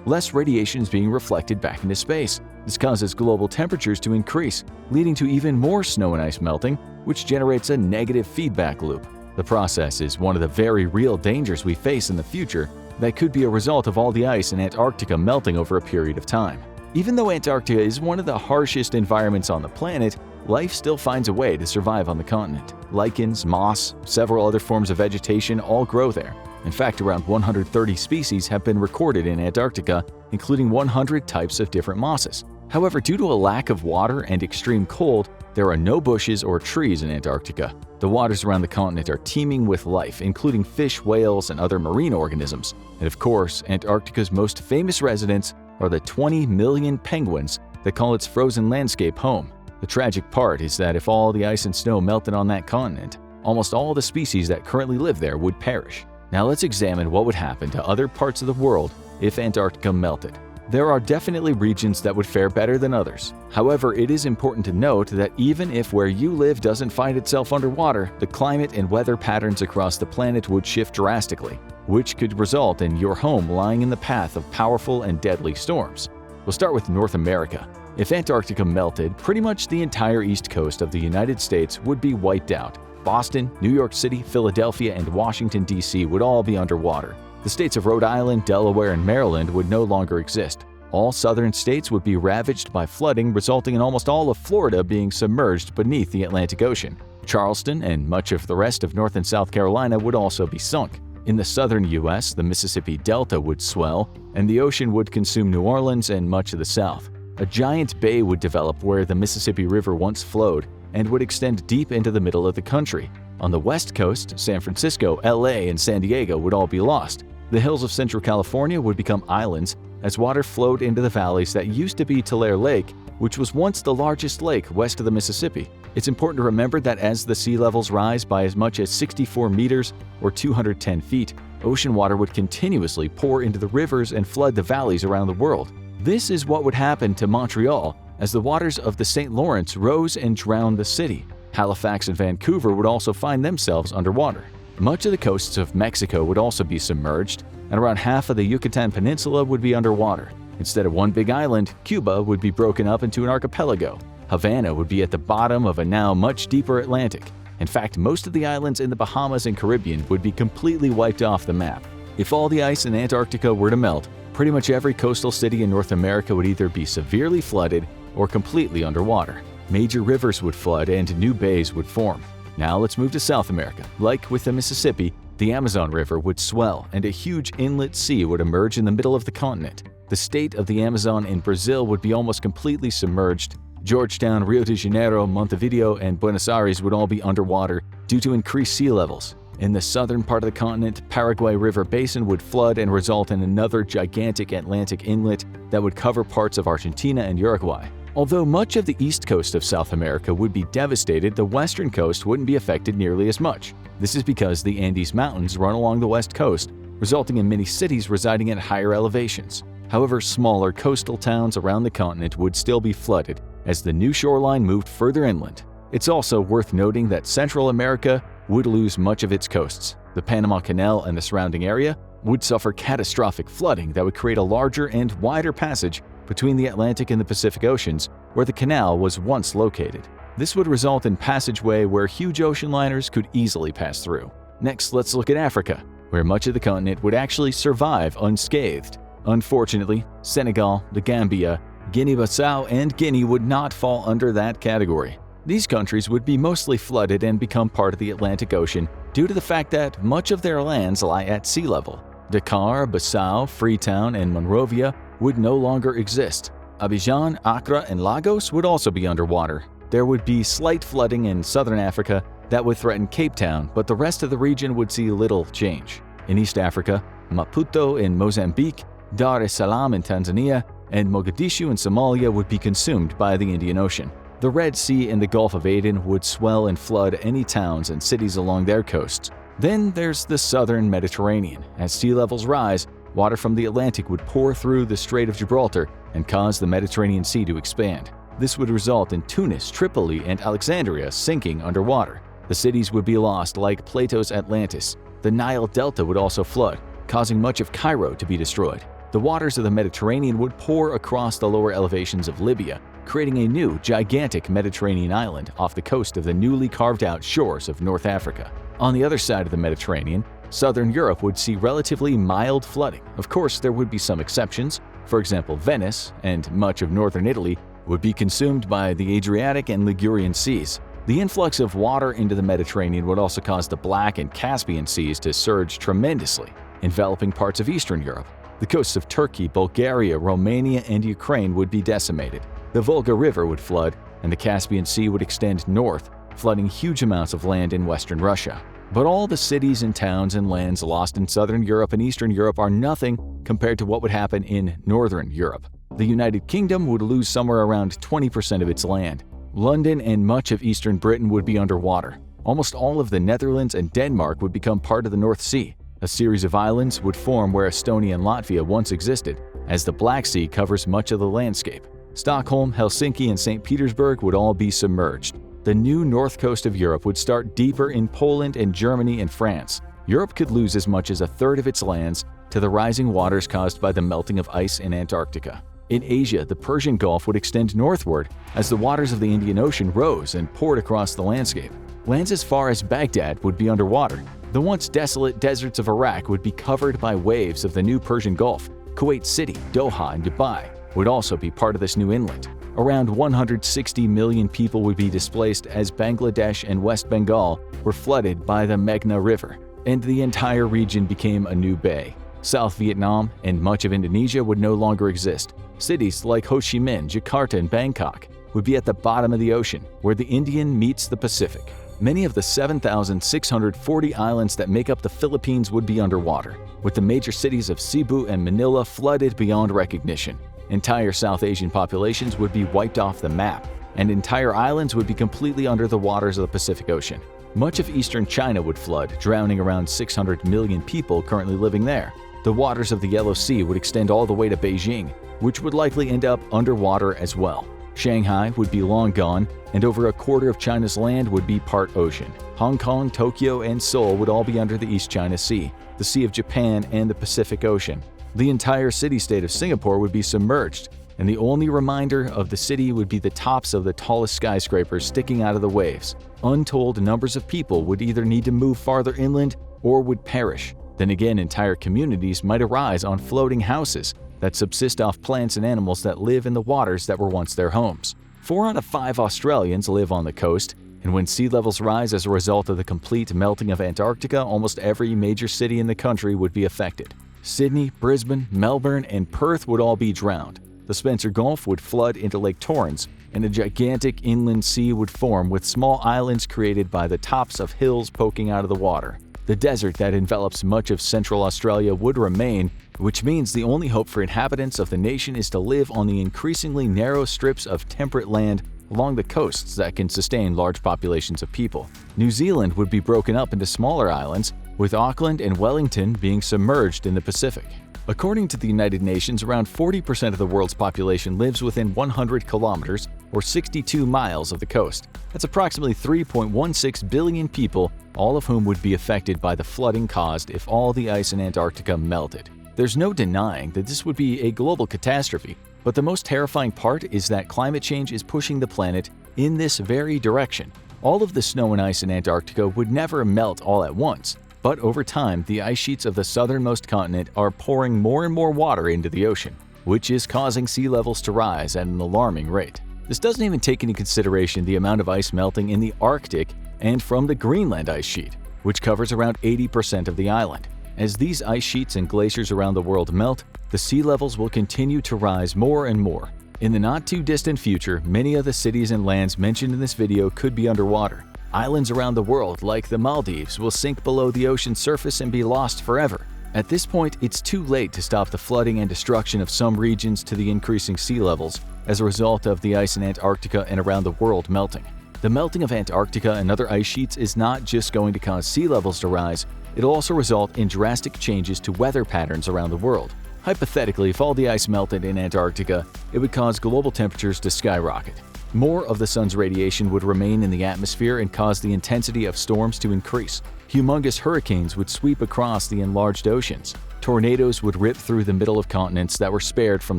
less radiation is being reflected back into space. This causes global temperatures to increase, leading to even more snow and ice melting, which generates a negative feedback loop. The process is one of the very real dangers we face in the future that could be a result of all the ice in Antarctica melting over a period of time. Even though Antarctica is one of the harshest environments on the planet, life still finds a way to survive on the continent. Lichens, moss, several other forms of vegetation all grow there. In fact, around 130 species have been recorded in Antarctica, including 100 types of different mosses. However, due to a lack of water and extreme cold, there are no bushes or trees in Antarctica. The waters around the continent are teeming with life, including fish, whales, and other marine organisms. And of course, Antarctica's most famous residents are the 20 million penguins that call its frozen landscape home. The tragic part is that if all the ice and snow melted on that continent, almost all the species that currently live there would perish. Now let's examine what would happen to other parts of the world if Antarctica melted. There are definitely regions that would fare better than others. However, it is important to note that even if where you live doesn't find itself underwater, the climate and weather patterns across the planet would shift drastically, which could result in your home lying in the path of powerful and deadly storms. We'll start with North America. If Antarctica melted, pretty much the entire east coast of the United States would be wiped out. Boston, New York City, Philadelphia, and Washington, D.C. would all be underwater. The states of Rhode Island, Delaware, and Maryland would no longer exist. All southern states would be ravaged by flooding, resulting in almost all of Florida being submerged beneath the Atlantic Ocean. Charleston and much of the rest of North and South Carolina would also be sunk. In the southern U.S., the Mississippi Delta would swell, and the ocean would consume New Orleans and much of the South. A giant bay would develop where the Mississippi River once flowed and would extend deep into the middle of the country. On the west coast, San Francisco, LA, and San Diego would all be lost. The hills of Central California would become islands as water flowed into the valleys that used to be Tulare Lake, which was once the largest lake west of the Mississippi. It's important to remember that as the sea levels rise by as much as 64 meters or 210 feet, ocean water would continuously pour into the rivers and flood the valleys around the world. This is what would happen to Montreal as the waters of the St. Lawrence rose and drowned the city. Halifax and Vancouver would also find themselves underwater. Much of the coasts of Mexico would also be submerged, and around half of the Yucatan Peninsula would be underwater. Instead of one big island, Cuba would be broken up into an archipelago. Havana would be at the bottom of a now much deeper Atlantic. In fact, most of the islands in the Bahamas and Caribbean would be completely wiped off the map. If all the ice in Antarctica were to melt, pretty much every coastal city in North America would either be severely flooded or completely underwater. Major rivers would flood and new bays would form. Now let's move to South America. Like with the Mississippi, the Amazon River would swell and a huge inlet sea would emerge in the middle of the continent. The state of the Amazon in Brazil would be almost completely submerged. Georgetown, Rio de Janeiro, Montevideo, and Buenos Aires would all be underwater due to increased sea levels. In the southern part of the continent, Paraguay River Basin would flood and result in another gigantic Atlantic inlet that would cover parts of Argentina and Uruguay. Although much of the east coast of South America would be devastated, the western coast wouldn't be affected nearly as much. This is because the Andes Mountains run along the west coast, resulting in many cities residing at higher elevations. However, smaller coastal towns around the continent would still be flooded as the new shoreline moved further inland. It's also worth noting that Central America would lose much of its coasts. The Panama Canal and the surrounding area would suffer catastrophic flooding that would create a larger and wider passage between the Atlantic and the Pacific Oceans, where the canal was once located. This would result in passageway where huge ocean liners could easily pass through. Next, let's look at Africa, where much of the continent would actually survive unscathed. Unfortunately, Senegal, the Gambia, Guinea-Bissau, and Guinea would not fall under that category. These countries would be mostly flooded and become part of the Atlantic Ocean due to the fact that much of their lands lie at sea level. Dakar, Bissau, Freetown, and Monrovia would no longer exist. Abidjan, Accra, and Lagos would also be underwater. There would be slight flooding in southern Africa that would threaten Cape Town, but the rest of the region would see little change. In East Africa, Maputo in Mozambique, Dar es Salaam in Tanzania, and Mogadishu in Somalia would be consumed by the Indian Ocean. The Red Sea and the Gulf of Aden would swell and flood any towns and cities along their coasts. Then there's the southern Mediterranean. As sea levels rise, water from the Atlantic would pour through the Strait of Gibraltar and cause the Mediterranean Sea to expand. This would result in Tunis, Tripoli, and Alexandria sinking underwater. The cities would be lost like Plato's Atlantis. The Nile Delta would also flood, causing much of Cairo to be destroyed. The waters of the Mediterranean would pour across the lower elevations of Libya, creating a new, gigantic Mediterranean island off the coast of the newly carved-out shores of North Africa. On the other side of the Mediterranean, southern Europe would see relatively mild flooding. Of course, there would be some exceptions. For example, Venice and much of northern Italy would be consumed by the Adriatic and Ligurian seas. The influx of water into the Mediterranean would also cause the Black and Caspian seas to surge tremendously, enveloping parts of Eastern Europe. The coasts of Turkey, Bulgaria, Romania, and Ukraine would be decimated. The Volga River would flood, and the Caspian Sea would extend north, flooding huge amounts of land in western Russia. But all the cities and towns and lands lost in southern Europe and Eastern Europe are nothing compared to what would happen in northern Europe. The United Kingdom would lose somewhere around 20% of its land. London and much of eastern Britain would be underwater. Almost all of the Netherlands and Denmark would become part of the North Sea. A series of islands would form where Estonia and Latvia once existed, as the Black Sea covers much of the landscape. Stockholm, Helsinki, and St. Petersburg would all be submerged. The new north coast of Europe would start deeper in Poland and Germany and France. Europe could lose as much as a third of its lands to the rising waters caused by the melting of ice in Antarctica. In Asia, the Persian Gulf would extend northward as the waters of the Indian Ocean rose and poured across the landscape. Lands as far as Baghdad would be underwater. The once desolate deserts of Iraq would be covered by waves of the new Persian Gulf. Kuwait City, Doha, and Dubai would also be part of this new inlet. Around 160 million people would be displaced as Bangladesh and West Bengal were flooded by the Meghna River, and the entire region became a new bay. South Vietnam and much of Indonesia would no longer exist. Cities like Ho Chi Minh, Jakarta, and Bangkok would be at the bottom of the ocean, where the Indian meets the Pacific. Many of the 7,640 islands that make up the Philippines would be underwater, with the major cities of Cebu and Manila flooded beyond recognition. Entire South Asian populations would be wiped off the map, and entire islands would be completely under the waters of the Pacific Ocean. Much of eastern China would flood, drowning around 600 million people currently living there. The waters of the Yellow Sea would extend all the way to Beijing, which would likely end up underwater as well. Shanghai would be long gone, and over a quarter of China's land would be part ocean. Hong Kong, Tokyo, and Seoul would all be under the East China Sea, the Sea of Japan, and the Pacific Ocean. The entire city-state of Singapore would be submerged, and the only reminder of the city would be the tops of the tallest skyscrapers sticking out of the waves. Untold numbers of people would either need to move farther inland or would perish. Then again, entire communities might arise on floating houses that subsist off plants and animals that live in the waters that were once their homes. 4 out of 5 Australians live on the coast, and when sea levels rise as a result of the complete melting of Antarctica, almost every major city in the country would be affected. Sydney, Brisbane, Melbourne, and Perth would all be drowned. The Spencer Gulf would flood into Lake Torrens, and a gigantic inland sea would form with small islands created by the tops of hills poking out of the water. The desert that envelops much of central Australia would remain, which means the only hope for inhabitants of the nation is to live on the increasingly narrow strips of temperate land along the coasts that can sustain large populations of people. New Zealand would be broken up into smaller islands, with Auckland and Wellington being submerged in the Pacific. According to the United Nations, around 40% of the world's population lives within 100 kilometers or 62 miles of the coast. That's approximately 3.16 billion people, all of whom would be affected by the flooding caused if all the ice in Antarctica melted. There's no denying that this would be a global catastrophe, but the most terrifying part is that climate change is pushing the planet in this very direction. All of the snow and ice in Antarctica would never melt all at once, but over time, the ice sheets of the southernmost continent are pouring more and more water into the ocean, which is causing sea levels to rise at an alarming rate. This doesn't even take into consideration the amount of ice melting in the Arctic and from the Greenland ice sheet, which covers around 80% of the island. As these ice sheets and glaciers around the world melt, the sea levels will continue to rise more and more. In the not-too-distant future, many of the cities and lands mentioned in this video could be underwater. Islands around the world, like the Maldives, will sink below the ocean's surface and be lost forever. At this point, it's too late to stop the flooding and destruction of some regions to the increasing sea levels as a result of the ice in Antarctica and around the world melting. The melting of Antarctica and other ice sheets is not just going to cause sea levels to rise, it'll also result in drastic changes to weather patterns around the world. Hypothetically, if all the ice melted in Antarctica, it would cause global temperatures to skyrocket. More of the sun's radiation would remain in the atmosphere and cause the intensity of storms to increase. Humongous hurricanes would sweep across the enlarged oceans. Tornadoes would rip through the middle of continents that were spared from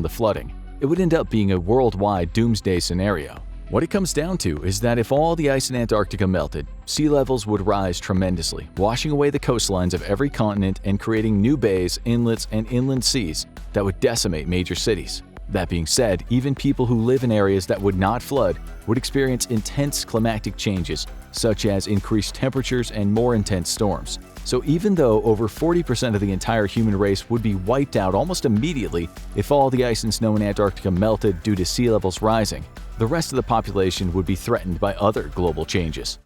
the flooding. It would end up being a worldwide doomsday scenario. What it comes down to is that if all the ice in Antarctica melted, sea levels would rise tremendously, washing away the coastlines of every continent and creating new bays, inlets, and inland seas that would decimate major cities. That being said, even people who live in areas that would not flood would experience intense climatic changes, such as increased temperatures and more intense storms. So even though over 40% of the entire human race would be wiped out almost immediately if all the ice and snow in Antarctica melted due to sea levels rising, the rest of the population would be threatened by other global changes.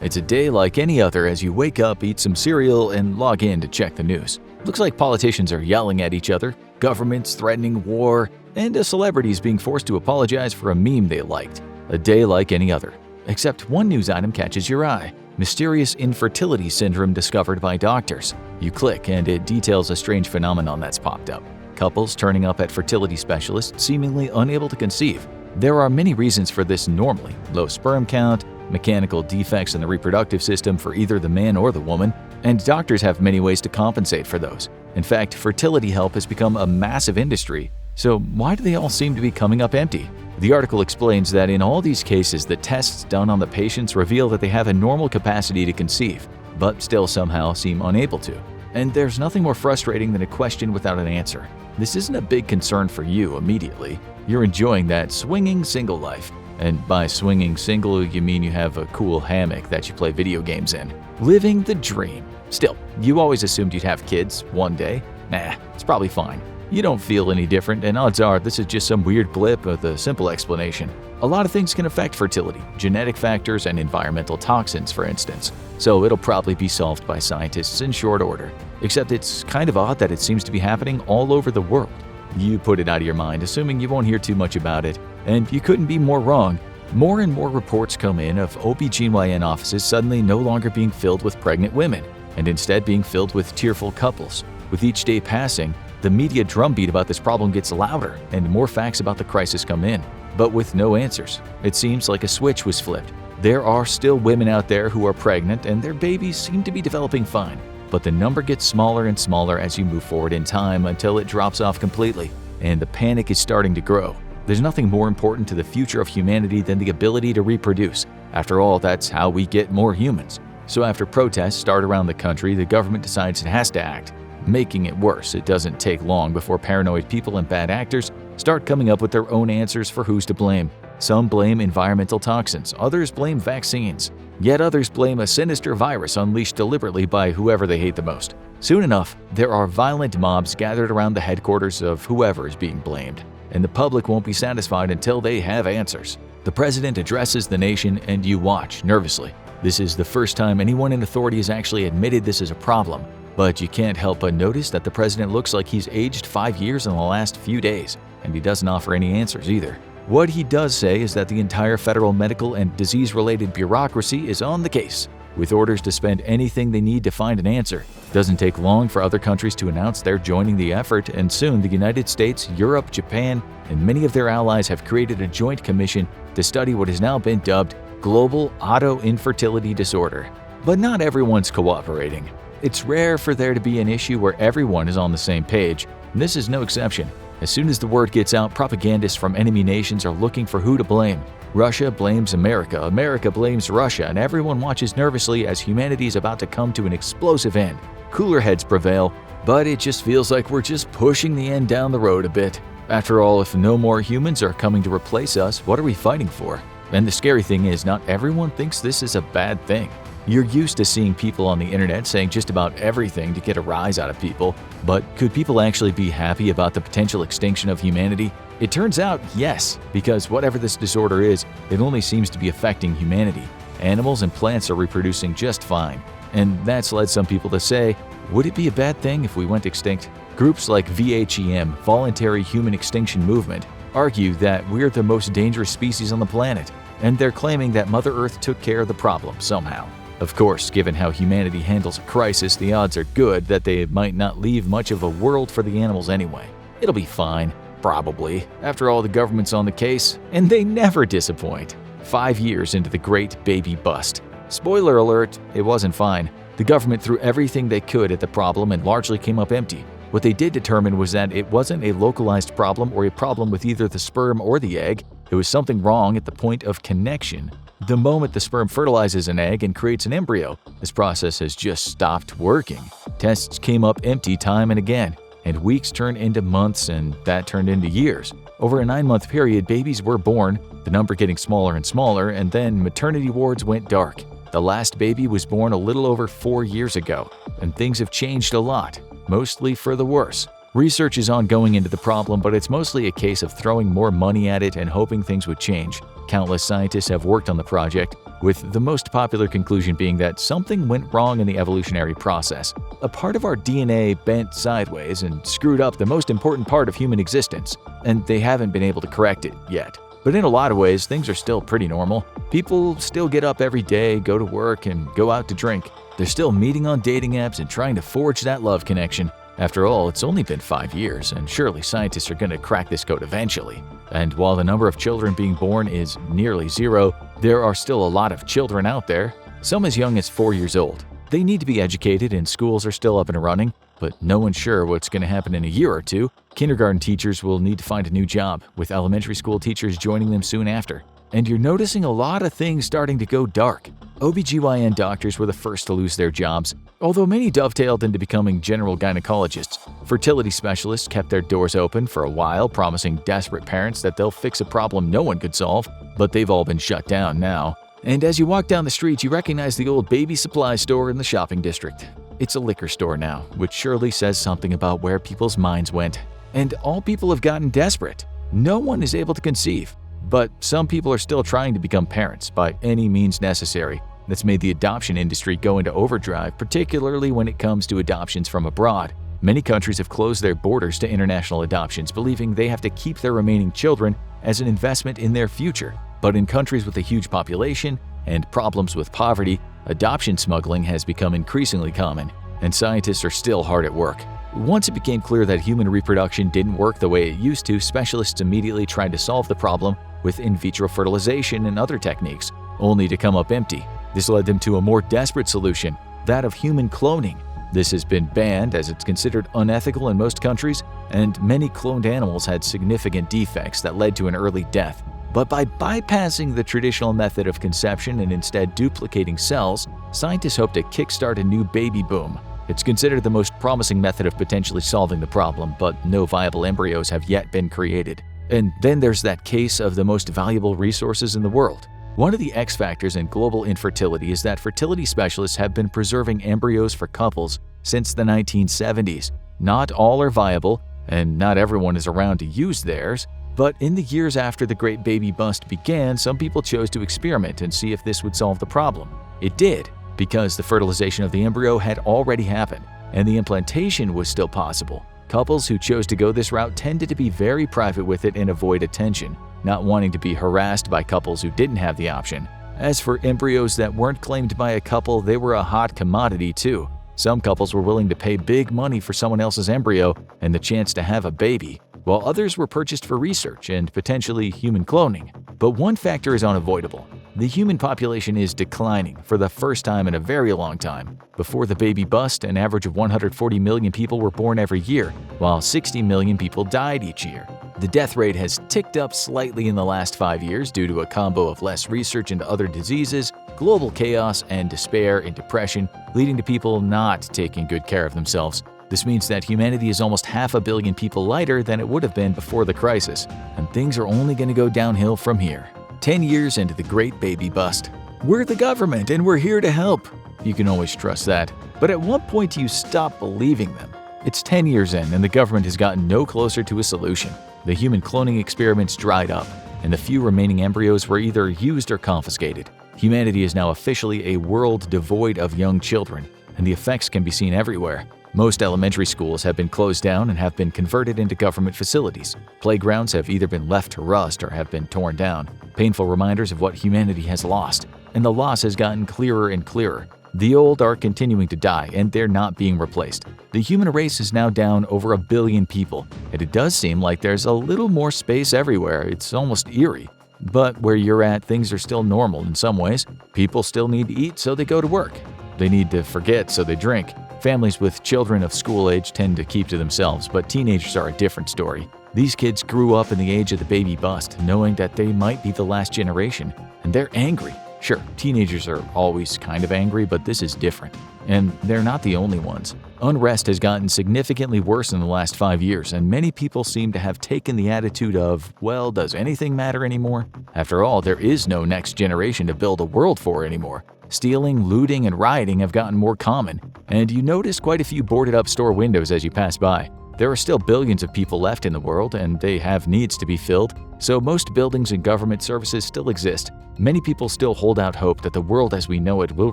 It's a day like any other as you wake up, eat some cereal, and log in to check the news. Looks like politicians are yelling at each other, governments threatening war, and celebrities being forced to apologize for a meme they liked. A day like any other. Except one news item catches your eye. Mysterious infertility syndrome discovered by doctors. You click and it details a strange phenomenon that's popped up. Couples turning up at fertility specialists seemingly unable to conceive. There are many reasons for this normally. Low sperm count, mechanical defects in the reproductive system for either the man or the woman, and doctors have many ways to compensate for those. In fact, fertility help has become a massive industry, so why do they all seem to be coming up empty? The article explains that in all these cases, the tests done on the patients reveal that they have a normal capacity to conceive, but still somehow seem unable to. And there's nothing more frustrating than a question without an answer. This isn't a big concern for you immediately. You're enjoying that swinging single life. And by swinging single, you mean you have a cool hammock that you play video games in. Living the dream. Still, you always assumed you'd have kids one day. Nah, it's probably fine. You don't feel any different, and odds are this is just some weird blip with a simple explanation. A lot of things can affect fertility, genetic factors and environmental toxins, for instance. So it'll probably be solved by scientists in short order. Except it's kind of odd that it seems to be happening all over the world. You put it out of your mind, assuming you won't hear too much about it, and you couldn't be more wrong. More and more reports come in of OBGYN offices suddenly no longer being filled with pregnant women, and instead being filled with tearful couples. With each day passing, the media drumbeat about this problem gets louder, and more facts about the crisis come in, but with no answers. It seems like a switch was flipped. There are still women out there who are pregnant, and their babies seem to be developing fine. But the number gets smaller and smaller as you move forward in time until it drops off completely, and the panic is starting to grow. There's nothing more important to the future of humanity than the ability to reproduce. After all, that's how we get more humans. So after protests start around the country, the government decides it has to act. Making it worse, it doesn't take long before paranoid people and bad actors start coming up with their own answers for who's to blame. Some blame environmental toxins, others blame vaccines, yet others blame a sinister virus unleashed deliberately by whoever they hate the most. Soon enough, there are violent mobs gathered around the headquarters of whoever is being blamed, and the public won't be satisfied until they have answers. The president addresses the nation, and you watch nervously. This is the first time anyone in authority has actually admitted this is a problem, but you can't help but notice that the president looks like he's aged 5 years in the last few days, and he doesn't offer any answers either. What he does say is that the entire federal medical and disease-related bureaucracy is on the case, with orders to spend anything they need to find an answer. It doesn't take long for other countries to announce they're joining the effort, and soon the United States, Europe, Japan, and many of their allies have created a joint commission to study what has now been dubbed global autoinfertility disorder. But not everyone's cooperating. It's rare for there to be an issue where everyone is on the same page, and this is no exception. As soon as the word gets out, propagandists from enemy nations are looking for who to blame. Russia blames America, America blames Russia, and everyone watches nervously as humanity is about to come to an explosive end. Cooler heads prevail, but it just feels like we're just pushing the end down the road a bit. After all, if no more humans are coming to replace us, what are we fighting for? And the scary thing is, not everyone thinks this is a bad thing. You're used to seeing people on the internet saying just about everything to get a rise out of people, but could people actually be happy about the potential extinction of humanity? It turns out yes, because whatever this disorder is, it only seems to be affecting humanity. Animals and plants are reproducing just fine, and that's led some people to say, would it be a bad thing if we went extinct? Groups like VHEM, Voluntary Human Extinction Movement, argue that we're the most dangerous species on the planet, and they're claiming that Mother Earth took care of the problem somehow. Of course, given how humanity handles a crisis, the odds are good that they might not leave much of a world for the animals anyway. It'll be fine, probably. After all, the government's on the case, and they never disappoint. 5 years into the great baby bust. Spoiler alert, it wasn't fine. The government threw everything they could at the problem and largely came up empty. What they did determine was that it wasn't a localized problem or a problem with either the sperm or the egg. It was something wrong at the point of connection. The moment the sperm fertilizes an egg and creates an embryo, this process has just stopped working. Tests came up empty time and again, and weeks turned into months, and that turned into years. Over a 9-month period, babies were born, the number getting smaller and smaller, and then maternity wards went dark. The last baby was born a little over 4 years ago, and things have changed a lot, mostly for the worse. Research is ongoing into the problem, but it's mostly a case of throwing more money at it and hoping things would change. Countless scientists have worked on the project, with the most popular conclusion being that something went wrong in the evolutionary process. A part of our DNA bent sideways and screwed up the most important part of human existence, and they haven't been able to correct it yet. But in a lot of ways, things are still pretty normal. People still get up every day, go to work, and go out to drink. They're still meeting on dating apps and trying to forge that love connection. After all, it's only been 5 years, and surely scientists are going to crack this code eventually. And while the number of children being born is nearly zero, there are still a lot of children out there, some as young as 4 years old. They need to be educated, and schools are still up and running, but no one's sure what's going to happen in a year or two. Kindergarten teachers will need to find a new job, with elementary school teachers joining them soon after. And you're noticing a lot of things starting to go dark. OBGYN doctors were the first to lose their jobs, although many dovetailed into becoming general gynecologists. Fertility specialists kept their doors open for a while, promising desperate parents that they'll fix a problem no one could solve, but they've all been shut down now. And as you walk down the street, you recognize the old baby supply store in the shopping district. It's a liquor store now, which surely says something about where people's minds went. And all people have gotten desperate. No one is able to conceive. But some people are still trying to become parents by any means necessary. That's made the adoption industry go into overdrive, particularly when it comes to adoptions from abroad. Many countries have closed their borders to international adoptions, believing they have to keep their remaining children as an investment in their future. But in countries with a huge population and problems with poverty, adoption smuggling has become increasingly common, and scientists are still hard at work. Once it became clear that human reproduction didn't work the way it used to, specialists immediately tried to solve the problem with in vitro fertilization and other techniques, only to come up empty. This led them to a more desperate solution, that of human cloning. This has been banned as it's considered unethical in most countries, and many cloned animals had significant defects that led to an early death. But by bypassing the traditional method of conception and instead duplicating cells, scientists hope to kickstart a new baby boom. It's considered the most promising method of potentially solving the problem, but no viable embryos have yet been created. And then there's that case of the most valuable resources in the world. One of the X factors in global infertility is that fertility specialists have been preserving embryos for couples since the 1970s. Not all are viable, and not everyone is around to use theirs, but in the years after the Great Baby Bust began, some people chose to experiment and see if this would solve the problem. It did, because the fertilization of the embryo had already happened, and the implantation was still possible. Couples who chose to go this route tended to be very private with it and avoid attention, not wanting to be harassed by couples who didn't have the option. As for embryos that weren't claimed by a couple, they were a hot commodity too. Some couples were willing to pay big money for someone else's embryo and the chance to have a baby, while others were purchased for research and potentially human cloning. But one factor is unavoidable. The human population is declining for the first time in a very long time. Before the baby bust, an average of 140 million people were born every year, while 60 million people died each year. The death rate has ticked up slightly in the last 5 years due to a combo of less research into other diseases, global chaos, and despair and depression, leading to people not taking good care of themselves. This means that humanity is almost 500 million people lighter than it would have been before the crisis, and things are only going to go downhill from here. 10 years into the Great Baby Bust. We're the government and we're here to help. You can always trust that. But at what point do you stop believing them? It's 10 years in and the government has gotten no closer to a solution. The human cloning experiments dried up, and the few remaining embryos were either used or confiscated. Humanity is now officially a world devoid of young children, and the effects can be seen everywhere. Most elementary schools have been closed down and have been converted into government facilities. Playgrounds have either been left to rust or have been torn down, painful reminders of what humanity has lost. And the loss has gotten clearer and clearer. The old are continuing to die, and they're not being replaced. The human race is now down over 1 billion people, and it does seem like there's a little more space everywhere. It's almost eerie. But where you're at, things are still normal in some ways. People still need to eat, so they go to work. They need to forget, so they drink. Families with children of school age tend to keep to themselves, but teenagers are a different story. These kids grew up in the age of the baby bust, knowing that they might be the last generation, and they're angry. Sure, teenagers are always kind of angry, but this is different. And they're not the only ones. Unrest has gotten significantly worse in the last 5 years, and many people seem to have taken the attitude of, well, does anything matter anymore? After all, there is no next generation to build a world for anymore. Stealing, looting, and rioting have gotten more common, and you notice quite a few boarded-up store windows as you pass by. There are still billions of people left in the world, and they have needs to be filled, so most buildings and government services still exist. Many people still hold out hope that the world as we know it will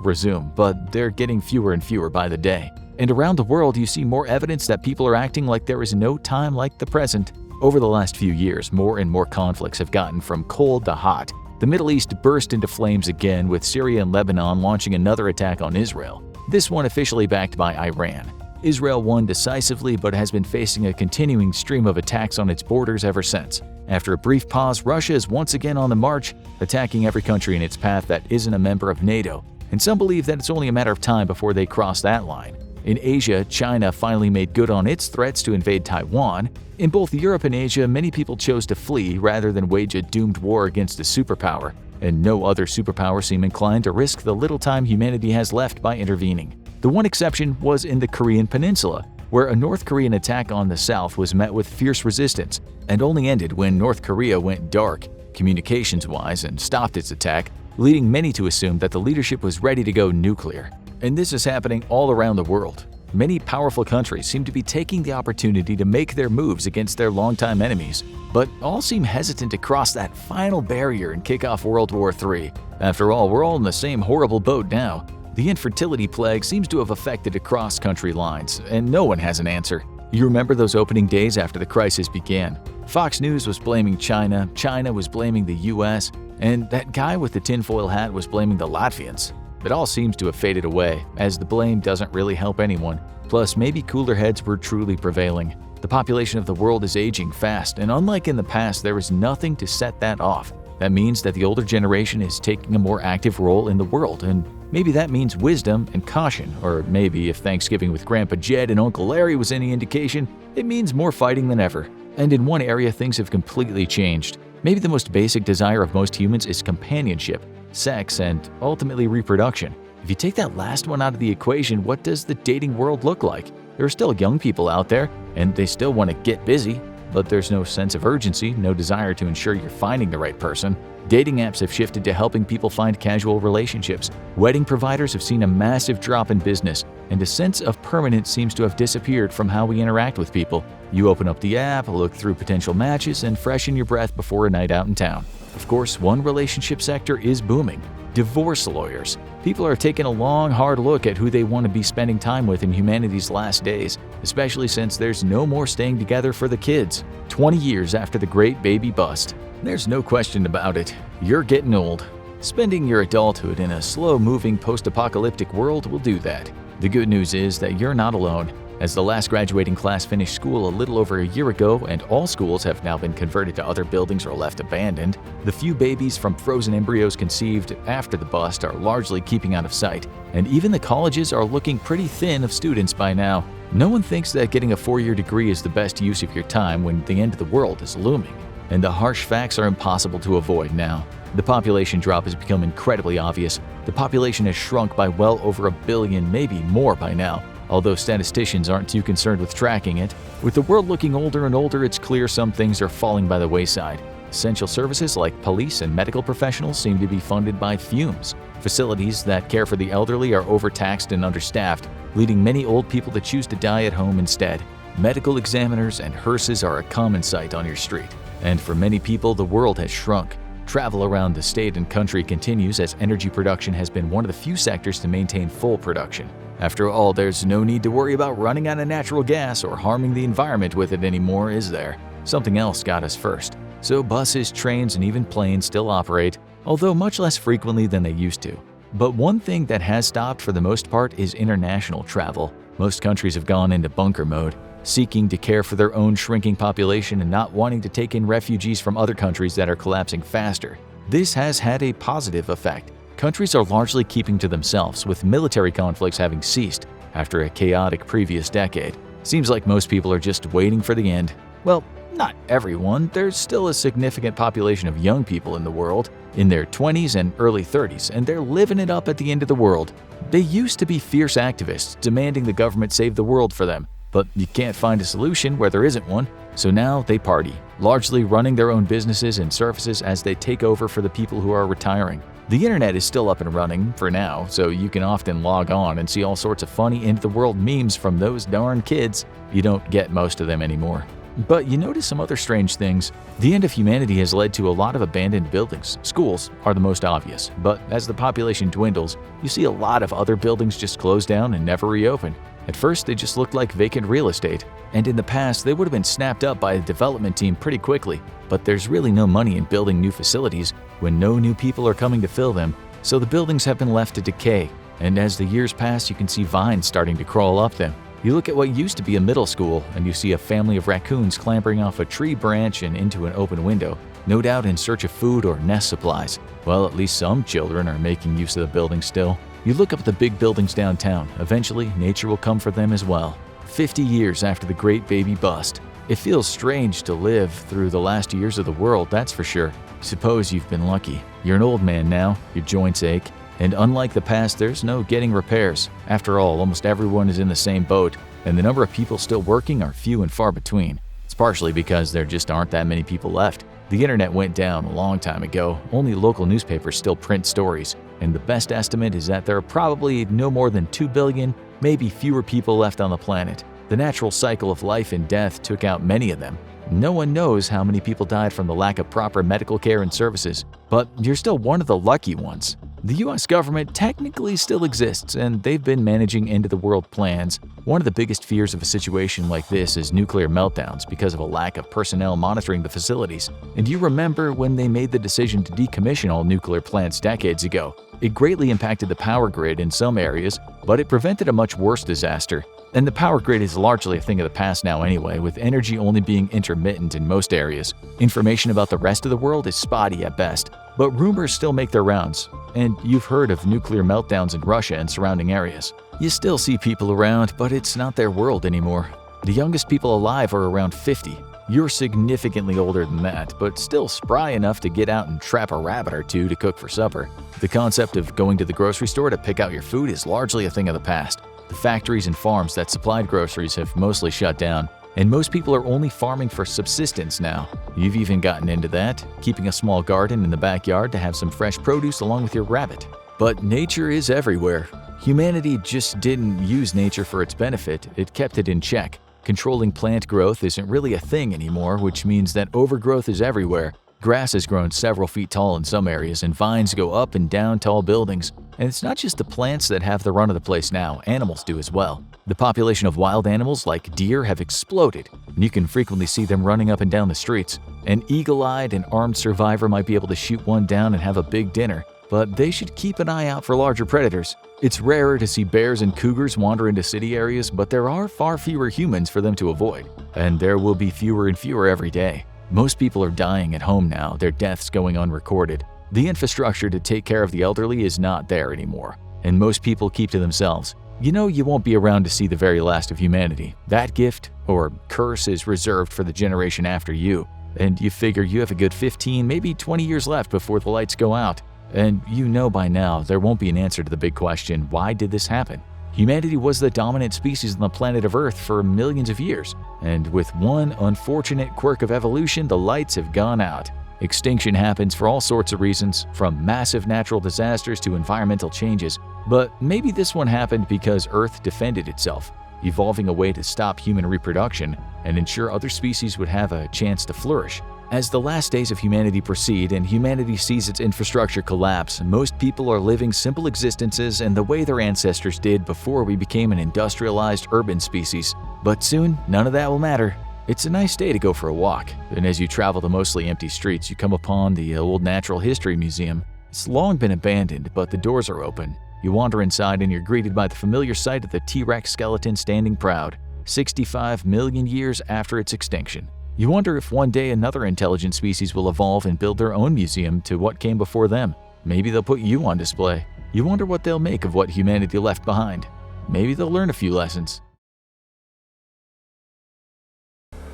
resume, but they're getting fewer and fewer by the day. And around the world, you see more evidence that people are acting like there is no time like the present. Over the last few years, more and more conflicts have gotten from cold to hot. The Middle East burst into flames again, with Syria and Lebanon launching another attack on Israel, this one officially backed by Iran. Israel won decisively but has been facing a continuing stream of attacks on its borders ever since. After a brief pause, Russia is once again on the march, attacking every country in its path that isn't a member of NATO, and some believe that it's only a matter of time before they cross that line. In Asia, China finally made good on its threats to invade Taiwan. In both Europe and Asia, many people chose to flee rather than wage a doomed war against a superpower, and no other superpower seemed inclined to risk the little time humanity has left by intervening. The one exception was in the Korean Peninsula, where a North Korean attack on the South was met with fierce resistance and only ended when North Korea went dark, communications-wise, and stopped its attack, leading many to assume that the leadership was ready to go nuclear. And this is happening all around the world. Many powerful countries seem to be taking the opportunity to make their moves against their longtime enemies, but all seem hesitant to cross that final barrier and kick off World War III. After all, we're all in the same horrible boat now. The infertility plague seems to have affected across country lines, and no one has an answer. You remember those opening days after the crisis began? Fox News was blaming China, China was blaming the US, and that guy with the tinfoil hat was blaming the Latvians. It all seems to have faded away, as the blame doesn't really help anyone. Plus, maybe cooler heads were truly prevailing. The population of the world is aging fast, and unlike in the past, there is nothing to set that off. That means that the older generation is taking a more active role in the world, and maybe that means wisdom and caution, or maybe if Thanksgiving with Grandpa Jed and Uncle Larry was any indication, it means more fighting than ever. And in one area, things have completely changed. Maybe the most basic desire of most humans is companionship, sex, and ultimately reproduction. If you take that last one out of the equation, what does the dating world look like? There are still young people out there, and they still want to get busy. but there's no sense of urgency, no desire to ensure you're finding the right person. Dating apps have shifted to helping people find casual relationships. Wedding providers have seen a massive drop in business, and a sense of permanence seems to have disappeared from how we interact with people. You open up the app, look through potential matches, and freshen your breath before a night out in town. Of course, one relationship sector is booming: divorce lawyers. People are taking a long, hard look at who they want to be spending time with in humanity's last days, especially since there's no more staying together for the kids. 20 years after the great baby bust. There's no question about it. You're getting old. Spending your adulthood in a slow-moving post-apocalyptic world will do that. The good news is that you're not alone. As the last graduating class finished school a little over a year ago and all schools have now been converted to other buildings or left abandoned, the few babies from frozen embryos conceived after the bust are largely keeping out of sight, and even the colleges are looking pretty thin of students by now. No one thinks that getting a 4-year degree is the best use of your time when the end of the world is looming. And the harsh facts are impossible to avoid now. The population drop has become incredibly obvious. The population has shrunk by well over 1 billion, maybe more by now, although statisticians aren't too concerned with tracking it. With the world looking older and older, it's clear some things are falling by the wayside. Essential services like police and medical professionals seem to be funded by fumes. Facilities that care for the elderly are overtaxed and understaffed, leading many old people to choose to die at home instead. Medical examiners and hearses are a common sight on your street. And for many people, the world has shrunk. Travel around the state and country continues as energy production has been one of the few sectors to maintain full production. After all, there's no need to worry about running out of natural gas or harming the environment with it anymore, is there? Something else got us first. So buses, trains, and even planes still operate, although much less frequently than they used to. But one thing that has stopped for the most part is international travel. Most countries have gone into bunker mode, seeking to care for their own shrinking population and not wanting to take in refugees from other countries that are collapsing faster. This has had a positive effect. Countries are largely keeping to themselves, with military conflicts having ceased after a chaotic previous decade. Seems like most people are just waiting for the end. Well, not everyone. There's still a significant population of young people in the world, in their 20s and early 30s, and they're living it up at the end of the world. They used to be fierce activists, demanding the government save the world for them. But you can't find a solution where there isn't one, so now they party, largely running their own businesses and services as they take over for the people who are retiring. The internet is still up and running for now, so you can often log on and see all sorts of funny end-of-the-world memes from those darn kids. You don't get most of them anymore. But you notice some other strange things. The end of humanity has led to a lot of abandoned buildings. Schools are the most obvious, but as the population dwindles, you see a lot of other buildings just close down and never reopen. At first, they just looked like vacant real estate, and in the past, they would have been snapped up by a development team pretty quickly. But there's really no money in building new facilities when no new people are coming to fill them, so the buildings have been left to decay. And as the years pass, you can see vines starting to crawl up them. You look at what used to be a middle school, and you see a family of raccoons clambering off a tree branch and into an open window, no doubt in search of food or nest supplies. Well, at least some children are making use of the building still. You look up at the big buildings downtown. Eventually, nature will come for them as well. 50 years after the great baby bust. It feels strange to live through the last years of the world, that's for sure. Suppose you've been lucky. You're an old man now, your joints ache, and unlike the past, there's no getting repairs. After all, almost everyone is in the same boat, and the number of people still working are few and far between. It's partially because there just aren't that many people left. The internet went down a long time ago. Only local newspapers still print stories, and the best estimate is that there are probably no more than 2 billion, maybe fewer people left on the planet. The natural cycle of life and death took out many of them. No one knows how many people died from the lack of proper medical care and services, but you're still one of the lucky ones. The US government technically still exists, and they've been managing end-of-the-world plans. One of the biggest fears of a situation like this is nuclear meltdowns because of a lack of personnel monitoring the facilities. And you remember when they made the decision to decommission all nuclear plants decades ago. It greatly impacted the power grid in some areas, but it prevented a much worse disaster. And the power grid is largely a thing of the past now anyway, with energy only being intermittent in most areas. Information about the rest of the world is spotty at best, but rumors still make their rounds. And you've heard of nuclear meltdowns in Russia and surrounding areas. You still see people around, but it's not their world anymore. The youngest people alive are around 50. You're significantly older than that, but still spry enough to get out and trap a rabbit or two to cook for supper. The concept of going to the grocery store to pick out your food is largely a thing of the past. The factories and farms that supplied groceries have mostly shut down, and most people are only farming for subsistence now. You've even gotten into that, keeping a small garden in the backyard to have some fresh produce along with your rabbit. But nature is everywhere. Humanity just didn't use nature for its benefit, it kept it in check. Controlling plant growth isn't really a thing anymore, which means that overgrowth is everywhere. Grass has grown several feet tall in some areas, and vines go up and down tall buildings. And it's not just the plants that have the run of the place now, animals do as well. The population of wild animals like deer have exploded, and you can frequently see them running up and down the streets. An eagle-eyed and armed survivor might be able to shoot one down and have a big dinner, but they should keep an eye out for larger predators. It's rarer to see bears and cougars wander into city areas, but there are far fewer humans for them to avoid, and there will be fewer and fewer every day. Most people are dying at home now, their deaths going unrecorded. The infrastructure to take care of the elderly is not there anymore, and most people keep to themselves. You know you won't be around to see the very last of humanity. That gift, or curse, is reserved for the generation after you, and you figure you have a good 15, maybe 20 years left before the lights go out. And you know by now there won't be an answer to the big question, why did this happen? Humanity was the dominant species on the planet of Earth for millions of years, and with one unfortunate quirk of evolution, the lights have gone out. Extinction happens for all sorts of reasons, from massive natural disasters to environmental changes, but maybe this one happened because Earth defended itself, evolving a way to stop human reproduction and ensure other species would have a chance to flourish. As the last days of humanity proceed and humanity sees its infrastructure collapse, most people are living simple existences in the way their ancestors did before we became an industrialized urban species. But soon, none of that will matter. It's a nice day to go for a walk, and as you travel the mostly empty streets, you come upon the old Natural History Museum. It's long been abandoned, but the doors are open. You wander inside and you're greeted by the familiar sight of the T-Rex skeleton standing proud, 65 million years after its extinction. You wonder if one day another intelligent species will evolve and build their own museum to what came before them. Maybe they'll put you on display. You wonder what they'll make of what humanity left behind. Maybe they'll learn a few lessons.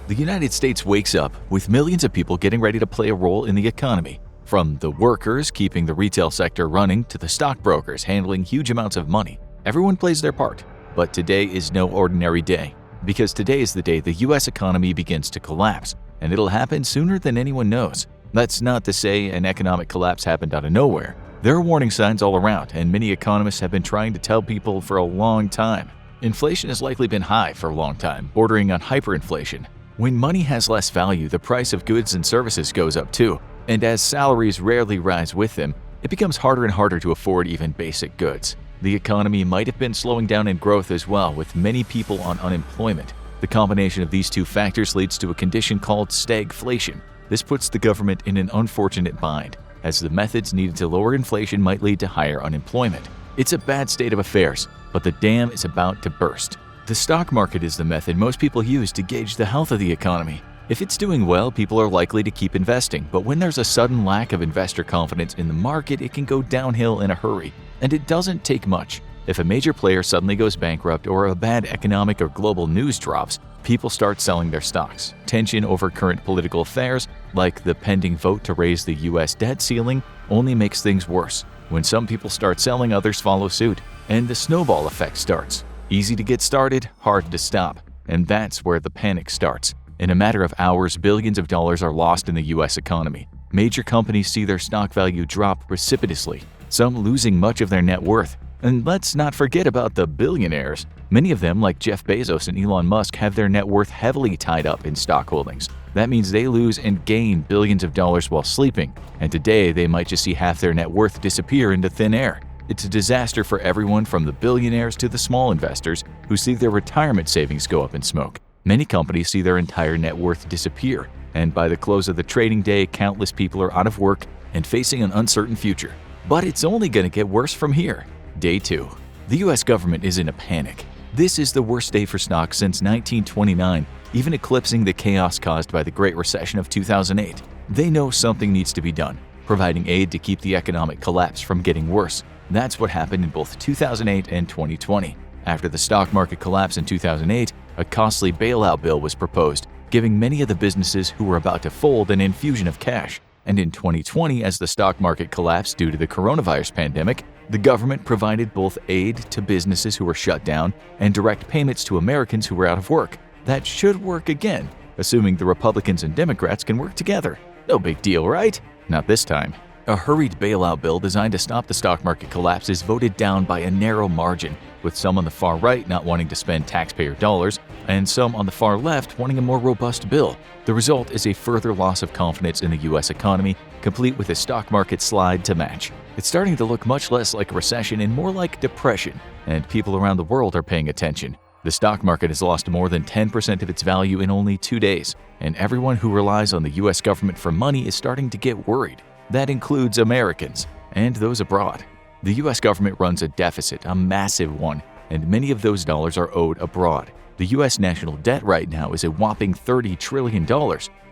The United States wakes up with millions of people getting ready to play a role in the economy. From the workers keeping the retail sector running to the stockbrokers handling huge amounts of money. Everyone plays their part. But today is no ordinary day. Because today is the day the US economy begins to collapse, and it'll happen sooner than anyone knows. That's not to say an economic collapse happened out of nowhere. There are warning signs all around, and many economists have been trying to tell people for a long time. Inflation has likely been high for a long time, bordering on hyperinflation. When money has less value, the price of goods and services goes up too, and as salaries rarely rise with them, it becomes harder and harder to afford even basic goods. The economy might have been slowing down in growth as well, with many people on unemployment. The combination of these two factors leads to a condition called stagflation. This puts the government in an unfortunate bind, as the methods needed to lower inflation might lead to higher unemployment. It's a bad state of affairs, but the dam is about to burst. The stock market is the method most people use to gauge the health of the economy. If it's doing well, people are likely to keep investing, but when there's a sudden lack of investor confidence in the market, it can go downhill in a hurry. And it doesn't take much. If a major player suddenly goes bankrupt or a bad economic or global news drops, people start selling their stocks. Tension over current political affairs, like the pending vote to raise the US debt ceiling, only makes things worse. When some people start selling, others follow suit, and the snowball effect starts. Easy to get started, hard to stop. And that's where the panic starts. In a matter of hours, billions of dollars are lost in the US economy. Major companies see their stock value drop precipitously, some losing much of their net worth. And let's not forget about the billionaires. Many of them, like Jeff Bezos and Elon Musk, have their net worth heavily tied up in stock holdings. That means they lose and gain billions of dollars while sleeping, and today they might just see half their net worth disappear into thin air. It's a disaster for everyone from the billionaires to the small investors who see their retirement savings go up in smoke. Many companies see their entire net worth disappear, and by the close of the trading day, countless people are out of work and facing an uncertain future. But it's only going to get worse from here. Day 2. The US government is in a panic. This is the worst day for stocks since 1929, even eclipsing the chaos caused by the Great Recession of 2008. They know something needs to be done, providing aid to keep the economic collapse from getting worse. That's what happened in both 2008 and 2020. After the stock market collapse in 2008, a costly bailout bill was proposed, giving many of the businesses who were about to fold an infusion of cash. And in 2020, as the stock market collapsed due to the coronavirus pandemic, the government provided both aid to businesses who were shut down and direct payments to Americans who were out of work. That should work again, assuming the Republicans and Democrats can work together. No big deal, right? Not this time. A hurried bailout bill designed to stop the stock market collapse is voted down by a narrow margin, with some on the far right not wanting to spend taxpayer dollars, and some on the far left wanting a more robust bill. The result is a further loss of confidence in the U.S. economy, complete with a stock market slide to match. It's starting to look much less like a recession and more like depression, and people around the world are paying attention. The stock market has lost more than 10% of its value in only 2 days, and everyone who relies on the U.S. government for money is starting to get worried. That includes Americans and those abroad. The U.S. government runs a deficit, a massive one, and many of those dollars are owed abroad. The U.S. national debt right now is a whopping $30 trillion,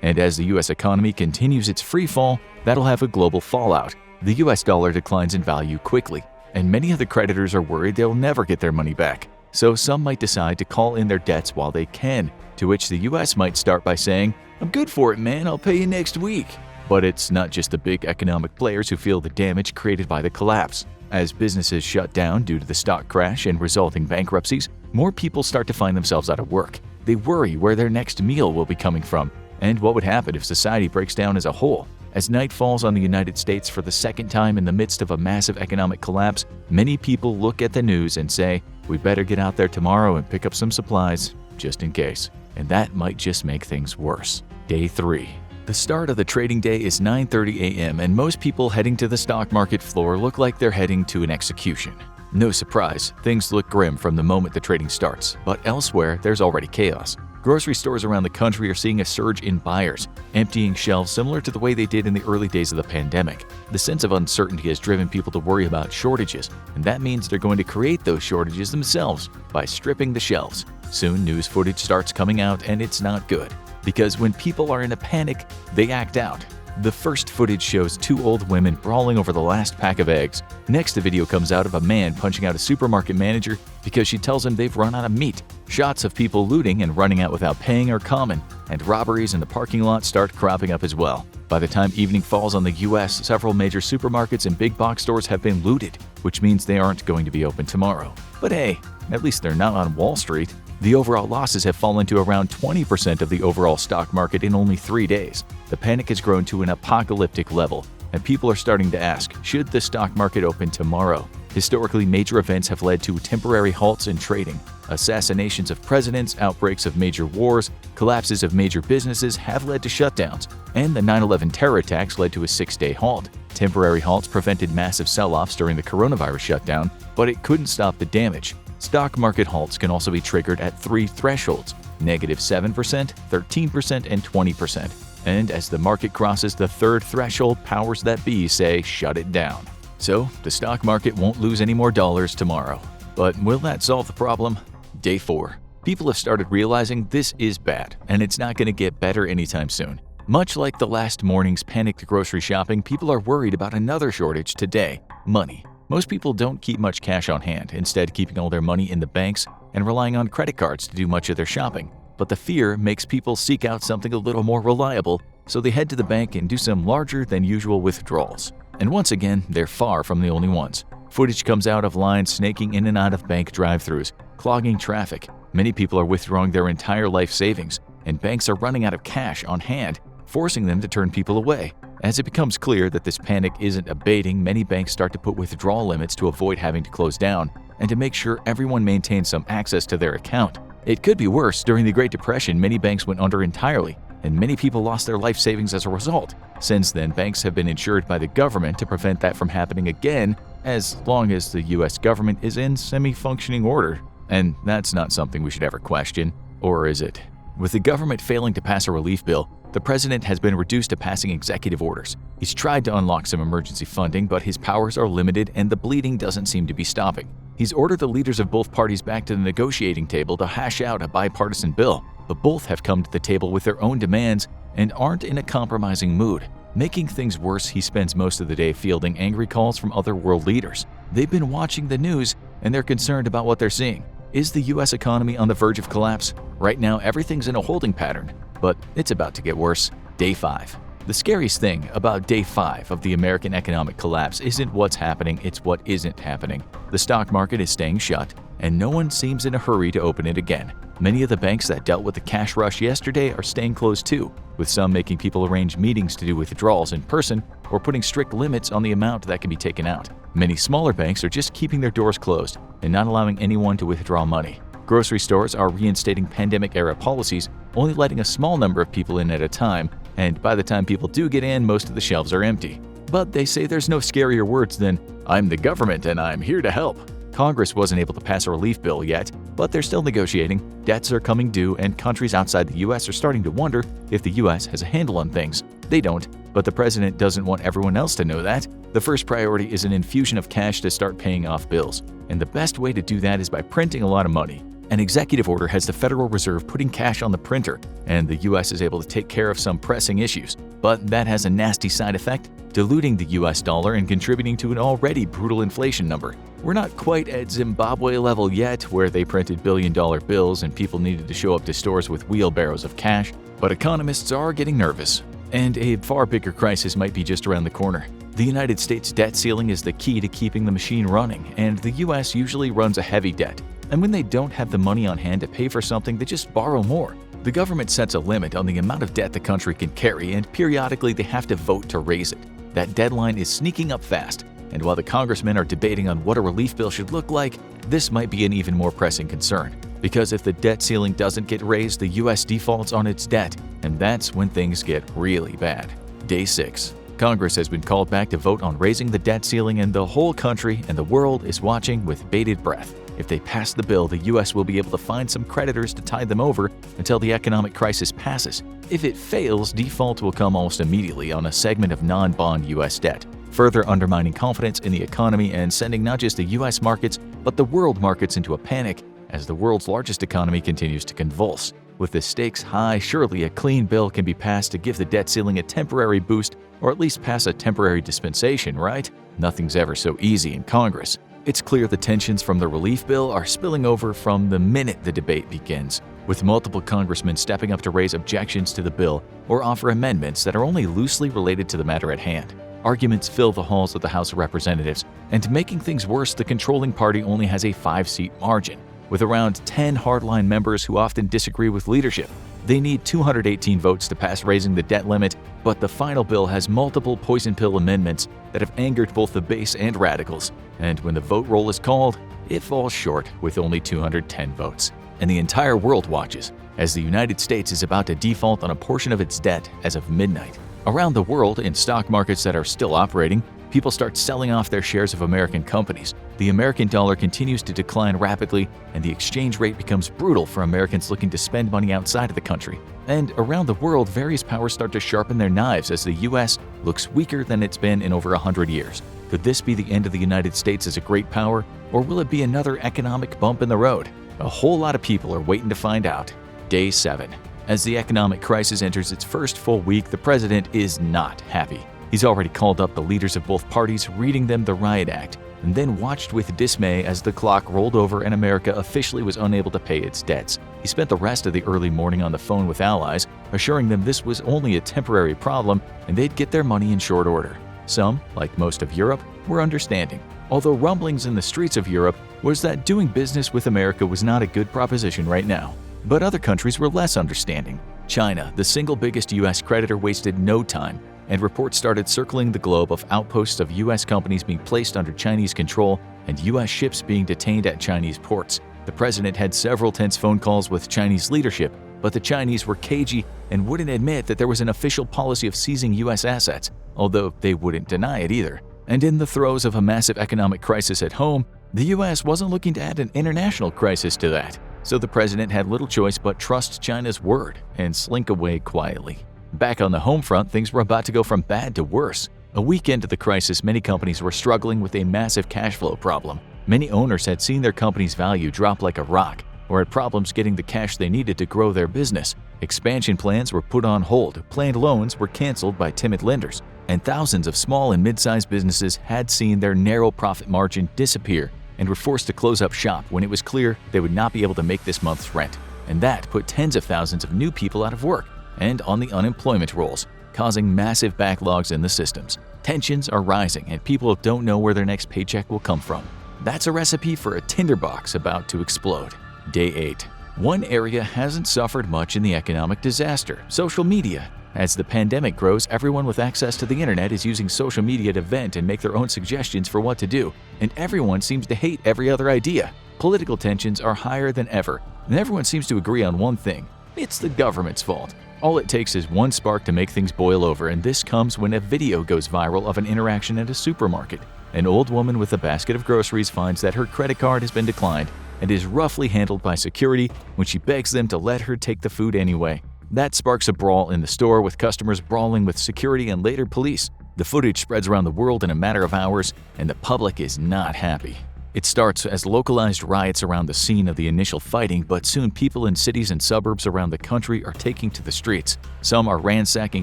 and as the U.S. economy continues its free fall, that'll have a global fallout. The U.S. dollar declines in value quickly, and many of the creditors are worried they'll never get their money back. So some might decide to call in their debts while they can, to which the U.S. might start by saying, "I'm good for it, man, I'll pay you next week." But it's not just the big economic players who feel the damage created by the collapse. As businesses shut down due to the stock crash and resulting bankruptcies, more people start to find themselves out of work. They worry where their next meal will be coming from, and what would happen if society breaks down as a whole. As night falls on the United States for the second time in the midst of a massive economic collapse, many people look at the news and say, "We better get out there tomorrow and pick up some supplies, just in case." And that might just make things worse. Day 3. The start of the trading day is 9:30 a.m. and most people heading to the stock market floor look like they're heading to an execution. No surprise, things look grim from the moment the trading starts, but elsewhere there's already chaos. Grocery stores around the country are seeing a surge in buyers, emptying shelves similar to the way they did in the early days of the pandemic. The sense of uncertainty has driven people to worry about shortages, and that means they're going to create those shortages themselves by stripping the shelves. Soon news footage starts coming out and it's not good. Because when people are in a panic, they act out. The first footage shows 2 old women brawling over the last pack of eggs. Next, a video comes out of a man punching out a supermarket manager because she tells him they've run out of meat. Shots of people looting and running out without paying are common, and robberies in the parking lot start cropping up as well. By the time evening falls on the U.S., several major supermarkets and big box stores have been looted, which means they aren't going to be open tomorrow. But hey, at least they're not on Wall Street. The overall losses have fallen to around 20% of the overall stock market in only 3 days. The panic has grown to an apocalyptic level, and people are starting to ask, should the stock market open tomorrow? Historically, major events have led to temporary halts in trading. Assassinations of presidents, outbreaks of major wars, collapses of major businesses have led to shutdowns, and the 9/11 terror attacks led to a 6-day halt. Temporary halts prevented massive sell-offs during the coronavirus shutdown, but it couldn't stop the damage. Stock market halts can also be triggered at 3 thresholds: -7%, 13%, and 20%. And as the market crosses the 3rd threshold, powers that be say shut it down. So the stock market won't lose any more dollars tomorrow. But will that solve the problem? Day 4. People have started realizing this is bad, and it's not going to get better anytime soon. Much like the last morning's panicked grocery shopping, people are worried about another shortage today: money. Most people don't keep much cash on hand, instead keeping all their money in the banks and relying on credit cards to do much of their shopping. But the fear makes people seek out something a little more reliable, so they head to the bank and do some larger than usual withdrawals. And once again, they're far from the only ones. Footage comes out of lines snaking in and out of bank drive-thrus, clogging traffic. Many people are withdrawing their entire life savings, and banks are running out of cash on hand, forcing them to turn people away. As it becomes clear that this panic isn't abating, many banks start to put withdrawal limits to avoid having to close down and to make sure everyone maintains some access to their account. It could be worse. During the Great Depression, many banks went under entirely, and many people lost their life savings as a result. Since then, banks have been insured by the government to prevent that from happening again, as long as the US government is in semi-functioning order. And that's not something we should ever question, or is it? With the government failing to pass a relief bill, the president has been reduced to passing executive orders. He's tried to unlock some emergency funding, but his powers are limited and the bleeding doesn't seem to be stopping. He's ordered the leaders of both parties back to the negotiating table to hash out a bipartisan bill, but both have come to the table with their own demands and aren't in a compromising mood. Making things worse, he spends most of the day fielding angry calls from other world leaders. They've been watching the news and they're concerned about what they're seeing. Is the US economy on the verge of collapse? Right now, everything's in a holding pattern, but it's about to get worse. Day 5. The scariest thing about Day 5 of the American economic collapse isn't what's happening, it's what isn't happening. The stock market is staying shut, and no one seems in a hurry to open it again. Many of the banks that dealt with the cash rush yesterday are staying closed too, with some making people arrange meetings to do withdrawals in person or putting strict limits on the amount that can be taken out. Many smaller banks are just keeping their doors closed and not allowing anyone to withdraw money. Grocery stores are reinstating pandemic-era policies, only letting a small number of people in at a time, and by the time people do get in, most of the shelves are empty. But they say there's no scarier words than, "I'm the government and I'm here to help." Congress wasn't able to pass a relief bill yet, but they're still negotiating. Debts are coming due, and countries outside the US are starting to wonder if the US has a handle on things. They don't, but the president doesn't want everyone else to know that. The first priority is an infusion of cash to start paying off bills, and the best way to do that is by printing a lot of money. An executive order has the Federal Reserve putting cash on the printer, and the US is able to take care of some pressing issues. But that has a nasty side effect, diluting the US dollar and contributing to an already brutal inflation number. We're not quite at Zimbabwe level yet, where they printed billion-dollar bills and people needed to show up to stores with wheelbarrows of cash, but economists are getting nervous. And a far bigger crisis might be just around the corner. The United States debt ceiling is the key to keeping the machine running, and the US usually runs a heavy debt. And when they don't have the money on hand to pay for something, they just borrow more. The government sets a limit on the amount of debt the country can carry, and periodically they have to vote to raise it. That deadline is sneaking up fast, and while the congressmen are debating on what a relief bill should look like, this might be an even more pressing concern. Because if the debt ceiling doesn't get raised, the US defaults on its debt, and that's when things get really bad. Day 6. Congress has been called back to vote on raising the debt ceiling, and the whole country and the world is watching with bated breath. If they pass the bill, the US will be able to find some creditors to tide them over until the economic crisis passes. If it fails, default will come almost immediately on a segment of non-bond US debt, further undermining confidence in the economy and sending not just the US markets, but the world markets into a panic as the world's largest economy continues to convulse. With the stakes high, surely a clean bill can be passed to give the debt ceiling a temporary boost, or at least pass a temporary dispensation, right? Nothing's ever so easy in Congress. It's clear the tensions from the relief bill are spilling over from the minute the debate begins, with multiple congressmen stepping up to raise objections to the bill or offer amendments that are only loosely related to the matter at hand. Arguments fill the halls of the House of Representatives, and making things worse, the controlling party only has a 5-seat margin, with around 10 hardline members who often disagree with leadership. They need 218 votes to pass raising the debt limit, but the final bill has multiple poison pill amendments that have angered both the base and radicals. And when the vote roll is called, it falls short with only 210 votes. And the entire world watches, as the United States is about to default on a portion of its debt as of midnight. Around the world, in stock markets that are still operating, people start selling off their shares of American companies. The American dollar continues to decline rapidly, and the exchange rate becomes brutal for Americans looking to spend money outside of the country. And around the world, various powers start to sharpen their knives as the US looks weaker than it's been in over 100 years. Could this be the end of the United States as a great power, or will it be another economic bump in the road? A whole lot of people are waiting to find out. Day 7. As the economic crisis enters its first full week, the president is not happy. He's already called up the leaders of both parties, reading them the riot act, and then watched with dismay as the clock rolled over and America officially was unable to pay its debts. He spent the rest of the early morning on the phone with allies, assuring them this was only a temporary problem and they'd get their money in short order. Some, like most of Europe, were understanding, although rumblings in the streets of Europe was that doing business with America was not a good proposition right now. But other countries were less understanding. China, the single biggest US creditor, wasted no time, and reports started circling the globe of outposts of US companies being placed under Chinese control and US ships being detained at Chinese ports. The president had several tense phone calls with Chinese leadership, but the Chinese were cagey and wouldn't admit that there was an official policy of seizing US assets, although they wouldn't deny it either. And in the throes of a massive economic crisis at home, the US wasn't looking to add an international crisis to that. So the president had little choice but trust China's word and slink away quietly. Back on the home front, things were about to go from bad to worse. A week into the crisis, many companies were struggling with a massive cash flow problem. Many owners had seen their company's value drop like a rock, or had problems getting the cash they needed to grow their business. Expansion plans were put on hold, planned loans were canceled by timid lenders, and thousands of small and mid-sized businesses had seen their narrow profit margin disappear and were forced to close up shop when it was clear they would not be able to make this month's rent. And that put tens of thousands of new people out of work and on the unemployment rolls, causing massive backlogs in the systems. Tensions are rising and people don't know where their next paycheck will come from. That's a recipe for a tinderbox about to explode. Day 8. One area hasn't suffered much in the economic disaster: social media. As the pandemic grows, everyone with access to the internet is using social media to vent and make their own suggestions for what to do, and everyone seems to hate every other idea. Political tensions are higher than ever, and everyone seems to agree on one thing: it's the government's fault. All it takes is one spark to make things boil over, and this comes when a video goes viral of an interaction at a supermarket. An old woman with a basket of groceries finds that her credit card has been declined and is roughly handled by security when she begs them to let her take the food anyway. That sparks a brawl in the store, with customers brawling with security and later police. The footage spreads around the world in a matter of hours, and the public is not happy. It starts as localized riots around the scene of the initial fighting, but soon people in cities and suburbs around the country are taking to the streets. Some are ransacking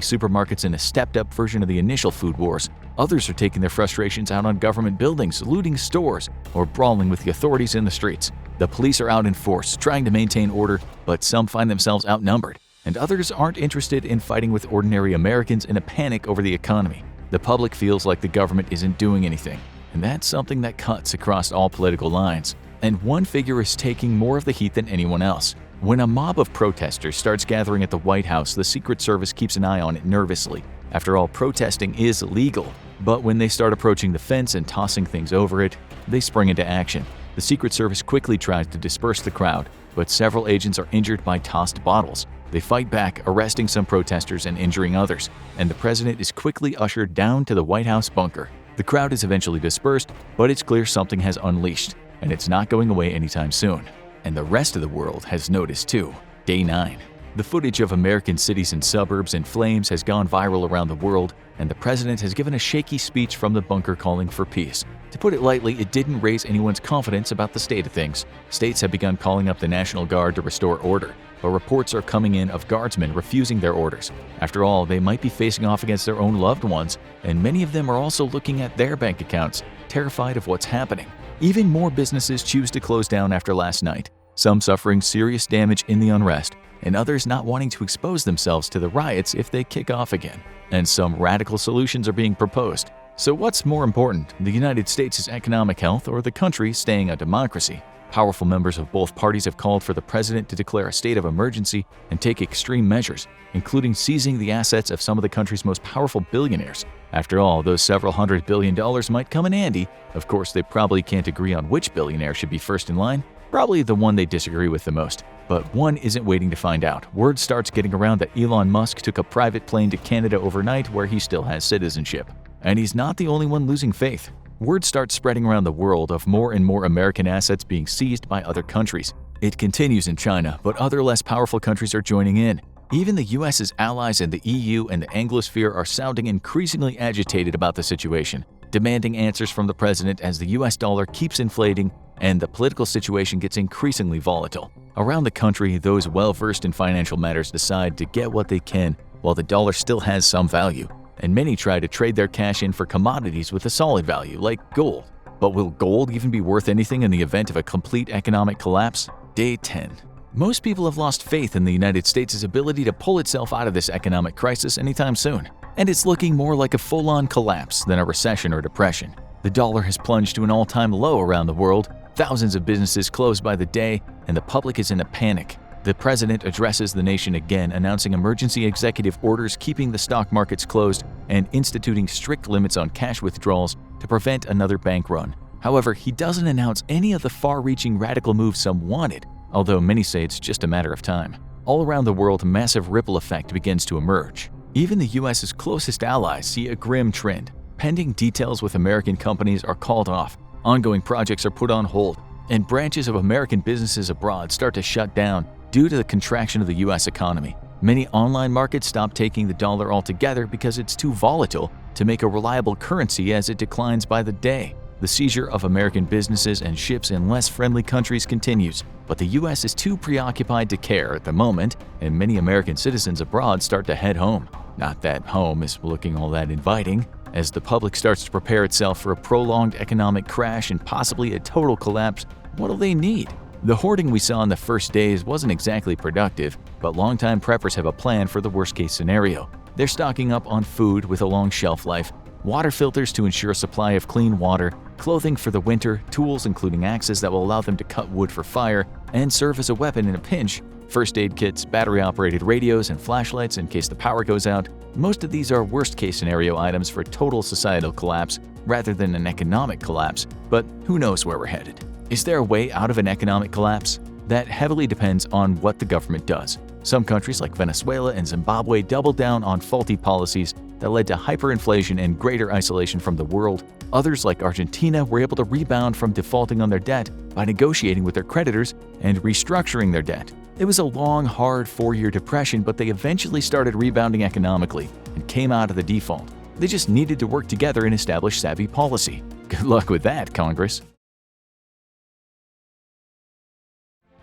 supermarkets in a stepped-up version of the initial food wars. Others are taking their frustrations out on government buildings, looting stores, or brawling with the authorities in the streets. The police are out in force, trying to maintain order, but some find themselves outnumbered, and others aren't interested in fighting with ordinary Americans in a panic over the economy. The public feels like the government isn't doing anything, and that's something that cuts across all political lines. And one figure is taking more of the heat than anyone else. When a mob of protesters starts gathering at the White House, the Secret Service keeps an eye on it nervously. After all, protesting is legal. But when they start approaching the fence and tossing things over it, they spring into action. The Secret Service quickly tries to disperse the crowd, but several agents are injured by tossed bottles. They fight back, arresting some protesters and injuring others, and the president is quickly ushered down to the White House bunker. The crowd is eventually dispersed, but it's clear something has unleashed, and it's not going away anytime soon. And the rest of the world has noticed too. Day 9. The footage of American cities and suburbs in flames has gone viral around the world, and the president has given a shaky speech from the bunker calling for peace. To put it lightly, it didn't raise anyone's confidence about the state of things. States have begun calling up the National Guard to restore order, but reports are coming in of guardsmen refusing their orders. After all, they might be facing off against their own loved ones, and many of them are also looking at their bank accounts, terrified of what's happening. Even more businesses choose to close down after last night, some suffering serious damage in the unrest, and others not wanting to expose themselves to the riots if they kick off again. And some radical solutions are being proposed. So what's more important, the United States' economic health or the country staying a democracy? Powerful members of both parties have called for the president to declare a state of emergency and take extreme measures, including seizing the assets of some of the country's most powerful billionaires. After all, those several $100 billion might come in handy. Of course, they probably can't agree on which billionaire should be first in line. Probably the one they disagree with the most. But one isn't waiting to find out. Word starts getting around that Elon Musk took a private plane to Canada overnight, where he still has citizenship. And he's not the only one losing faith. Word starts spreading around the world of more and more American assets being seized by other countries. It continues in China, but other less powerful countries are joining in. Even the US's allies in the EU and the Anglosphere are sounding increasingly agitated about the situation, demanding answers from the president as the US dollar keeps inflating and the political situation gets increasingly volatile. Around the country, those well-versed in financial matters decide to get what they can while the dollar still has some value, and many try to trade their cash in for commodities with a solid value, like gold. But will gold even be worth anything in the event of a complete economic collapse? Day 10. Most people have lost faith in the United States' ability to pull itself out of this economic crisis anytime soon, and it's looking more like a full-on collapse than a recession or depression. The dollar has plunged to an all-time low around the world. Thousands of businesses close by the day, and the public is in a panic. The president addresses the nation again, announcing emergency executive orders keeping the stock markets closed and instituting strict limits on cash withdrawals to prevent another bank run. However, he doesn't announce any of the far-reaching radical moves some wanted, although many say it's just a matter of time. All around the world, a massive ripple effect begins to emerge. Even the US's closest allies see a grim trend. Pending details with American companies are called off, ongoing projects are put on hold, and branches of American businesses abroad start to shut down due to the contraction of the US economy. Many online markets stop taking the dollar altogether because it's too volatile to make a reliable currency as it declines by the day. The seizure of American businesses and ships in less friendly countries continues, but the US is too preoccupied to care at the moment, and many American citizens abroad start to head home. Not that home is looking all that inviting. As the public starts to prepare itself for a prolonged economic crash and possibly a total collapse, what'll they need? The hoarding we saw in the first days wasn't exactly productive, but longtime preppers have a plan for the worst-case scenario. They're stocking up on food with a long shelf life, water filters to ensure a supply of clean water, clothing for the winter, tools including axes that will allow them to cut wood for fire and serve as a weapon in a pinch, first aid kits, battery-operated radios, and flashlights in case the power goes out. Most of these are worst-case scenario items for total societal collapse rather than an economic collapse, but who knows where we're headed. Is there a way out of an economic collapse? That heavily depends on what the government does. Some countries like Venezuela and Zimbabwe doubled down on faulty policies that led to hyperinflation and greater isolation from the world. Others like Argentina were able to rebound from defaulting on their debt by negotiating with their creditors and restructuring their debt. It was a long, hard 4-year depression, but they eventually started rebounding economically and came out of the default. They just needed to work together and establish savvy policy. Good luck with that, Congress.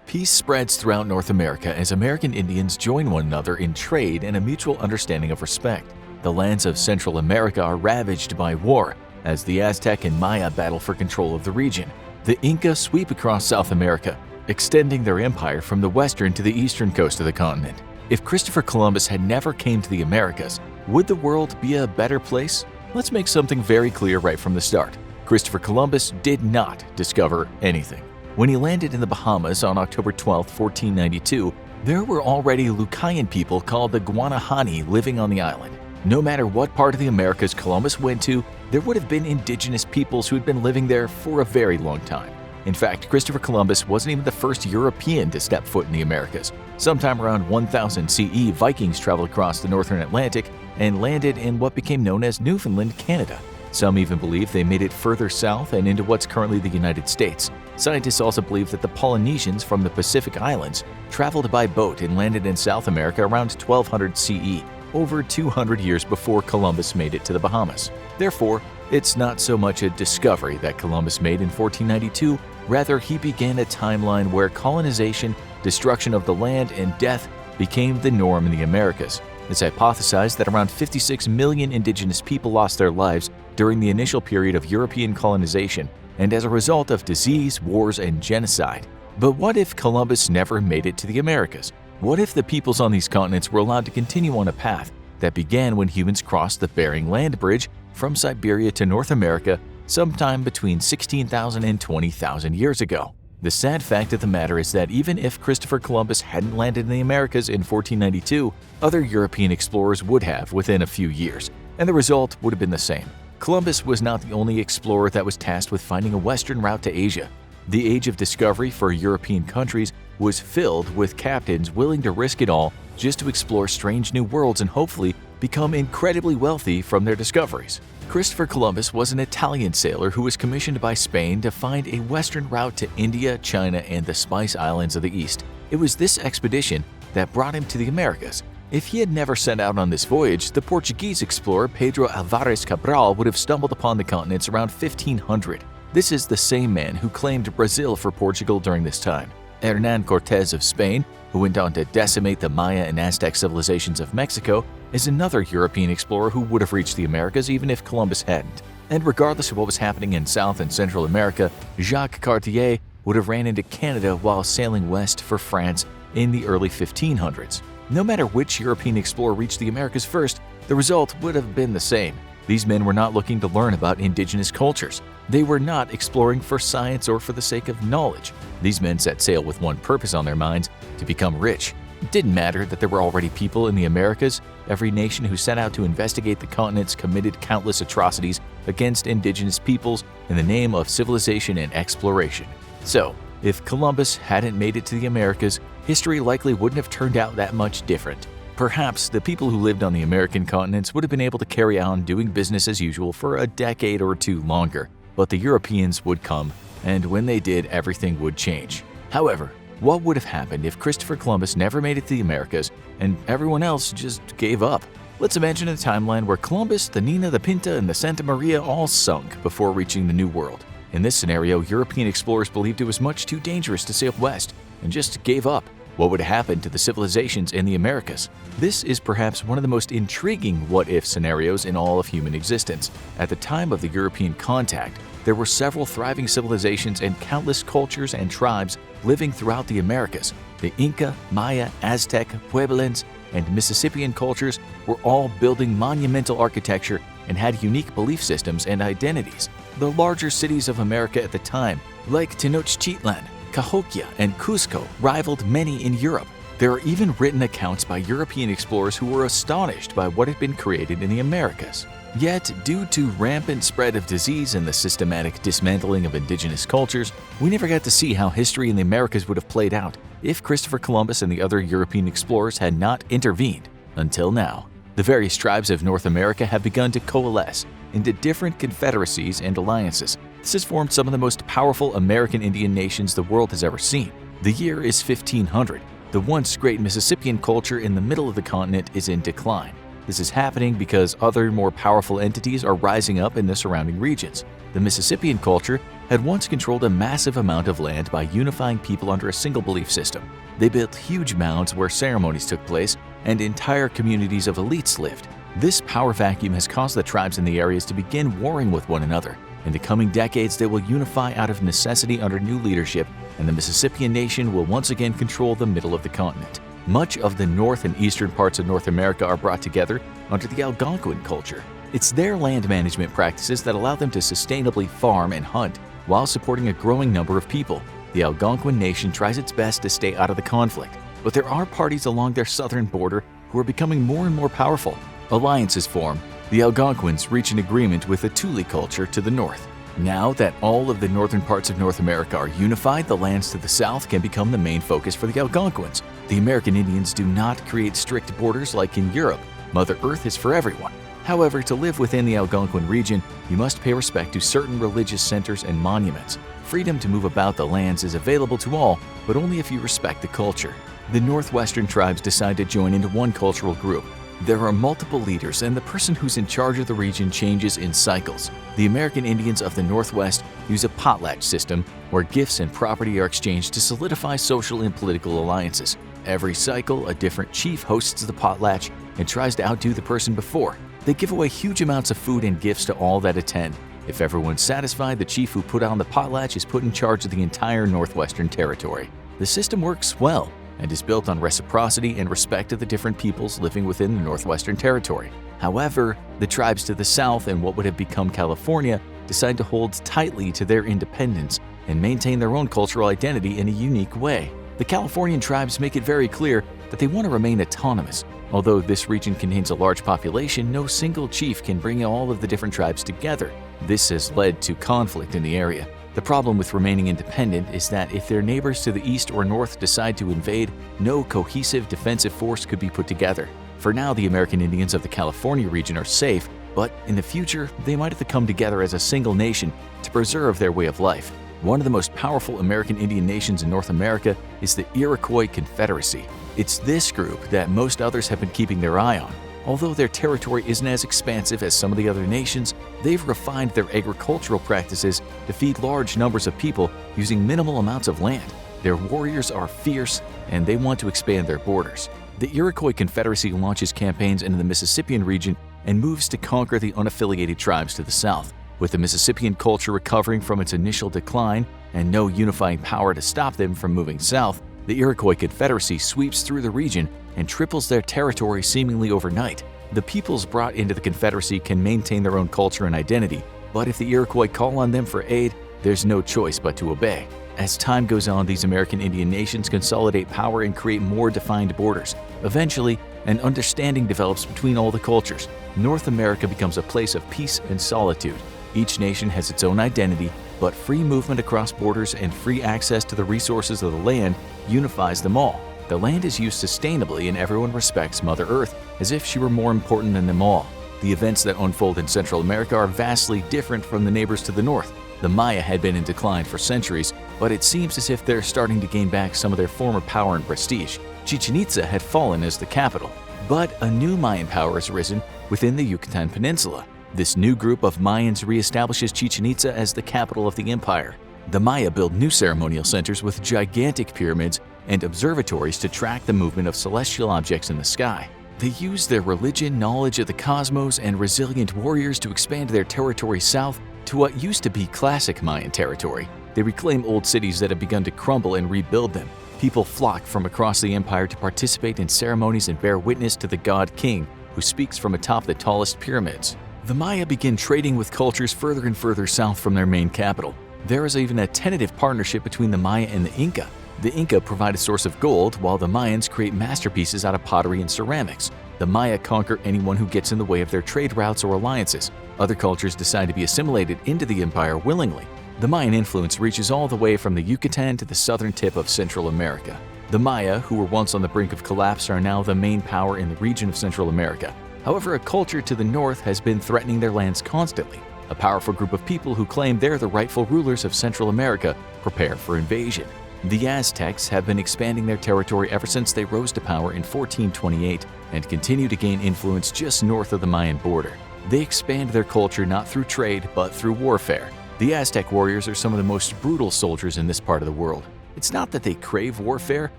Peace spreads throughout North America as American Indians join one another in trade and a mutual understanding of respect. The lands of Central America are ravaged by war as the Aztec and Maya battle for control of the region. The Inca sweep across South America, extending their empire from the western to the eastern coast of the continent. If Christopher Columbus had never came to the Americas, would the world be a better place? Let's make something very clear right from the start. Christopher Columbus did not discover anything. When he landed in the Bahamas on October 12, 1492, there were already Lucayan people called the Guanahani living on the island. No matter what part of the Americas Columbus went to, there would have been indigenous peoples who had been living there for a very long time. In fact, Christopher Columbus wasn't even the first European to step foot in the Americas. Sometime around 1000 CE, Vikings traveled across the northern Atlantic and landed in what became known as Newfoundland, Canada. Some even believe they made it further south and into what's currently the United States. Scientists also believe that the Polynesians from the Pacific Islands traveled by boat and landed in South America around 1200 CE, over 200 years before Columbus made it to the Bahamas. Therefore, it's not so much a discovery that Columbus made in 1492, rather he began a timeline where colonization, destruction of the land, and death became the norm in the Americas. It's hypothesized that around 56 million indigenous people lost their lives during the initial period of European colonization and as a result of disease, wars, and genocide. But what if Columbus never made it to the Americas? What if the peoples on these continents were allowed to continue on a path that began when humans crossed the Bering Land Bridge from Siberia to North America sometime between 16,000 and 20,000 years ago? The sad fact of the matter is that even if Christopher Columbus hadn't landed in the Americas in 1492, other European explorers would have within a few years, and the result would have been the same. Columbus was not the only explorer that was tasked with finding a western route to Asia. The age of discovery for European countries was filled with captains willing to risk it all just to explore strange new worlds and hopefully become incredibly wealthy from their discoveries. Christopher Columbus was an Italian sailor who was commissioned by Spain to find a western route to India, China, and the Spice Islands of the East. It was this expedition that brought him to the Americas. If he had never set out on this voyage, the Portuguese explorer Pedro Álvares Cabral would have stumbled upon the continents around 1500. This is the same man who claimed Brazil for Portugal during this time. Hernán Cortés of Spain, who went on to decimate the Maya and Aztec civilizations of Mexico, is another European explorer who would have reached the Americas even if Columbus hadn't. And regardless of what was happening in South and Central America, Jacques Cartier would have ran into Canada while sailing west for France in the early 1500s. No matter which European explorer reached the Americas first, the result would have been the same. These men were not looking to learn about indigenous cultures. They were not exploring for science or for the sake of knowledge. These men set sail with one purpose on their minds: to become rich. It didn't matter that there were already people in the Americas. Every nation who set out to investigate the continents committed countless atrocities against indigenous peoples in the name of civilization and exploration. So, if Columbus hadn't made it to the Americas, history likely wouldn't have turned out that much different. Perhaps the people who lived on the American continents would have been able to carry on doing business as usual for a decade or two longer, but the Europeans would come, and when they did, everything would change. However, what would have happened if Christopher Columbus never made it to the Americas and everyone else just gave up? Let's imagine a timeline where Columbus, the Nina, the Pinta, and the Santa Maria all sunk before reaching the New World. In this scenario, European explorers believed it was much too dangerous to sail west and just gave up. What would happen to the civilizations in the Americas? This is perhaps one of the most intriguing what-if scenarios in all of human existence. At the time of the European contact, there were several thriving civilizations and countless cultures and tribes living throughout the Americas. The Inca, Maya, Aztec, Pueblans, and Mississippian cultures were all building monumental architecture and had unique belief systems and identities. The larger cities of America at the time, like Tenochtitlan, Cahokia, and Cusco, rivaled many in Europe. There are even written accounts by European explorers who were astonished by what had been created in the Americas. Yet, due to rampant spread of disease and the systematic dismantling of indigenous cultures, we never got to see how history in the Americas would have played out if Christopher Columbus and the other European explorers had not intervened. Until now, the various tribes of North America have begun to coalesce into different confederacies and alliances. This has formed some of the most powerful American Indian nations the world has ever seen. The year is 1500. The once great Mississippian culture in the middle of the continent is in decline. This is happening because other more powerful entities are rising up in the surrounding regions. The Mississippian culture had once controlled a massive amount of land by unifying people under a single belief system. They built huge mounds where ceremonies took place and entire communities of elites lived. This power vacuum has caused the tribes in the areas to begin warring with one another. In the coming decades, they will unify out of necessity under new leadership, and the Mississippian nation will once again control the middle of the continent. Much of the north and eastern parts of North America are brought together under the Algonquin culture. It's their land management practices that allow them to sustainably farm and hunt while supporting a growing number of people. The Algonquin nation tries its best to stay out of the conflict, but there are parties along their southern border who are becoming more and more powerful. Alliances form. The Algonquins reach an agreement with the Thule culture to the north. Now that all of the northern parts of North America are unified, the lands to the south can become the main focus for the Algonquins. The American Indians do not create strict borders like in Europe. Mother Earth is for everyone. However, to live within the Algonquin region, you must pay respect to certain religious centers and monuments. Freedom to move about the lands is available to all, but only if you respect the culture. The northwestern tribes decide to join into one cultural group. There are multiple leaders, and the person who's in charge of the region changes in cycles. The American Indians of the Northwest use a potlatch system where gifts and property are exchanged to solidify social and political alliances. Every cycle, a different chief hosts the potlatch and tries to outdo the person before. They give away huge amounts of food and gifts to all that attend. If everyone's satisfied, the chief who put on the potlatch is put in charge of the entire Northwestern Territory. The system works well and is built on reciprocity and respect of the different peoples living within the Northwestern Territory. However, the tribes to the south and what would have become California decide to hold tightly to their independence and maintain their own cultural identity in a unique way. The Californian tribes make it very clear that they want to remain autonomous. Although this region contains a large population, no single chief can bring all of the different tribes together. This has led to conflict in the area. The problem with remaining independent is that if their neighbors to the east or north decide to invade, no cohesive defensive force could be put together. For now, the American Indians of the California region are safe, but in the future, they might have to come together as a single nation to preserve their way of life. One of the most powerful American Indian nations in North America is the Iroquois Confederacy. It's this group that most others have been keeping their eye on. Although their territory isn't as expansive as some of the other nations, they've refined their agricultural practices to feed large numbers of people using minimal amounts of land. Their warriors are fierce, and they want to expand their borders. The Iroquois Confederacy launches campaigns into the Mississippian region and moves to conquer the unaffiliated tribes to the south. With the Mississippian culture recovering from its initial decline and no unifying power to stop them from moving south, the Iroquois Confederacy sweeps through the region and triples their territory seemingly overnight. The peoples brought into the Confederacy can maintain their own culture and identity, but if the Iroquois call on them for aid, there's no choice but to obey. As time goes on, these American Indian nations consolidate power and create more defined borders. Eventually, an understanding develops between all the cultures. North America becomes a place of peace and solitude. Each nation has its own identity, but free movement across borders and free access to the resources of the land unifies them all. The land is used sustainably and everyone respects Mother Earth as if she were more important than them all. The events that unfold in Central America are vastly different from the neighbors to the north. The Maya had been in decline for centuries, but it seems as if they're starting to gain back some of their former power and prestige. Chichen Itza had fallen as the capital, but a new Mayan power has risen within the Yucatan Peninsula. This new group of Mayans reestablishes Chichen Itza as the capital of the empire. The Maya build new ceremonial centers with gigantic pyramids and observatories to track the movement of celestial objects in the sky. They use their religion, knowledge of the cosmos, and resilient warriors to expand their territory south to what used to be classic Mayan territory. They reclaim old cities that have begun to crumble and rebuild them. People flock from across the empire to participate in ceremonies and bear witness to the god king who speaks from atop the tallest pyramids. The Maya begin trading with cultures further and further south from their main capital. There is even a tentative partnership between the Maya and the Inca. The Inca provide a source of gold, while the Mayans create masterpieces out of pottery and ceramics. The Maya conquer anyone who gets in the way of their trade routes or alliances. Other cultures decide to be assimilated into the empire willingly. The Mayan influence reaches all the way from the Yucatan to the southern tip of Central America. The Maya, who were once on the brink of collapse, are now the main power in the region of Central America. However, a culture to the north has been threatening their lands constantly. A powerful group of people who claim they're the rightful rulers of Central America prepare for invasion. The Aztecs have been expanding their territory ever since they rose to power in 1428 and continue to gain influence just north of the Mayan border. They expand their culture not through trade, but through warfare. The Aztec warriors are some of the most brutal soldiers in this part of the world. It's not that they crave warfare,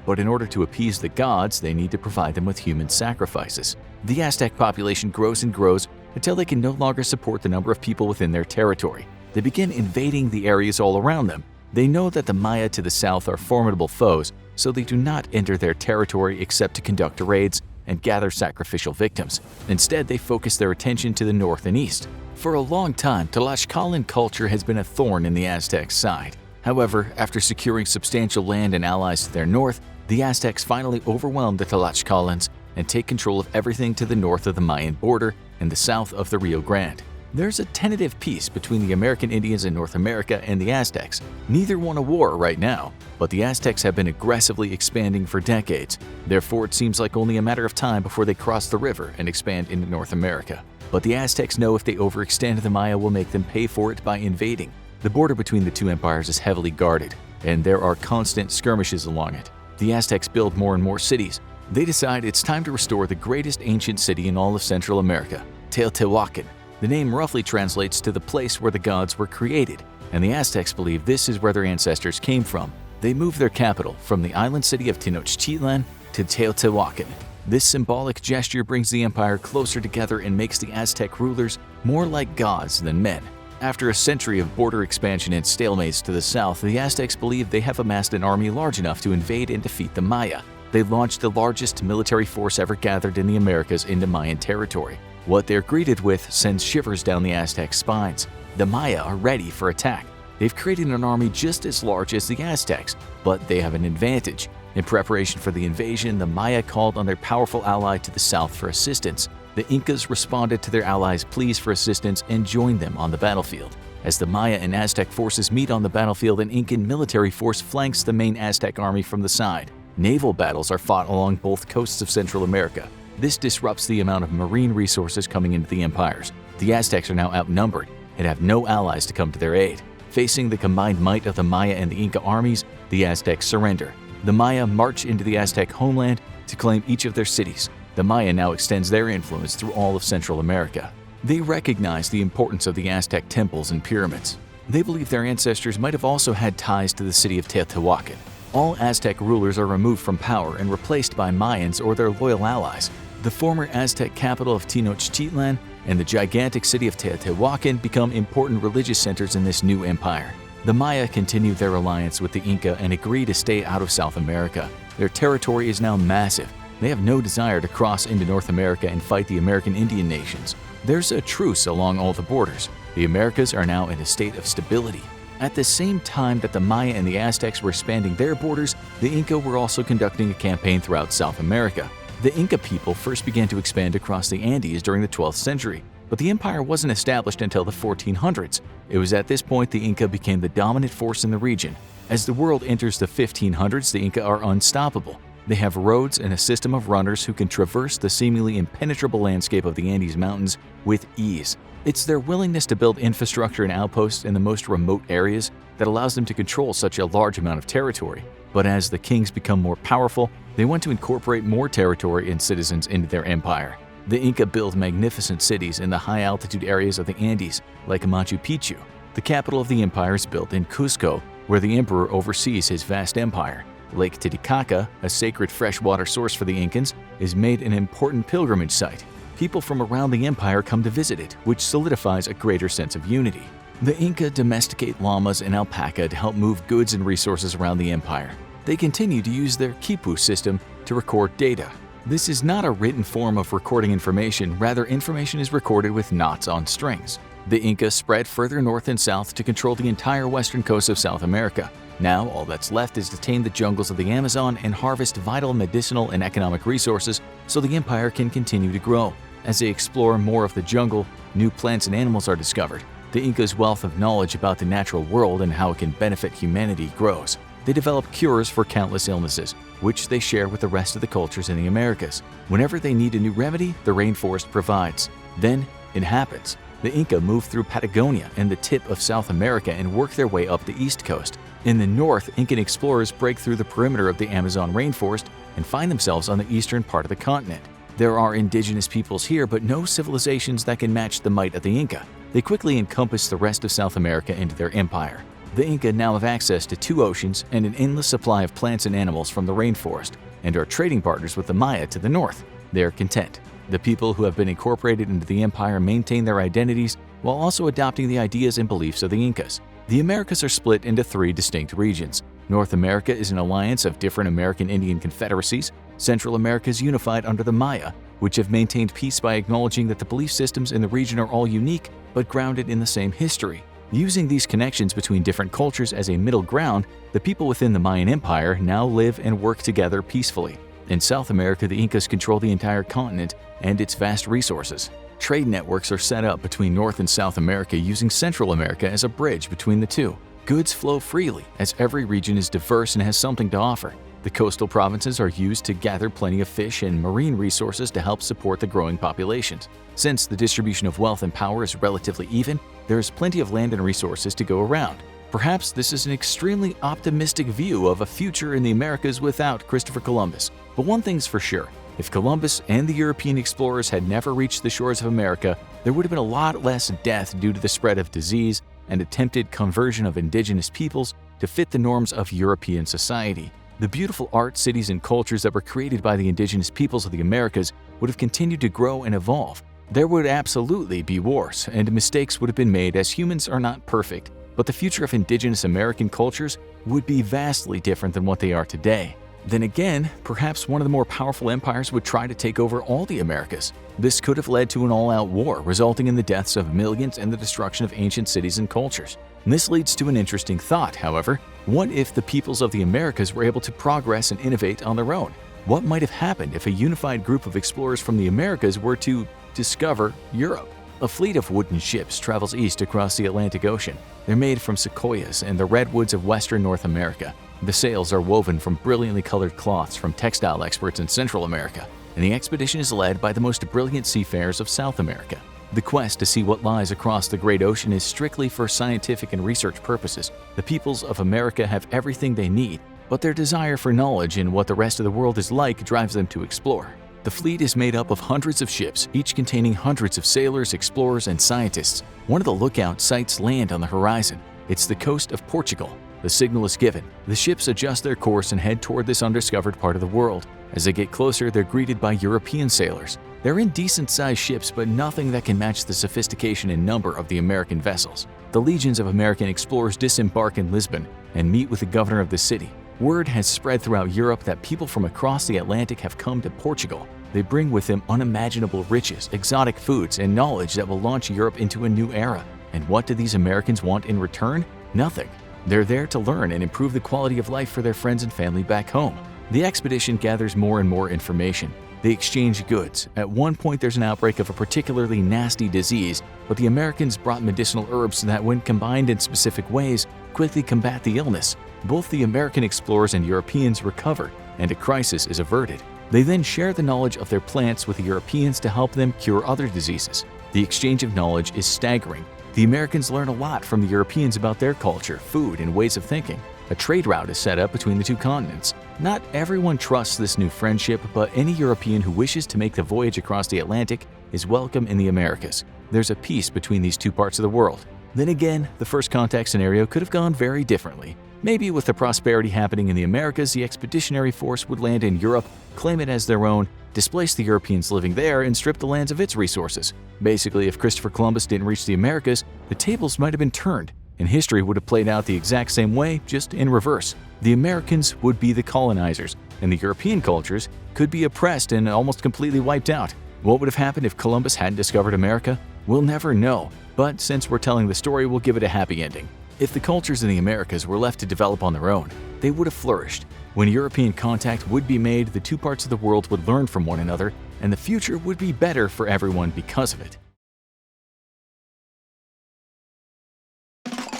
but in order to appease the gods, they need to provide them with human sacrifices. The Aztec population grows and grows until they can no longer support the number of people within their territory. They begin invading the areas all around them. They know that the Maya to the south are formidable foes, so they do not enter their territory except to conduct raids and gather sacrificial victims. Instead, they focus their attention to the north and east. For a long time, Tlaxcalan culture has been a thorn in the Aztec side. However, after securing substantial land and allies to their north, the Aztecs finally overwhelm the Tlaxcalans and take control of everything to the north of the Mayan border and the south of the Rio Grande. There's a tentative peace between the American Indians in North America and the Aztecs. Neither want a war right now, but the Aztecs have been aggressively expanding for decades. Therefore, it seems like only a matter of time before they cross the river and expand into North America. But the Aztecs know if they overextend, the Maya will make them pay for it by invading. The border between the two empires is heavily guarded, and there are constant skirmishes along it. The Aztecs build more and more cities. They decide it's time to restore the greatest ancient city in all of Central America, Teotihuacan. The name roughly translates to the place where the gods were created, and the Aztecs believe this is where their ancestors came from. They moved their capital from the island city of Tenochtitlan to Teotihuacan. This symbolic gesture brings the empire closer together and makes the Aztec rulers more like gods than men. After a century of border expansion and stalemates to the south, the Aztecs believe they have amassed an army large enough to invade and defeat the Maya. They launched the largest military force ever gathered in the Americas into Mayan territory. What they're greeted with sends shivers down the Aztec spines. The Maya are ready for attack. They've created an army just as large as the Aztecs, but they have an advantage. In preparation for the invasion, the Maya called on their powerful ally to the south for assistance. The Incas responded to their allies' pleas for assistance and joined them on the battlefield. As the Maya and Aztec forces meet on the battlefield, an Incan military force flanks the main Aztec army from the side. Naval battles are fought along both coasts of Central America. This disrupts the amount of marine resources coming into the empires. The Aztecs are now outnumbered and have no allies to come to their aid. Facing the combined might of the Maya and the Inca armies, the Aztecs surrender. The Maya march into the Aztec homeland to claim each of their cities. The Maya now extends their influence through all of Central America. They recognize the importance of the Aztec temples and pyramids. They believe their ancestors might have also had ties to the city of Teotihuacan. All Aztec rulers are removed from power and replaced by Mayans or their loyal allies. The former Aztec capital of Tenochtitlan and the gigantic city of Teotihuacan become important religious centers in this new empire. The Maya continue their alliance with the Inca and agree to stay out of South America. Their territory is now massive. They have no desire to cross into North America and fight the American Indian nations. There's a truce along all the borders. The Americas are now in a state of stability. At the same time that the Maya and the Aztecs were expanding their borders, the Inca were also conducting a campaign throughout South America. The Inca people first began to expand across the Andes during the 12th century, but the empire wasn't established until the 1400s. It was at this point the Inca became the dominant force in the region. As the world enters the 1500s, the Inca are unstoppable. They have roads and a system of runners who can traverse the seemingly impenetrable landscape of the Andes Mountains with ease. It's their willingness to build infrastructure and outposts in the most remote areas that allows them to control such a large amount of territory. But as the kings become more powerful, they want to incorporate more territory and citizens into their empire. The Inca build magnificent cities in the high-altitude areas of the Andes, like Machu Picchu. The capital of the empire is built in Cusco, where the emperor oversees his vast empire. Lake Titicaca, a sacred freshwater source for the Incans, is made an important pilgrimage site. People from around the empire come to visit it, which solidifies a greater sense of unity. The Inca domesticate llamas and alpaca to help move goods and resources around the empire. They continue to use their quipu system to record data. This is not a written form of recording information, rather information is recorded with knots on strings. The Inca spread further north and south to control the entire western coast of South America. Now, all that's left is to tame the jungles of the Amazon and harvest vital medicinal and economic resources so the empire can continue to grow. As they explore more of the jungle, new plants and animals are discovered. The Inca's wealth of knowledge about the natural world and how it can benefit humanity grows. They develop cures for countless illnesses, which they share with the rest of the cultures in the Americas. Whenever they need a new remedy, the rainforest provides. Then, it happens. The Inca move through Patagonia and the tip of South America and work their way up the east coast. In the north, Incan explorers break through the perimeter of the Amazon rainforest and find themselves on the eastern part of the continent. There are indigenous peoples here, but no civilizations that can match the might of the Inca. They quickly encompass the rest of South America into their empire. The Inca now have access to 2 oceans and an endless supply of plants and animals from the rainforest, and are trading partners with the Maya to the north. They are content. The people who have been incorporated into the empire maintain their identities while also adopting the ideas and beliefs of the Incas. The Americas are split into 3 distinct regions. North America is an alliance of different American Indian confederacies. Central America is unified under the Maya, which have maintained peace by acknowledging that the belief systems in the region are all unique but grounded in the same history. Using these connections between different cultures as a middle ground, the people within the Mayan Empire now live and work together peacefully. In South America, the Incas control the entire continent and its vast resources. Trade networks are set up between North and South America using Central America as a bridge between the two. Goods flow freely as every region is diverse and has something to offer. The coastal provinces are used to gather plenty of fish and marine resources to help support the growing populations. Since the distribution of wealth and power is relatively even, there is plenty of land and resources to go around. Perhaps this is an extremely optimistic view of a future in the Americas without Christopher Columbus. But one thing's for sure, if Columbus and the European explorers had never reached the shores of America, there would have been a lot less death due to the spread of disease and attempted conversion of indigenous peoples to fit the norms of European society. The beautiful art, cities, and cultures that were created by the indigenous peoples of the Americas would have continued to grow and evolve. There would absolutely be wars, and mistakes would have been made as humans are not perfect, but the future of indigenous American cultures would be vastly different than what they are today. Then again, perhaps one of the more powerful empires would try to take over all the Americas. This could have led to an all-out war, resulting in the deaths of millions and the destruction of ancient cities and cultures. And this leads to an interesting thought, however. What if the peoples of the Americas were able to progress and innovate on their own? What might have happened if a unified group of explorers from the Americas were to discover Europe? A fleet of wooden ships travels east across the Atlantic Ocean. They're made from sequoias and the redwoods of western North America. The sails are woven from brilliantly colored cloths from textile experts in Central America, and the expedition is led by the most brilliant seafarers of South America. The quest to see what lies across the great ocean is strictly for scientific and research purposes. The peoples of America have everything they need, but their desire for knowledge and what the rest of the world is like drives them to explore. The fleet is made up of hundreds of ships, each containing hundreds of sailors, explorers, and scientists. One of the lookout sights land on the horizon. It's the coast of Portugal. The signal is given. The ships adjust their course and head toward this undiscovered part of the world. As they get closer, they're greeted by European sailors. They're in decent-sized ships, but nothing that can match the sophistication and number of the American vessels. The legions of American explorers disembark in Lisbon and meet with the governor of the city. Word has spread throughout Europe that people from across the Atlantic have come to Portugal. They bring with them unimaginable riches, exotic foods, and knowledge that will launch Europe into a new era. And what do these Americans want in return? Nothing. They're there to learn and improve the quality of life for their friends and family back home. The expedition gathers more and more information. They exchange goods. At one point, there's an outbreak of a particularly nasty disease, but the Americans brought medicinal herbs that, when combined in specific ways, quickly combat the illness. Both the American explorers and Europeans recover, and a crisis is averted. They then share the knowledge of their plants with the Europeans to help them cure other diseases. The exchange of knowledge is staggering. The Americans learn a lot from the Europeans about their culture, food, and ways of thinking. A trade route is set up between the two continents. Not everyone trusts this new friendship, but any European who wishes to make the voyage across the Atlantic is welcome in the Americas. There's a peace between these two parts of the world. Then again, the first contact scenario could have gone very differently. Maybe with the prosperity happening in the Americas, the expeditionary force would land in Europe, claim it as their own, displace the Europeans living there, and strip the lands of its resources. Basically, if Christopher Columbus didn't reach the Americas, the tables might have been turned, and history would have played out the exact same way, just in reverse. The Americans would be the colonizers, and the European cultures could be oppressed and almost completely wiped out. What would have happened if Columbus hadn't discovered America? We'll never know, but since we're telling the story, we'll give it a happy ending. If the cultures in the Americas were left to develop on their own, they would have flourished. When European contact would be made, the two parts of the world would learn from one another, and the future would be better for everyone because of it.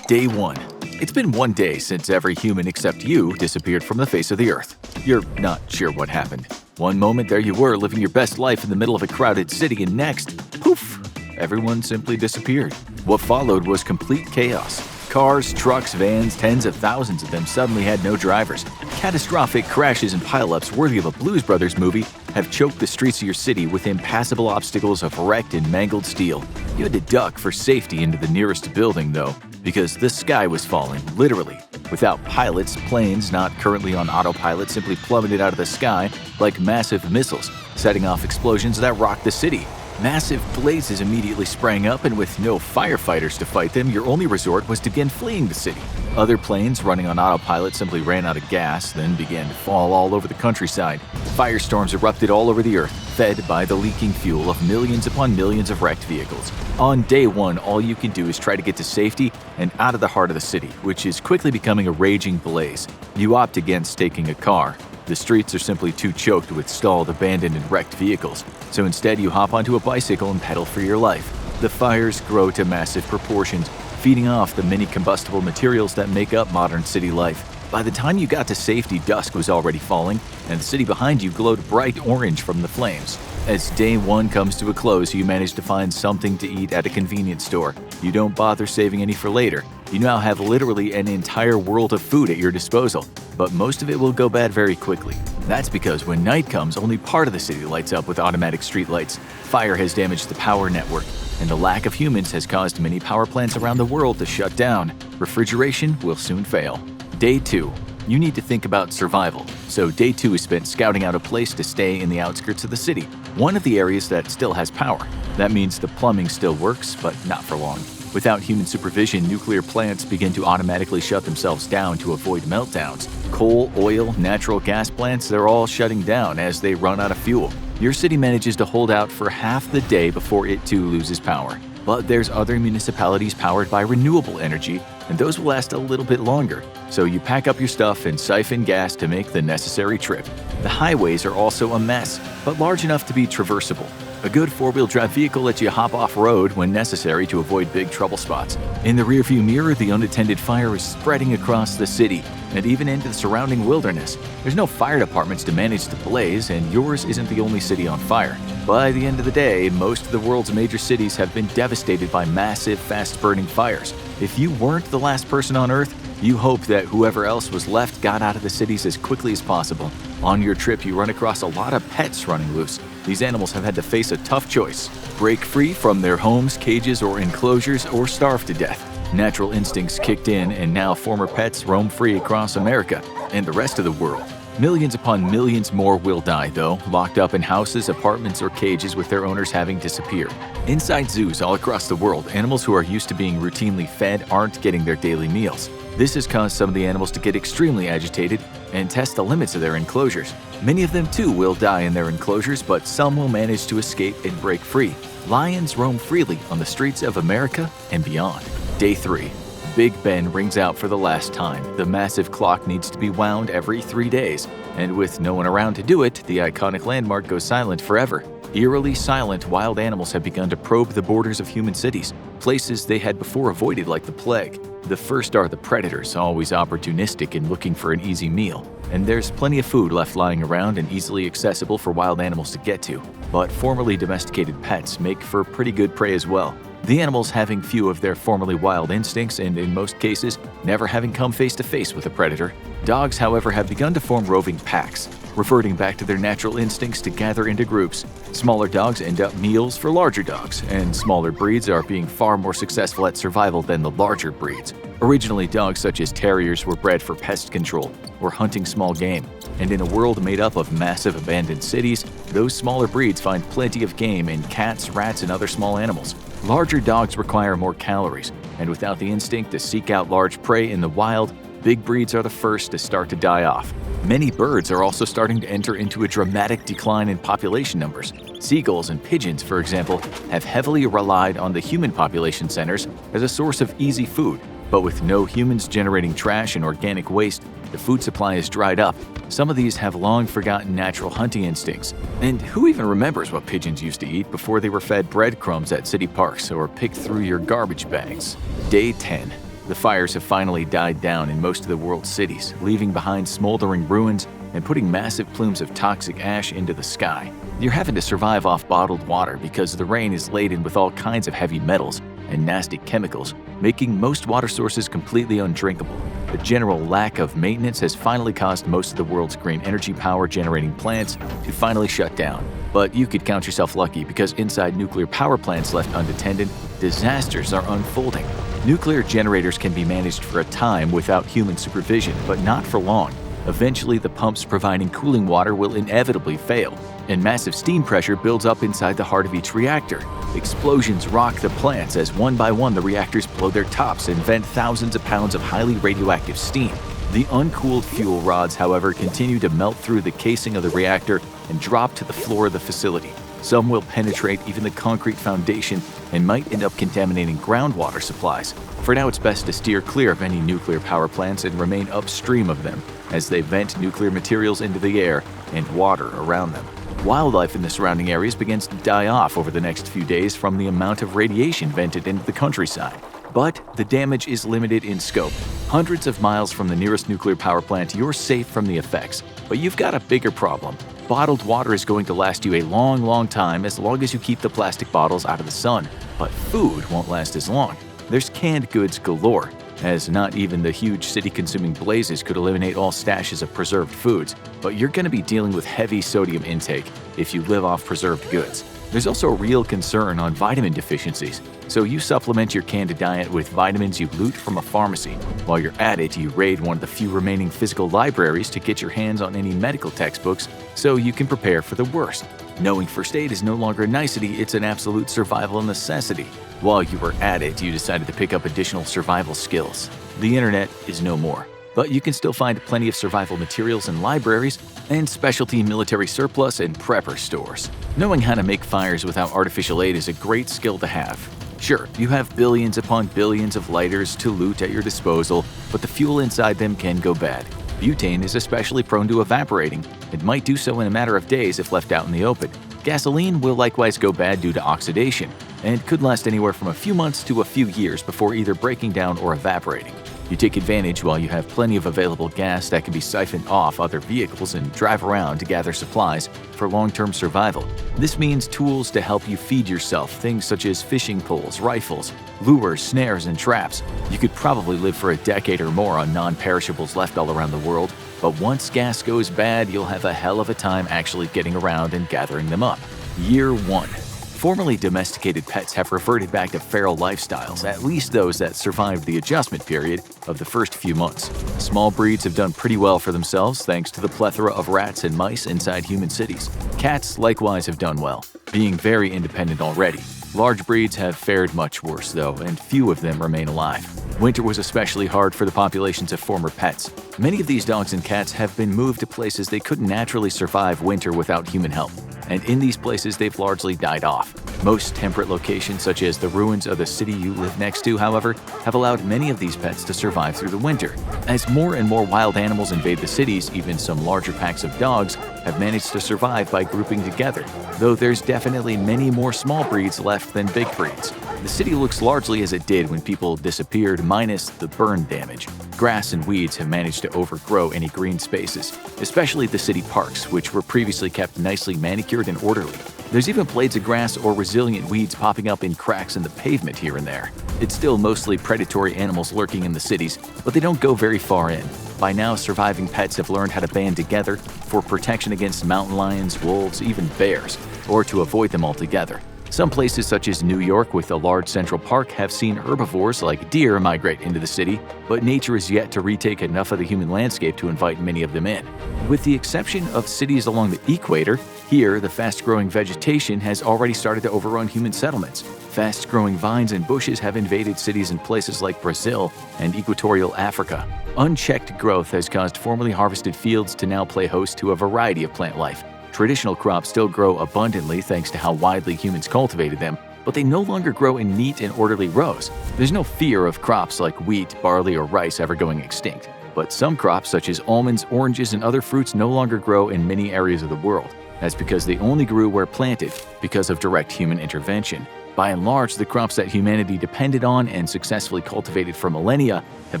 Day 1. It's been 1 day since every human except you disappeared from the face of the Earth. You're not sure what happened. One moment there you were living your best life in the middle of a crowded city, and next, poof, everyone simply disappeared. What followed was complete chaos. Cars, trucks, vans, tens of thousands of them suddenly had no drivers. Catastrophic crashes and pileups worthy of a Blues Brothers movie have choked the streets of your city with impassable obstacles of wrecked and mangled steel. You had to duck for safety into the nearest building, though, because the sky was falling, literally. Without pilots, planes not currently on autopilot simply plummeted out of the sky like massive missiles, setting off explosions that rocked the city. Massive blazes immediately sprang up, and with no firefighters to fight them, your only resort was to begin fleeing the city. Other planes running on autopilot simply ran out of gas, then began to fall all over the countryside. Firestorms erupted all over the earth, fed by the leaking fuel of millions upon millions of wrecked vehicles. On day 1, all you can do is try to get to safety and out of the heart of the city, which is quickly becoming a raging blaze. You opt against taking a car. The streets are simply too choked with stalled, abandoned, and wrecked vehicles, so instead you hop onto a bicycle and pedal for your life. The fires grow to massive proportions, feeding off the many combustible materials that make up modern city life. By the time you got to safety, dusk was already falling, and the city behind you glowed bright orange from the flames. As day 1 comes to a close, you manage to find something to eat at a convenience store. You don't bother saving any for later. You now have literally an entire world of food at your disposal, but most of it will go bad very quickly. That's because when night comes, only part of the city lights up with automatic streetlights. Fire has damaged the power network, and the lack of humans has caused many power plants around the world to shut down. Refrigeration will soon fail. Day 2. You need to think about survival, so day 2 is spent scouting out a place to stay in the outskirts of the city, one of the areas that still has power. That means the plumbing still works, but not for long. Without human supervision, nuclear plants begin to automatically shut themselves down to avoid meltdowns. Coal, oil, natural gas plants, they're all shutting down as they run out of fuel. Your city manages to hold out for half the day before it too loses power. But there's other municipalities powered by renewable energy, and those will last a little bit longer. So you pack up your stuff and siphon gas to make the necessary trip. The highways are also a mess, but large enough to be traversable. A good four-wheel drive vehicle lets you hop off-road when necessary to avoid big trouble spots. In the rearview mirror, the unattended fire is spreading across the city and even into the surrounding wilderness. There's no fire departments to manage the blaze, and yours isn't the only city on fire. By the end of the day, most of the world's major cities have been devastated by massive, fast-burning fires. If you weren't the last person on Earth, you hope that whoever else was left got out of the cities as quickly as possible. On your trip, you run across a lot of pets running loose. These animals have had to face a tough choice: break free from their homes, cages, or enclosures, or starve to death. Natural instincts kicked in, and now former pets roam free across America and the rest of the world. Millions upon millions more will die, though, locked up in houses, apartments, or cages with their owners having disappeared. Inside zoos all across the world, animals who are used to being routinely fed aren't getting their daily meals. This has caused some of the animals to get extremely agitated and test the limits of their enclosures. Many of them too will die in their enclosures, but some will manage to escape and break free. Lions roam freely on the streets of America and beyond. Day 3. Big Ben rings out for the last time. The massive clock needs to be wound every 3 days, and with no one around to do it, the iconic landmark goes silent forever. Eerily silent, wild animals have begun to probe the borders of human cities, places they had before avoided like the plague. The first are the predators, always opportunistic and looking for an easy meal. And there's plenty of food left lying around and easily accessible for wild animals to get to. But formerly domesticated pets make for pretty good prey as well. The animals having few of their formerly wild instincts and, in most cases, never having come face to face with a predator. Dogs, however, have begun to form roving packs, reverting back to their natural instincts to gather into groups. Smaller dogs end up meals for larger dogs, and smaller breeds are being far more successful at survival than the larger breeds. Originally, dogs such as terriers were bred for pest control or hunting small game, and in a world made up of massive abandoned cities, those smaller breeds find plenty of game in cats, rats, and other small animals. Larger dogs require more calories, and without the instinct to seek out large prey in the wild, big breeds are the first to start to die off. Many birds are also starting to enter into a dramatic decline in population numbers. Seagulls and pigeons, for example, have heavily relied on the human population centers as a source of easy food. But with no humans generating trash and organic waste, the food supply is dried up. Some of these have long forgotten natural hunting instincts. And who even remembers what pigeons used to eat before they were fed breadcrumbs at city parks or picked through your garbage bags? Day 10. The fires have finally died down in most of the world's cities, leaving behind smoldering ruins and putting massive plumes of toxic ash into the sky. You're having to survive off bottled water because the rain is laden with all kinds of heavy metals and nasty chemicals, making most water sources completely undrinkable. The general lack of maintenance has finally caused most of the world's green energy power generating plants to finally shut down. But you could count yourself lucky because inside nuclear power plants left unattended, disasters are unfolding. Nuclear generators can be managed for a time without human supervision, but not for long. Eventually, the pumps providing cooling water will inevitably fail, and massive steam pressure builds up inside the heart of each reactor. Explosions rock the plants as one by one the reactors blow their tops and vent thousands of pounds of highly radioactive steam. The uncooled fuel rods, however, continue to melt through the casing of the reactor and drop to the floor of the facility. Some will penetrate even the concrete foundation and might end up contaminating groundwater supplies. For now, it's best to steer clear of any nuclear power plants and remain upstream of them as they vent nuclear materials into the air and water around them. Wildlife in the surrounding areas begins to die off over the next few days from the amount of radiation vented into the countryside. But the damage is limited in scope. Hundreds of miles from the nearest nuclear power plant, you're safe from the effects. But you've got a bigger problem. Bottled water is going to last you a long time as you keep the plastic bottles out of the sun. But food won't last as long. There's canned goods galore, as not even the huge city-consuming blazes could eliminate all stashes of preserved foods. But you're going to be dealing with heavy sodium intake if you live off preserved goods. There's also a real concern on vitamin deficiencies, so you supplement your canned diet with vitamins you loot from a pharmacy. While you're at it, you raid one of the few remaining physical libraries to get your hands on any medical textbooks so you can prepare for the worst. Knowing first aid is no longer a nicety, it's an absolute survival necessity. While you were at it, you decided to pick up additional survival skills. The internet is no more, but you can still find plenty of survival materials in libraries and specialty military surplus and prepper stores. Knowing how to make fires without artificial aid is a great skill to have. Sure, you have billions upon billions of lighters to loot at your disposal, but the fuel inside them can go bad. Butane is especially prone to evaporating. It might do so in a matter of days if left out in the open. Gasoline will likewise go bad due to oxidation, and could last anywhere from a few months to a few years before either breaking down or evaporating. You take advantage while you have plenty of available gas that can be siphoned off other vehicles and drive around to gather supplies for long-term survival. This means tools to help you feed yourself, things such as fishing poles, rifles, lures, snares, and traps. You could probably live for a decade or more on non-perishables left all around the world, but once gas goes bad, you'll have a hell of a time actually getting around and gathering them up. Year 1. Formerly domesticated pets have reverted back to feral lifestyles, at least those that survived the adjustment period of the first few months. Small breeds have done pretty well for themselves thanks to the plethora of rats and mice inside human cities. Cats likewise have done well, being very independent already. Large breeds have fared much worse, though, and few of them remain alive. Winter was especially hard for the populations of former pets. Many of these dogs and cats have been moved to places they couldn't naturally survive winter without human help, and in these places they've largely died off. Most temperate locations, such as the ruins of the city you live next to, however, have allowed many of these pets to survive through the winter. As more and more wild animals invade the cities, even some larger packs of dogs have managed to survive by grouping together, though there's definitely many more small breeds left than big breeds. The city looks largely as it did when people disappeared, minus the burn damage. Grass and weeds have managed to overgrow any green spaces, especially the city parks, which were previously kept nicely manicured and orderly. There's even blades of grass or resilient weeds popping up in cracks in the pavement here and there. It's still mostly predatory animals lurking in the cities, but they don't go very far in. By now, surviving pets have learned how to band together for protection against mountain lions, wolves, even bears, or to avoid them altogether. Some places such as New York with a large central park have seen herbivores like deer migrate into the city, but nature is yet to retake enough of the human landscape to invite many of them in. With the exception of cities along the equator, here the fast-growing vegetation has already started to overrun human settlements. Fast-growing vines and bushes have invaded cities in places like Brazil and equatorial Africa. Unchecked growth has caused formerly harvested fields to now play host to a variety of plant life. Traditional crops still grow abundantly thanks to how widely humans cultivated them, but they no longer grow in neat and orderly rows. There's no fear of crops like wheat, barley, or rice ever going extinct. But some crops such as almonds, oranges, and other fruits no longer grow in many areas of the world. That's because they only grew where planted because of direct human intervention. By and large, the crops that humanity depended on and successfully cultivated for millennia have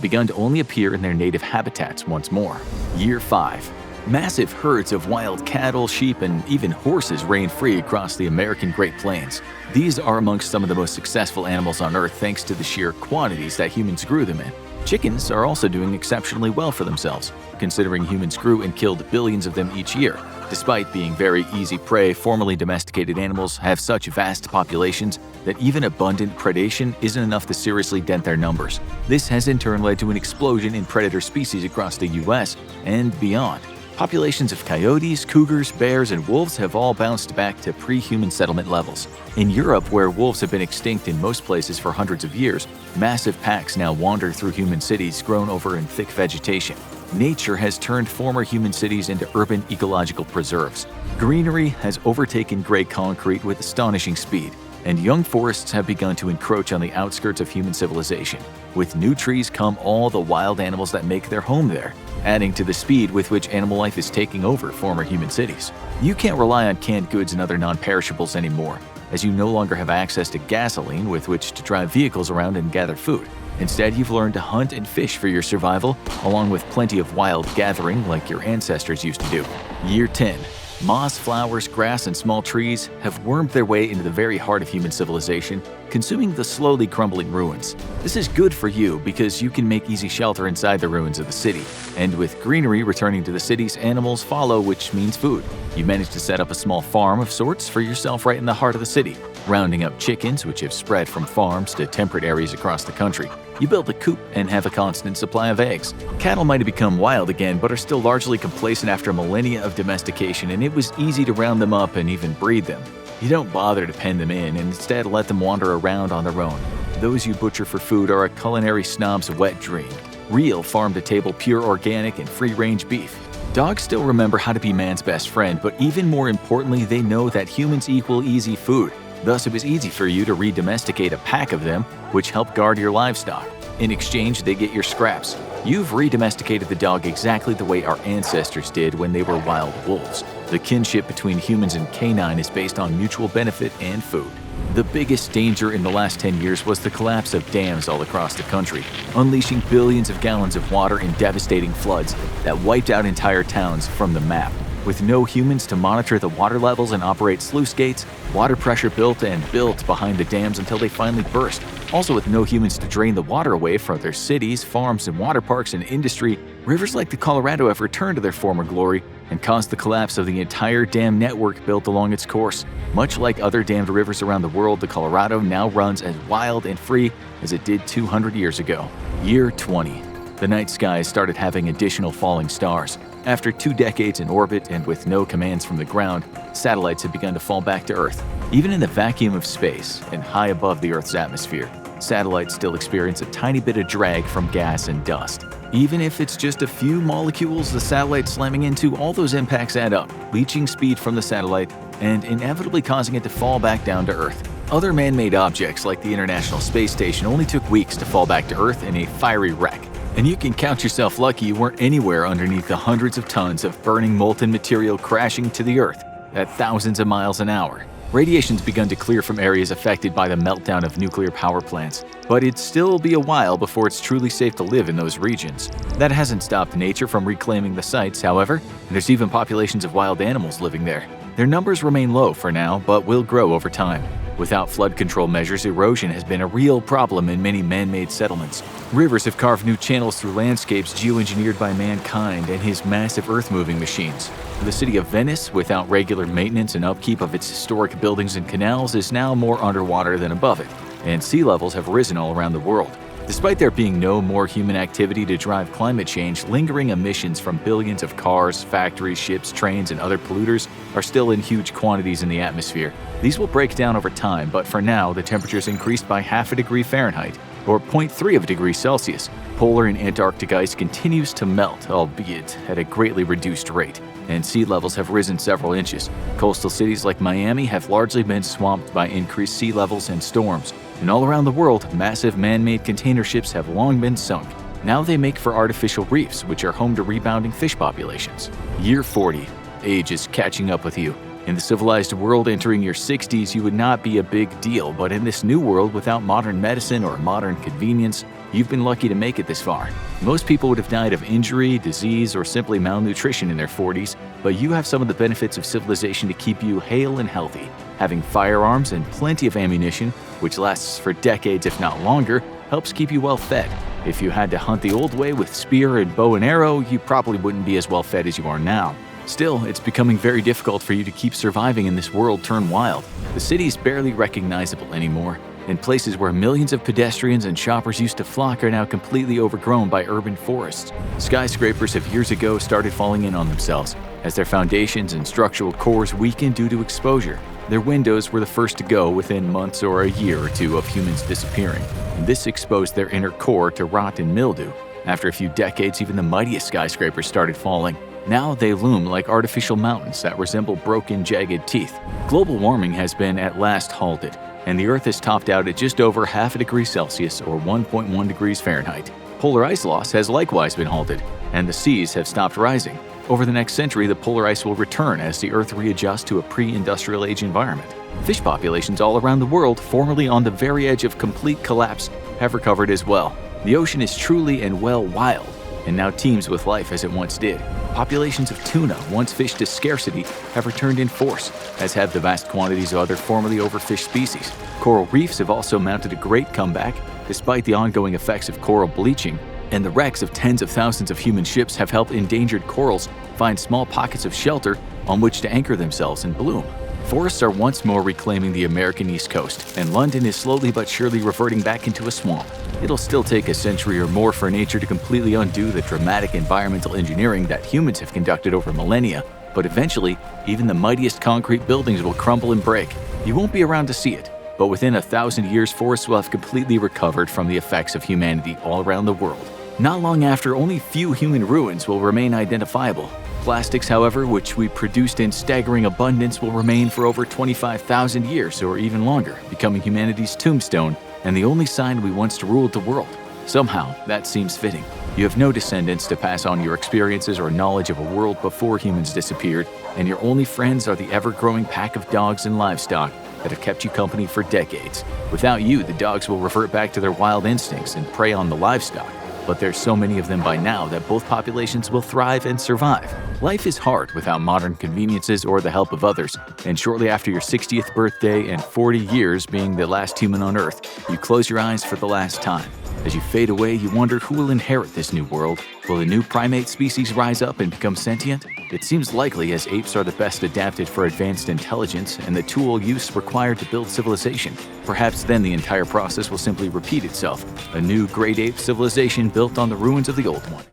begun to only appear in their native habitats once more. Year 5. Massive herds of wild cattle, sheep, and even horses reign free across the American Great Plains. These are amongst some of the most successful animals on Earth thanks to the sheer quantities that humans grew them in. Chickens are also doing exceptionally well for themselves, considering humans grew and killed billions of them each year. Despite being very easy prey, formerly domesticated animals have such vast populations that even abundant predation isn't enough to seriously dent their numbers. This has in turn led to an explosion in predator species across the US and beyond. Populations of coyotes, cougars, bears, and wolves have all bounced back to pre-human settlement levels. In Europe, where wolves have been extinct in most places for hundreds of years, massive packs now wander through human cities grown over in thick vegetation. Nature has turned former human cities into urban ecological preserves. Greenery has overtaken gray concrete with astonishing speed, and young forests have begun to encroach on the outskirts of human civilization. With new trees come all the wild animals that make their home there, adding to the speed with which animal life is taking over former human cities. You can't rely on canned goods and other non-perishables anymore, as you no longer have access to gasoline with which to drive vehicles around and gather food. Instead, you've learned to hunt and fish for your survival, along with plenty of wild gathering like your ancestors used to do. Year 10. Moss, flowers, grass, and small trees have wormed their way into the very heart of human civilization, consuming the slowly crumbling ruins. This is good for you because you can make easy shelter inside the ruins of the city. And with greenery returning to the cities, animals follow, which means food. You managed to set up a small farm of sorts for yourself right in the heart of the city, rounding up chickens, which have spread from farms to temperate areas across the country. You build a coop and have a constant supply of eggs. Cattle might have become wild again, but are still largely complacent after millennia of domestication, and it was easy to round them up and even breed them. You don't bother to pen them in, and instead let them wander around on their own. Those you butcher for food are a culinary snob's wet dream. Real farm-to-table, pure organic, and free-range beef. Dogs still remember how to be man's best friend, but even more importantly, they know that humans equal easy food. Thus, it was easy for you to re-domesticate a pack of them, which help guard your livestock. In exchange, they get your scraps. You've re-domesticated the dog exactly the way our ancestors did when they were wild wolves. The kinship between humans and canine is based on mutual benefit and food. The biggest danger in the last 10 years was the collapse of dams all across the country, unleashing billions of gallons of water in devastating floods that wiped out entire towns from the map. With no humans to monitor the water levels and operate sluice gates, water pressure built and built behind the dams until they finally burst. Also, with no humans to drain the water away from their cities, farms, and water parks and industry, rivers like the Colorado have returned to their former glory and caused the collapse of the entire dam network built along its course. Much like other dammed rivers around the world, the Colorado now runs as wild and free as it did 200 years ago. Year 20. The night skies started having additional falling stars. After 2 decades in orbit and with no commands from the ground, satellites had begun to fall back to Earth. Even in the vacuum of space and high above the Earth's atmosphere, satellites still experience a tiny bit of drag from gas and dust. Even if it's just a few molecules the satellite's slamming into, all those impacts add up, leaching speed from the satellite and inevitably causing it to fall back down to Earth. Other man-made objects like the International Space Station only took weeks to fall back to Earth in a fiery wreck. And you can count yourself lucky you weren't anywhere underneath the hundreds of tons of burning molten material crashing to the Earth at thousands of miles an hour. Radiation's begun to clear from areas affected by the meltdown of nuclear power plants, but it'd still be a while before it's truly safe to live in those regions. That hasn't stopped nature from reclaiming the sites, however, and there's even populations of wild animals living there. Their numbers remain low for now, but will grow over time. Without flood control measures, erosion has been a real problem in many man-made settlements. Rivers have carved new channels through landscapes geoengineered by mankind and his massive earth-moving machines. The city of Venice, without regular maintenance and upkeep of its historic buildings and canals, is now more underwater than above it, and sea levels have risen all around the world. Despite there being no more human activity to drive climate change, lingering emissions from billions of cars, factories, ships, trains, and other polluters are still in huge quantities in the atmosphere. These will break down over time, but for now, the temperature's increased by half a degree Fahrenheit, or 0.3 of a degree Celsius. Polar and Antarctic ice continues to melt, albeit at a greatly reduced rate, and sea levels have risen several inches. Coastal cities like Miami have largely been swamped by increased sea levels and storms. And all around the world, massive man-made container ships have long been sunk. Now they make for artificial reefs, which are home to rebounding fish populations. Year 40. Age is catching up with you. In the civilized world, entering your 60s, you would not be a big deal, but in this new world without modern medicine or modern convenience, you've been lucky to make it this far. Most people would have died of injury, disease, or simply malnutrition in their 40s, but you have some of the benefits of civilization to keep you hale and healthy. Having firearms and plenty of ammunition, which lasts for decades if not longer, helps keep you well fed. If you had to hunt the old way with spear and bow and arrow, you probably wouldn't be as well fed as you are now. Still, it's becoming very difficult for you to keep surviving in this world turned wild. The city's barely recognizable anymore, and places where millions of pedestrians and shoppers used to flock are now completely overgrown by urban forests. Skyscrapers of years ago started falling in on themselves as their foundations and structural cores weakened due to exposure. Their windows were the first to go within months or a year or two of humans disappearing, and this exposed their inner core to rot and mildew. After a few decades, even the mightiest skyscrapers started falling. Now they loom like artificial mountains that resemble broken, jagged teeth. Global warming has been at last halted, and the Earth has topped out at just over half a degree Celsius or 1.1 degrees Fahrenheit. Polar ice loss has likewise been halted, and the seas have stopped rising. Over the next century, the polar ice will return as the Earth readjusts to a pre-industrial age environment. Fish populations all around the world, formerly on the very edge of complete collapse, have recovered as well. The ocean is truly and well wild, and now teems with life as it once did. Populations of tuna, once fished to scarcity, have returned in force, as have the vast quantities of other formerly overfished species. Coral reefs have also mounted a great comeback, despite the ongoing effects of coral bleaching, and the wrecks of tens of thousands of human ships have helped endangered corals find small pockets of shelter on which to anchor themselves and bloom. Forests are once more reclaiming the American East Coast, and London is slowly but surely reverting back into a swamp. It'll still take a century or more for nature to completely undo the dramatic environmental engineering that humans have conducted over millennia, but eventually, even the mightiest concrete buildings will crumble and break. You won't be around to see it, but within 1,000 years, forests will have completely recovered from the effects of humanity all around the world. Not long after, only few human ruins will remain identifiable. Plastics, however, which we produced in staggering abundance, will remain for over 25,000 years or even longer, becoming humanity's tombstone and the only sign we once ruled the world. Somehow, that seems fitting. You have no descendants to pass on your experiences or knowledge of a world before humans disappeared, and your only friends are the ever-growing pack of dogs and livestock that have kept you company for decades. Without you, the dogs will revert back to their wild instincts and prey on the livestock. But there's so many of them by now that both populations will thrive and survive. Life is hard without modern conveniences or the help of others, and shortly after your 60th birthday and 40 years being the last human on Earth, you close your eyes for the last time. As you fade away, you wonder who will inherit this new world. Will a new primate species rise up and become sentient? It seems likely, as apes are the best adapted for advanced intelligence and the tool use required to build civilization. Perhaps then the entire process will simply repeat itself, a new great ape civilization built on the ruins of the old one.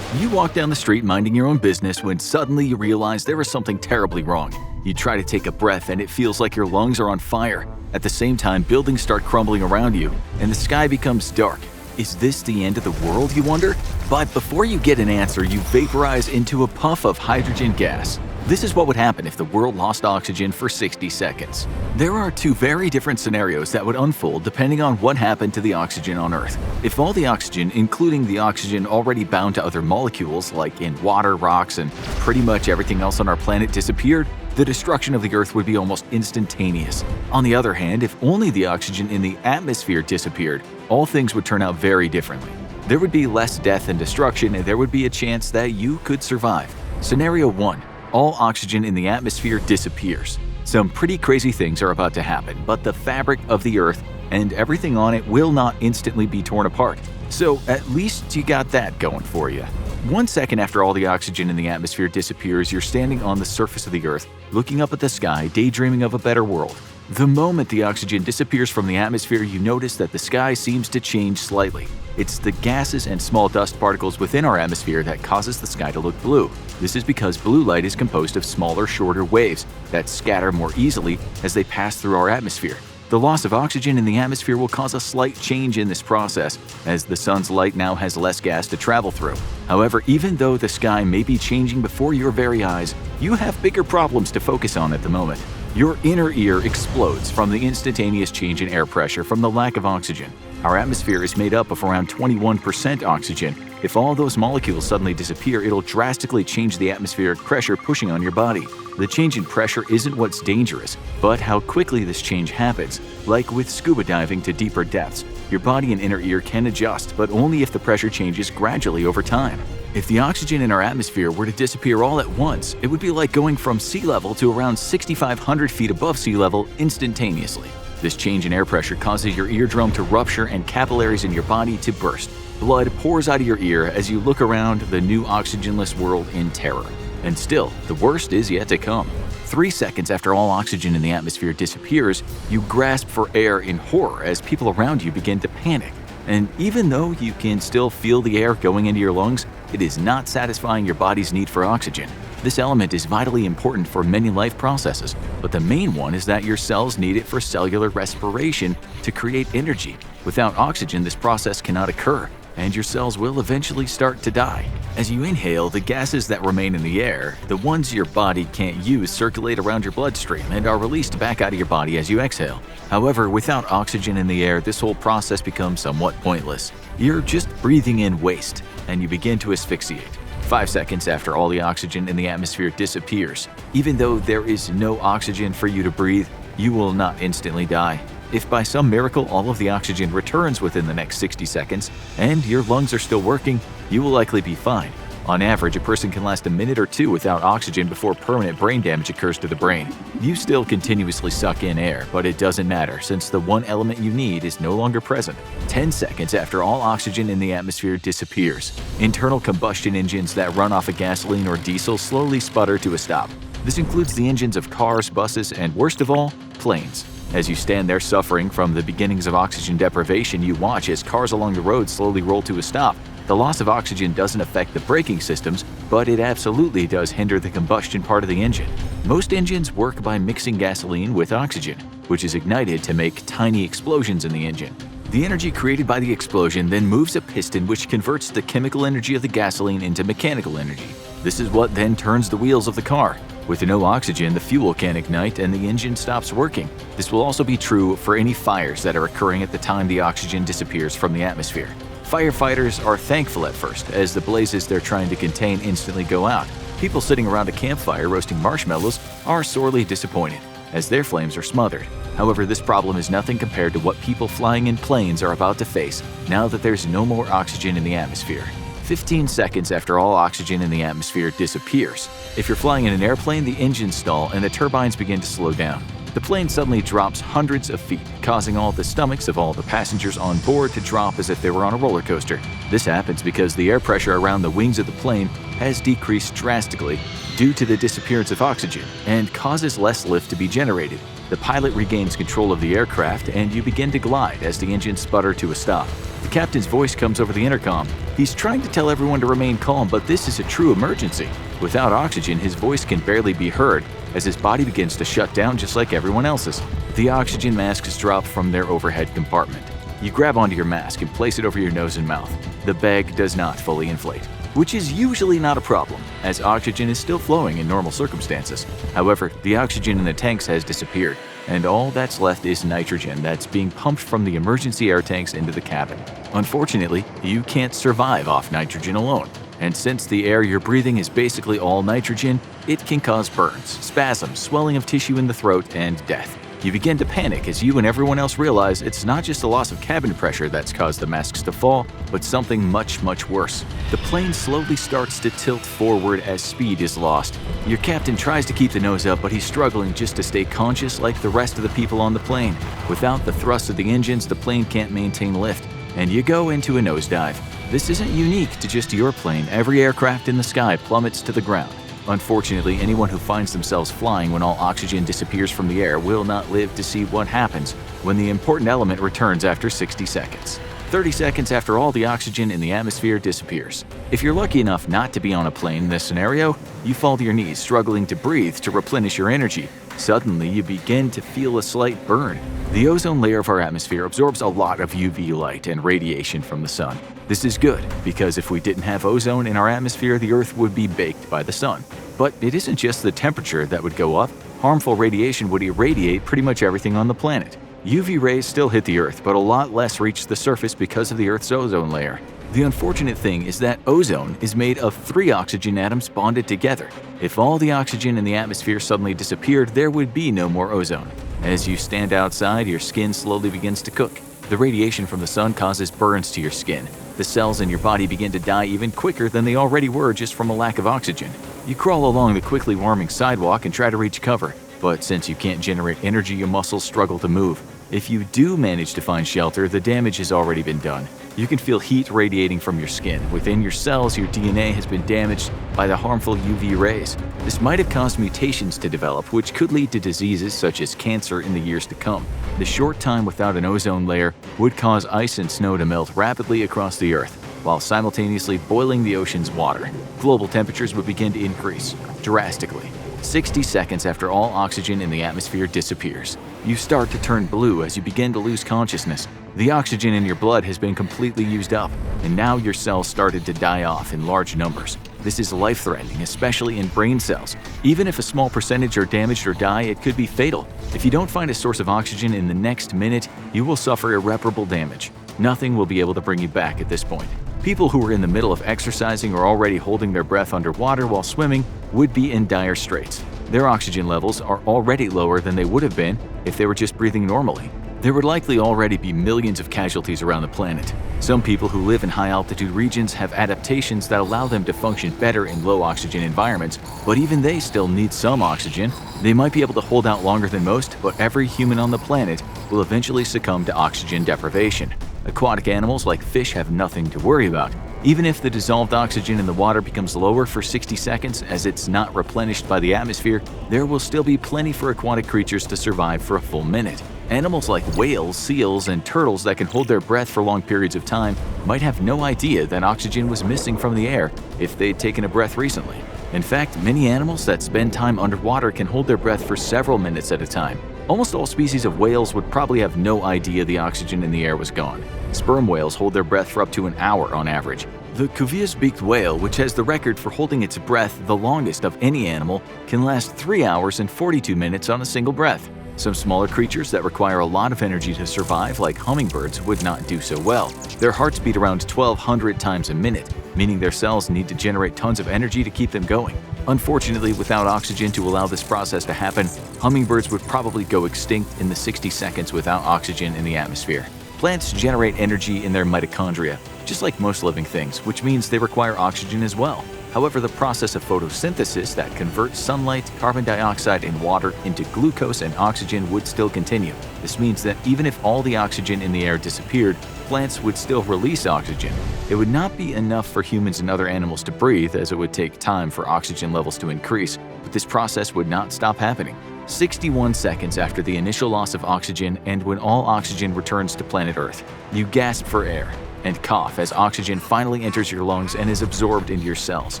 You walk down the street minding your own business when suddenly you realize there is something terribly wrong. You try to take a breath and it feels like your lungs are on fire. At the same time, buildings start crumbling around you and the sky becomes dark. Is this the end of the world, you wonder? But before you get an answer, you vaporize into a puff of hydrogen gas. This is what would happen if the world lost oxygen for 60 seconds. There are two very different scenarios that would unfold depending on what happened to the oxygen on Earth. If all the oxygen, including the oxygen already bound to other molecules like in water, rocks, and pretty much everything else on our planet disappeared, the destruction of the Earth would be almost instantaneous. On the other hand, if only the oxygen in the atmosphere disappeared, all things would turn out very differently. There would be less death and destruction, and there would be a chance that you could survive. Scenario 1. All oxygen in the atmosphere disappears. Some pretty crazy things are about to happen, but the fabric of the Earth and everything on it will not instantly be torn apart. So at least you got that going for you. 1 second after all the oxygen in the atmosphere disappears, you're standing on the surface of the Earth, looking up at the sky, daydreaming of a better world. The moment the oxygen disappears from the atmosphere, you notice that the sky seems to change slightly. It's the gases and small dust particles within our atmosphere that causes the sky to look blue. This is because blue light is composed of smaller, shorter waves that scatter more easily as they pass through our atmosphere. The loss of oxygen in the atmosphere will cause a slight change in this process, as the sun's light now has less gas to travel through. However, even though the sky may be changing before your very eyes, you have bigger problems to focus on at the moment. Your inner ear explodes from the instantaneous change in air pressure from the lack of oxygen. Our atmosphere is made up of around 21% oxygen. If all those molecules suddenly disappear, it'll drastically change the atmospheric pressure pushing on your body. The change in pressure isn't what's dangerous, but how quickly this change happens. Like with scuba diving to deeper depths, your body and inner ear can adjust, but only if the pressure changes gradually over time. If the oxygen in our atmosphere were to disappear all at once, it would be like going from sea level to around 6,500 feet above sea level instantaneously. This change in air pressure causes your eardrum to rupture and capillaries in your body to burst. Blood pours out of your ear as you look around the new oxygenless world in terror. And still, the worst is yet to come. 3 seconds after all oxygen in the atmosphere disappears, you grasp for air in horror as people around you begin to panic. And even though you can still feel the air going into your lungs, it is not satisfying your body's need for oxygen. This element is vitally important for many life processes, but the main one is that your cells need it for cellular respiration to create energy. Without oxygen, this process cannot occur, and your cells will eventually start to die. As you inhale, the gases that remain in the air, the ones your body can't use, circulate around your bloodstream and are released back out of your body as you exhale. However, without oxygen in the air, this whole process becomes somewhat pointless. You're just breathing in waste, and you begin to asphyxiate. 5 seconds after all the oxygen in the atmosphere disappears. Even though there is no oxygen for you to breathe, you will not instantly die. If by some miracle all of the oxygen returns within the next 60 seconds and your lungs are still working, you will likely be fine. On average, a person can last a minute or two without oxygen before permanent brain damage occurs to the brain. You still continuously suck in air, but it doesn't matter since the one element you need is no longer present. 10 seconds after all oxygen in the atmosphere disappears, internal combustion engines that run off of gasoline or diesel slowly sputter to a stop. This includes the engines of cars, buses, and worst of all, planes. As you stand there suffering from the beginnings of oxygen deprivation, you watch as cars along the road slowly roll to a stop. The loss of oxygen doesn't affect the braking systems, but it absolutely does hinder the combustion part of the engine. Most engines work by mixing gasoline with oxygen, which is ignited to make tiny explosions in the engine. The energy created by the explosion then moves a piston which converts the chemical energy of the gasoline into mechanical energy. This is what then turns the wheels of the car. With no oxygen, the fuel can't ignite and the engine stops working. This will also be true for any fires that are occurring at the time the oxygen disappears from the atmosphere. Firefighters are thankful at first, as the blazes they're trying to contain instantly go out. People sitting around a campfire roasting marshmallows are sorely disappointed, as their flames are smothered. However, this problem is nothing compared to what people flying in planes are about to face now that there's no more oxygen in the atmosphere. 15 seconds after all oxygen in the atmosphere disappears. If you're flying in an airplane, the engines stall and the turbines begin to slow down. The plane suddenly drops hundreds of feet, causing all the stomachs of all the passengers on board to drop as if they were on a roller coaster. This happens because the air pressure around the wings of the plane has decreased drastically due to the disappearance of oxygen and causes less lift to be generated. The pilot regains control of the aircraft and you begin to glide as the engines sputter to a stop. The captain's voice comes over the intercom. He's trying to tell everyone to remain calm, but this is a true emergency. Without oxygen, his voice can barely be heard as his body begins to shut down just like everyone else's. The oxygen masks drop from their overhead compartment. You grab onto your mask and place it over your nose and mouth. The bag does not fully inflate, which is usually not a problem, as oxygen is still flowing in normal circumstances. However, the oxygen in the tanks has disappeared, and all that's left is nitrogen that's being pumped from the emergency air tanks into the cabin. Unfortunately, you can't survive off nitrogen alone, and since the air you're breathing is basically all nitrogen, it can cause burns, spasms, swelling of tissue in the throat, and death. You begin to panic as you and everyone else realize it's not just the loss of cabin pressure that's caused the masks to fall, but something much, much worse. The plane slowly starts to tilt forward as speed is lost. Your captain tries to keep the nose up, but he's struggling just to stay conscious like the rest of the people on the plane. Without the thrust of the engines, the plane can't maintain lift, and you go into a nosedive. This isn't unique to just your plane. Every aircraft in the sky plummets to the ground. Unfortunately, anyone who finds themselves flying when all oxygen disappears from the air will not live to see what happens when the important element returns after 60 seconds. 30 seconds after all the oxygen in the atmosphere disappears. If you're lucky enough not to be on a plane in this scenario, you fall to your knees, struggling to breathe to replenish your energy. Suddenly, you begin to feel a slight burn. The ozone layer of our atmosphere absorbs a lot of UV light and radiation from the sun. This is good, because if we didn't have ozone in our atmosphere, the Earth would be baked by the sun. But it isn't just the temperature that would go up. Harmful radiation would irradiate pretty much everything on the planet. UV rays still hit the Earth, but a lot less reach the surface because of the Earth's ozone layer. The unfortunate thing is that ozone is made of 3 oxygen atoms bonded together. If all the oxygen in the atmosphere suddenly disappeared, there would be no more ozone. As you stand outside, your skin slowly begins to cook. The radiation from the sun causes burns to your skin. The cells in your body begin to die even quicker than they already were just from a lack of oxygen. You crawl along the quickly warming sidewalk and try to reach cover. But since you can't generate energy, your muscles struggle to move. If you do manage to find shelter, the damage has already been done. You can feel heat radiating from your skin. Within your cells, your DNA has been damaged by the harmful UV rays. This might have caused mutations to develop, which could lead to diseases such as cancer in the years to come. The short time without an ozone layer would cause ice and snow to melt rapidly across the Earth, while simultaneously boiling the ocean's water. Global temperatures would begin to increase drastically. 60 seconds after all oxygen in the atmosphere disappears, you start to turn blue as you begin to lose consciousness. The oxygen in your blood has been completely used up, and now your cells started to die off in large numbers. This is life-threatening, especially in brain cells. Even if a small percentage are damaged or die, it could be fatal. If you don't find a source of oxygen in the next minute, you will suffer irreparable damage. Nothing will be able to bring you back at this point. People who are in the middle of exercising or already holding their breath underwater while swimming would be in dire straits. Their oxygen levels are already lower than they would have been if they were just breathing normally. There would likely already be millions of casualties around the planet. Some people who live in high-altitude regions have adaptations that allow them to function better in low-oxygen environments, but even they still need some oxygen. They might be able to hold out longer than most, but every human on the planet will eventually succumb to oxygen deprivation. Aquatic animals like fish have nothing to worry about. Even if the dissolved oxygen in the water becomes lower for 60 seconds as it's not replenished by the atmosphere, there will still be plenty for aquatic creatures to survive for a full minute. Animals like whales, seals, and turtles that can hold their breath for long periods of time might have no idea that oxygen was missing from the air if they'd taken a breath recently. In fact, many animals that spend time underwater can hold their breath for several minutes at a time. Almost all species of whales would probably have no idea the oxygen in the air was gone. Sperm whales hold their breath for up to an hour on average. The Cuvier's-beaked whale, which has the record for holding its breath the longest of any animal, can last 3 hours and 42 minutes on a single breath. Some smaller creatures that require a lot of energy to survive, like hummingbirds, would not do so well. Their hearts beat around 1,200 times a minute, meaning their cells need to generate tons of energy to keep them going. Unfortunately, without oxygen to allow this process to happen, hummingbirds would probably go extinct in the 60 seconds without oxygen in the atmosphere. Plants generate energy in their mitochondria, just like most living things, which means they require oxygen as well. However, the process of photosynthesis that converts sunlight, carbon dioxide, and water into glucose and oxygen would still continue. This means that even if all the oxygen in the air disappeared, plants would still release oxygen. It would not be enough for humans and other animals to breathe, as it would take time for oxygen levels to increase, but this process would not stop happening. 61 seconds after the initial loss of oxygen and when all oxygen returns to planet Earth, you gasp for air and cough as oxygen finally enters your lungs and is absorbed into your cells.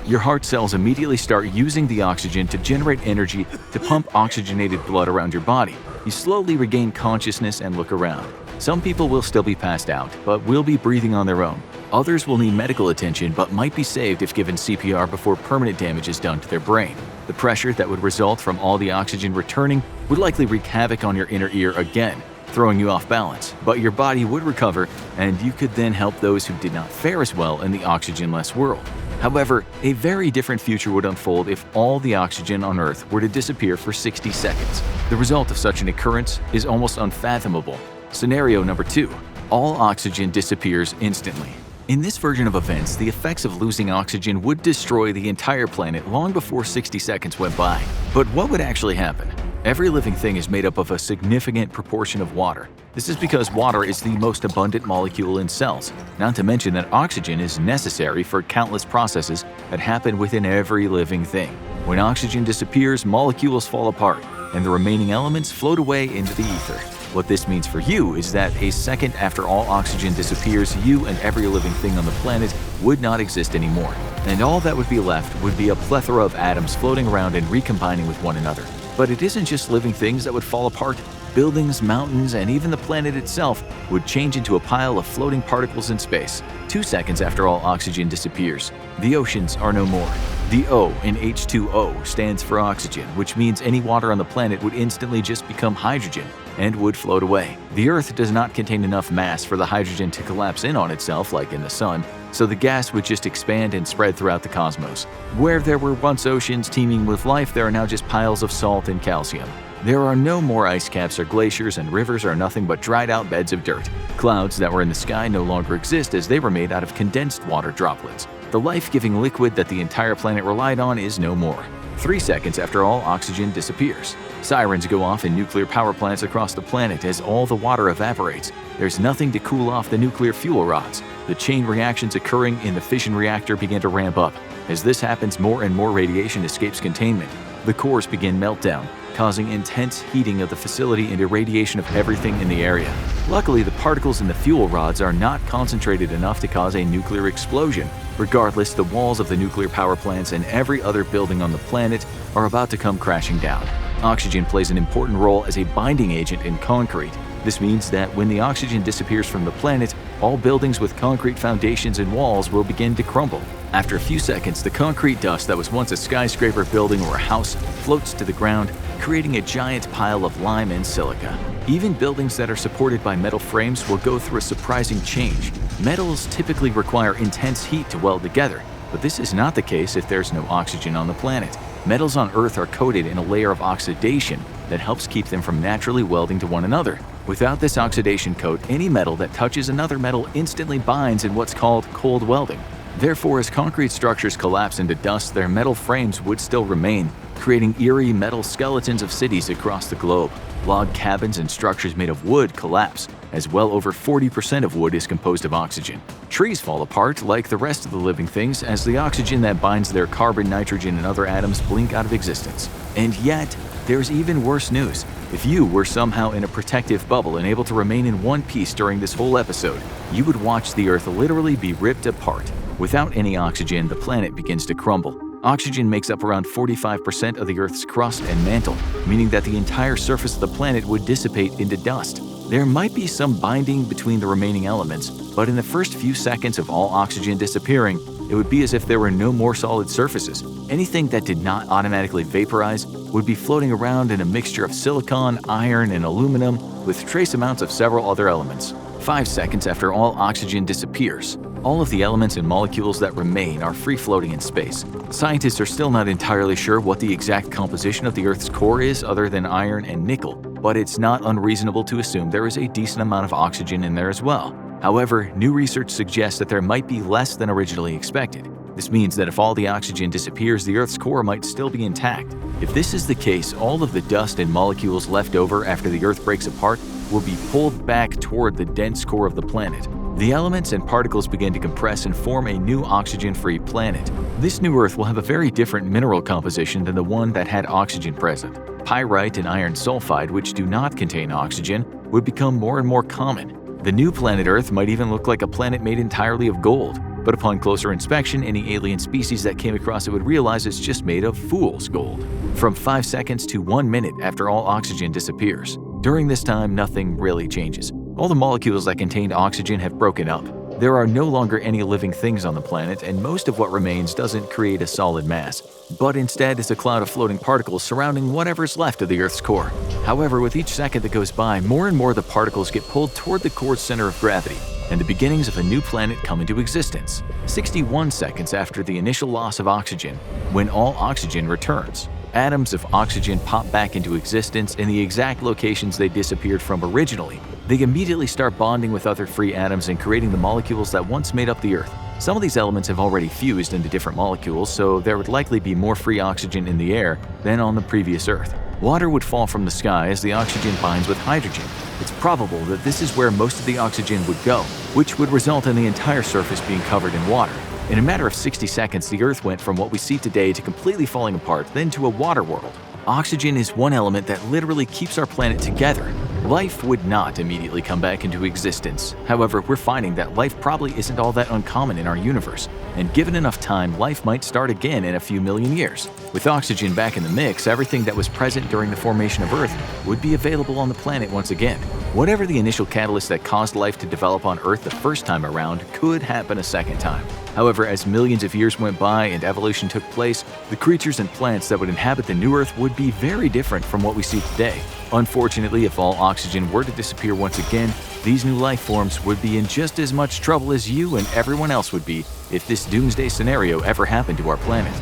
Your heart cells immediately start using the oxygen to generate energy to pump oxygenated blood around your body. You slowly regain consciousness and look around. Some people will still be passed out, but will be breathing on their own. Others will need medical attention, but might be saved if given CPR before permanent damage is done to their brain. The pressure that would result from all the oxygen returning would likely wreak havoc on your inner ear again. throwing you off balance, but your body would recover and you could then help those who did not fare as well in the oxygen-less world. However, a very different future would unfold if all the oxygen on Earth were to disappear for 60 seconds. The result of such an occurrence is almost unfathomable. Scenario number 2. All oxygen disappears instantly. In this version of events, the effects of losing oxygen would destroy the entire planet long before 60 seconds went by. But what would actually happen? Every living thing is made up of a significant proportion of water. This is because water is the most abundant molecule in cells, not to mention that oxygen is necessary for countless processes that happen within every living thing. When oxygen disappears, molecules fall apart, and the remaining elements float away into the ether. What this means for you is that a second after all oxygen disappears, you and every living thing on the planet would not exist anymore. And all that would be left would be a plethora of atoms floating around and recombining with one another. But it isn't just living things that would fall apart. Buildings, mountains, and even the planet itself would change into a pile of floating particles in space. 2 seconds after all oxygen disappears, the oceans are no more. The O in H2O stands for oxygen, which means any water on the planet would instantly just become hydrogen and would float away. The Earth does not contain enough mass for the hydrogen to collapse in on itself like in the Sun, so the gas would just expand and spread throughout the cosmos. Where there were once oceans teeming with life, there are now just piles of salt and calcium. There are no more ice caps or glaciers, and rivers are nothing but dried out beds of dirt. Clouds that were in the sky no longer exist as they were made out of condensed water droplets. The life-giving liquid that the entire planet relied on is no more. 3 seconds after all oxygen disappears. Sirens go off in nuclear power plants across the planet as all the water evaporates. There's nothing to cool off the nuclear fuel rods. The chain reactions occurring in the fission reactor begin to ramp up. As this happens, more and more radiation escapes containment. The cores begin meltdown, causing intense heating of the facility and irradiation of everything in the area. Luckily, the particles in the fuel rods are not concentrated enough to cause a nuclear explosion. Regardless, the walls of the nuclear power plants and every other building on the planet are about to come crashing down. Oxygen plays an important role as a binding agent in concrete. This means that when the oxygen disappears from the planet, all buildings with concrete foundations and walls will begin to crumble. After a few seconds, the concrete dust that was once a skyscraper building or a house floats to the ground, creating a giant pile of lime and silica. Even buildings that are supported by metal frames will go through a surprising change. Metals typically require intense heat to weld together, but this is not the case if there's no oxygen on the planet. Metals on Earth are coated in a layer of oxidation that helps keep them from naturally welding to one another. Without this oxidation coat, any metal that touches another metal instantly binds in what's called cold welding. Therefore, as concrete structures collapse into dust, their metal frames would still remain, creating eerie metal skeletons of cities across the globe. Log cabins and structures made of wood collapse, as well over 40% of wood is composed of oxygen. Trees fall apart like the rest of the living things as the oxygen that binds their carbon, nitrogen, and other atoms blink out of existence. And yet, there's even worse news. If you were somehow in a protective bubble and able to remain in one piece during this whole episode, you would watch the Earth literally be ripped apart. Without any oxygen, the planet begins to crumble. Oxygen makes up around 45% of the Earth's crust and mantle, meaning that the entire surface of the planet would dissipate into dust. There might be some binding between the remaining elements, but in the first few seconds of all oxygen disappearing, it would be as if there were no more solid surfaces. Anything that did not automatically vaporize would be floating around in a mixture of silicon, iron, and aluminum with trace amounts of several other elements. 5 seconds after all oxygen disappears, all of the elements and molecules that remain are free-floating in space. Scientists are still not entirely sure what the exact composition of the Earth's core is other than iron and nickel, but it's not unreasonable to assume there is a decent amount of oxygen in there as well. However, new research suggests that there might be less than originally expected. This means that if all the oxygen disappears, the Earth's core might still be intact. If this is the case, all of the dust and molecules left over after the Earth breaks apart will be pulled back toward the dense core of the planet. The elements and particles begin to compress and form a new oxygen-free planet. This new Earth will have a very different mineral composition than the one that had oxygen present. Pyrite and iron sulfide, which do not contain oxygen, would become more and more common. The new planet Earth might even look like a planet made entirely of gold, but upon closer inspection, any alien species that came across it would realize it's just made of fool's gold. From 5 seconds to 1 minute after all oxygen disappears. During this time, nothing really changes. All the molecules that contained oxygen have broken up. There are no longer any living things on the planet, and most of what remains doesn't create a solid mass, but instead is a cloud of floating particles surrounding whatever's left of the Earth's core. However, with each second that goes by, more and more of the particles get pulled toward the core's center of gravity, and the beginnings of a new planet come into existence. 61 seconds after the initial loss of oxygen, when all oxygen returns. Atoms of oxygen pop back into existence in the exact locations they disappeared from originally. They immediately start bonding with other free atoms and creating the molecules that once made up the Earth. Some of these elements have already fused into different molecules, so there would likely be more free oxygen in the air than on the previous Earth. Water would fall from the sky as the oxygen binds with hydrogen. It's probable that this is where most of the oxygen would go, which would result in the entire surface being covered in water. In a matter of 60 seconds, the Earth went from what we see today to completely falling apart, then to a water world. Oxygen is one element that literally keeps our planet together. Life would not immediately come back into existence. However, we're finding that life probably isn't all that uncommon in our universe, and given enough time, life might start again in a few million years. With oxygen back in the mix, everything that was present during the formation of Earth would be available on the planet once again. Whatever the initial catalyst that caused life to develop on Earth the first time around could happen a second time. However, as millions of years went by and evolution took place, the creatures and plants that would inhabit the new Earth would be very different from what we see today. Unfortunately, if all oxygen were to disappear once again, these new life forms would be in just as much trouble as you and everyone else would be if this doomsday scenario ever happened to our planet.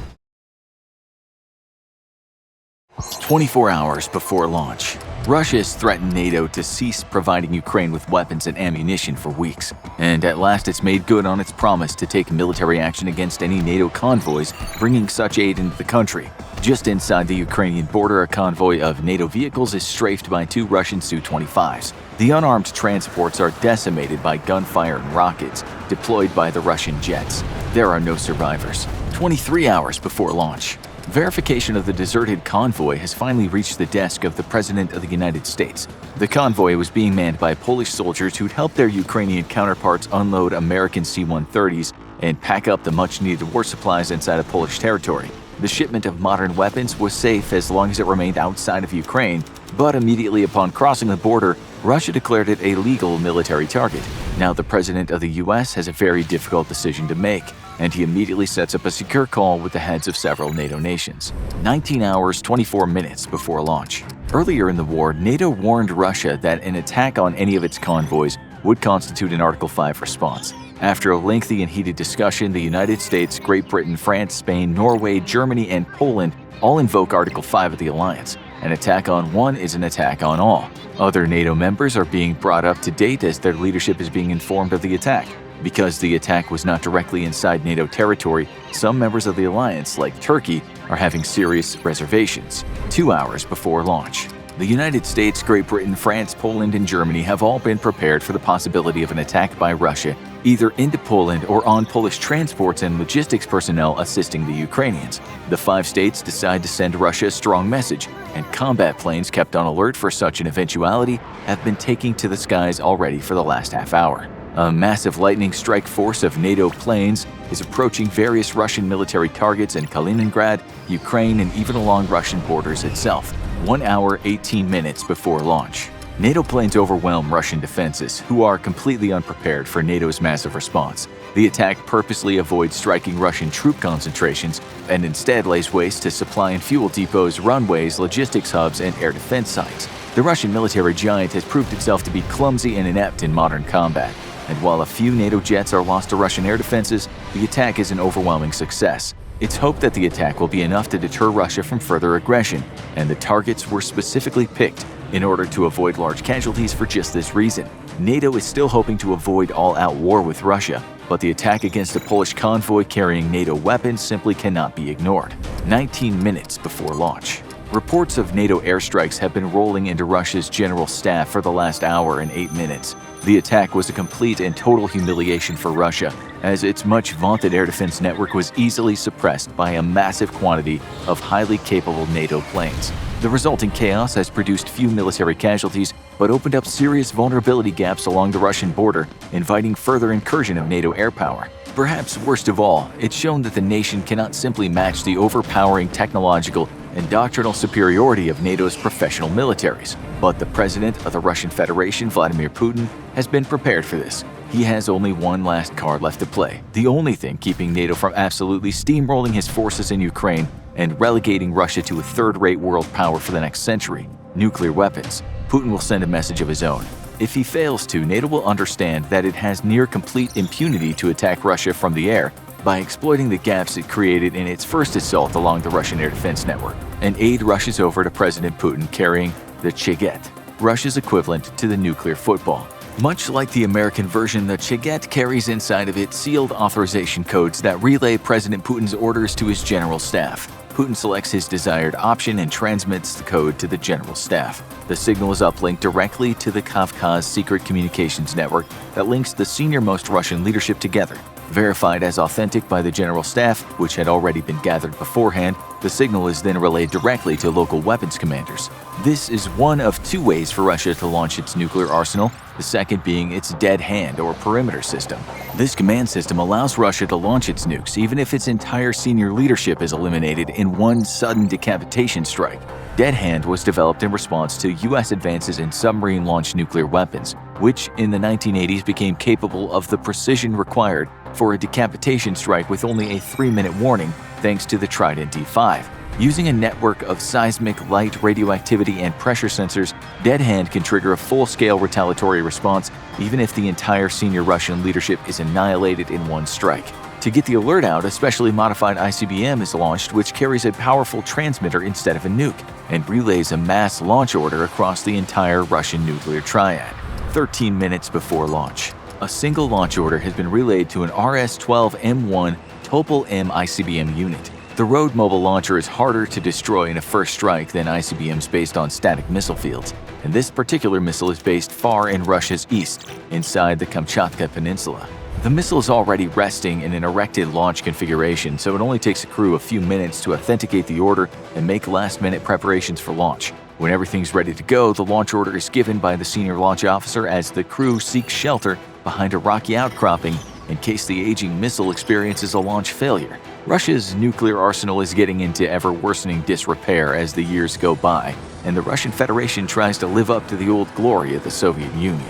24 hours before launch, Russia has threatened NATO to cease providing Ukraine with weapons and ammunition for weeks, and at last it's made good on its promise to take military action against any NATO convoys bringing such aid into the country. Just inside the Ukrainian border, a convoy of NATO vehicles is strafed by 2 Russian Su-25s. The unarmed transports are decimated by gunfire and rockets deployed by the Russian jets. There are no survivors. 23 hours before launch, verification of the deserted convoy has finally reached the desk of the President of the United States. The convoy was being manned by Polish soldiers who'd helped their Ukrainian counterparts unload American C-130s and pack up the much-needed war supplies inside of Polish territory. The shipment of modern weapons was safe as long as it remained outside of Ukraine, but immediately upon crossing the border, Russia declared it a legal military target. Now the President of the US has a very difficult decision to make, and he immediately sets up a secure call with the heads of several NATO nations. 19 hours, 24 minutes before launch. Earlier in the war, NATO warned Russia that an attack on any of its convoys would constitute an Article 5 response. After a lengthy and heated discussion, the United States, Great Britain, France, Spain, Norway, Germany, and Poland all invoke Article 5 of the alliance. An attack on one is an attack on all. Other NATO members are being brought up to date as their leadership is being informed of the attack. Because the attack was not directly inside NATO territory, some members of the alliance, like Turkey, are having serious reservations. 2 hours before launch. The United States, Great Britain, France, Poland, and Germany have all been prepared for the possibility of an attack by Russia, either into Poland or on Polish transports and logistics personnel assisting the Ukrainians. The 5 states decide to send Russia a strong message, and combat planes kept on alert for such an eventuality have been taking to the skies already for the last half hour. A massive lightning strike force of NATO planes is approaching various Russian military targets in Kaliningrad, Ukraine, and even along Russian borders itself. 1 hour, 18 minutes before launch. NATO planes overwhelm Russian defenses, who are completely unprepared for NATO's massive response. The attack purposely avoids striking Russian troop concentrations and instead lays waste to supply and fuel depots, runways, logistics hubs, and air defense sites. The Russian military giant has proved itself to be clumsy and inept in modern combat. And while a few NATO jets are lost to Russian air defenses, the attack is an overwhelming success. It's hoped that the attack will be enough to deter Russia from further aggression, and the targets were specifically picked in order to avoid large casualties for just this reason. NATO is still hoping to avoid all-out war with Russia, but the attack against a Polish convoy carrying NATO weapons simply cannot be ignored. 19 minutes before launch. Reports of NATO airstrikes have been rolling into Russia's general staff for the last hour and 8 minutes. The attack was a complete and total humiliation for Russia, as its much vaunted air defense network was easily suppressed by a massive quantity of highly capable NATO planes. The resulting chaos has produced few military casualties, but opened up serious vulnerability gaps along the Russian border, inviting further incursion of NATO air power. Perhaps worst of all, it's shown that the nation cannot simply match the overpowering technological and doctrinal superiority of NATO's professional militaries. But the president of the Russian Federation, Vladimir Putin, has been prepared for this. He has only one last card left to play, the only thing keeping NATO from absolutely steamrolling his forces in Ukraine and relegating Russia to a third-rate world power for the next century: nuclear weapons. Putin will send a message of his own. If he fails to, NATO will understand that it has near-complete impunity to attack Russia from the air by exploiting the gaps it created in its first assault along the Russian air defense network. And aid rushes over to President Putin carrying the Cheget, Russia's equivalent to the nuclear football. Much like the American version, the Cheget carries inside of it sealed authorization codes that relay President Putin's orders to his general staff. Putin selects his desired option and transmits the code to the general staff. The signal is uplinked directly to the Kavkaz secret communications network that links the senior-most Russian leadership together. Verified as authentic by the general staff, which had already been gathered beforehand, the signal is then relayed directly to local weapons commanders. This is one of two ways for Russia to launch its nuclear arsenal, the second being its dead hand or perimeter system. This command system allows Russia to launch its nukes even if its entire senior leadership is eliminated in one sudden decapitation strike. Dead Hand was developed in response to U.S. advances in submarine-launched nuclear weapons, which in the 1980s became capable of the precision required for a decapitation strike with only a 3-minute warning thanks to the Trident D5. Using a network of seismic, light, radioactivity, and pressure sensors, Dead Hand can trigger a full-scale retaliatory response even if the entire senior Russian leadership is annihilated in one strike. To get the alert out, a specially modified ICBM is launched which carries a powerful transmitter instead of a nuke and relays a mass launch order across the entire Russian nuclear triad. 13 minutes before launch, a single launch order has been relayed to an RS-12M1 Topol-M ICBM unit. The road mobile launcher is harder to destroy in a first strike than ICBMs based on static missile fields, and this particular missile is based far in Russia's east, inside the Kamchatka Peninsula. The missile is already resting in an erected launch configuration, so it only takes a crew a few minutes to authenticate the order and make last-minute preparations for launch. When everything's ready to go, the launch order is given by the senior launch officer as the crew seeks shelter behind a rocky outcropping in case the aging missile experiences a launch failure. Russia's nuclear arsenal is getting into ever-worsening disrepair as the years go by, and the Russian Federation tries to live up to the old glory of the Soviet Union.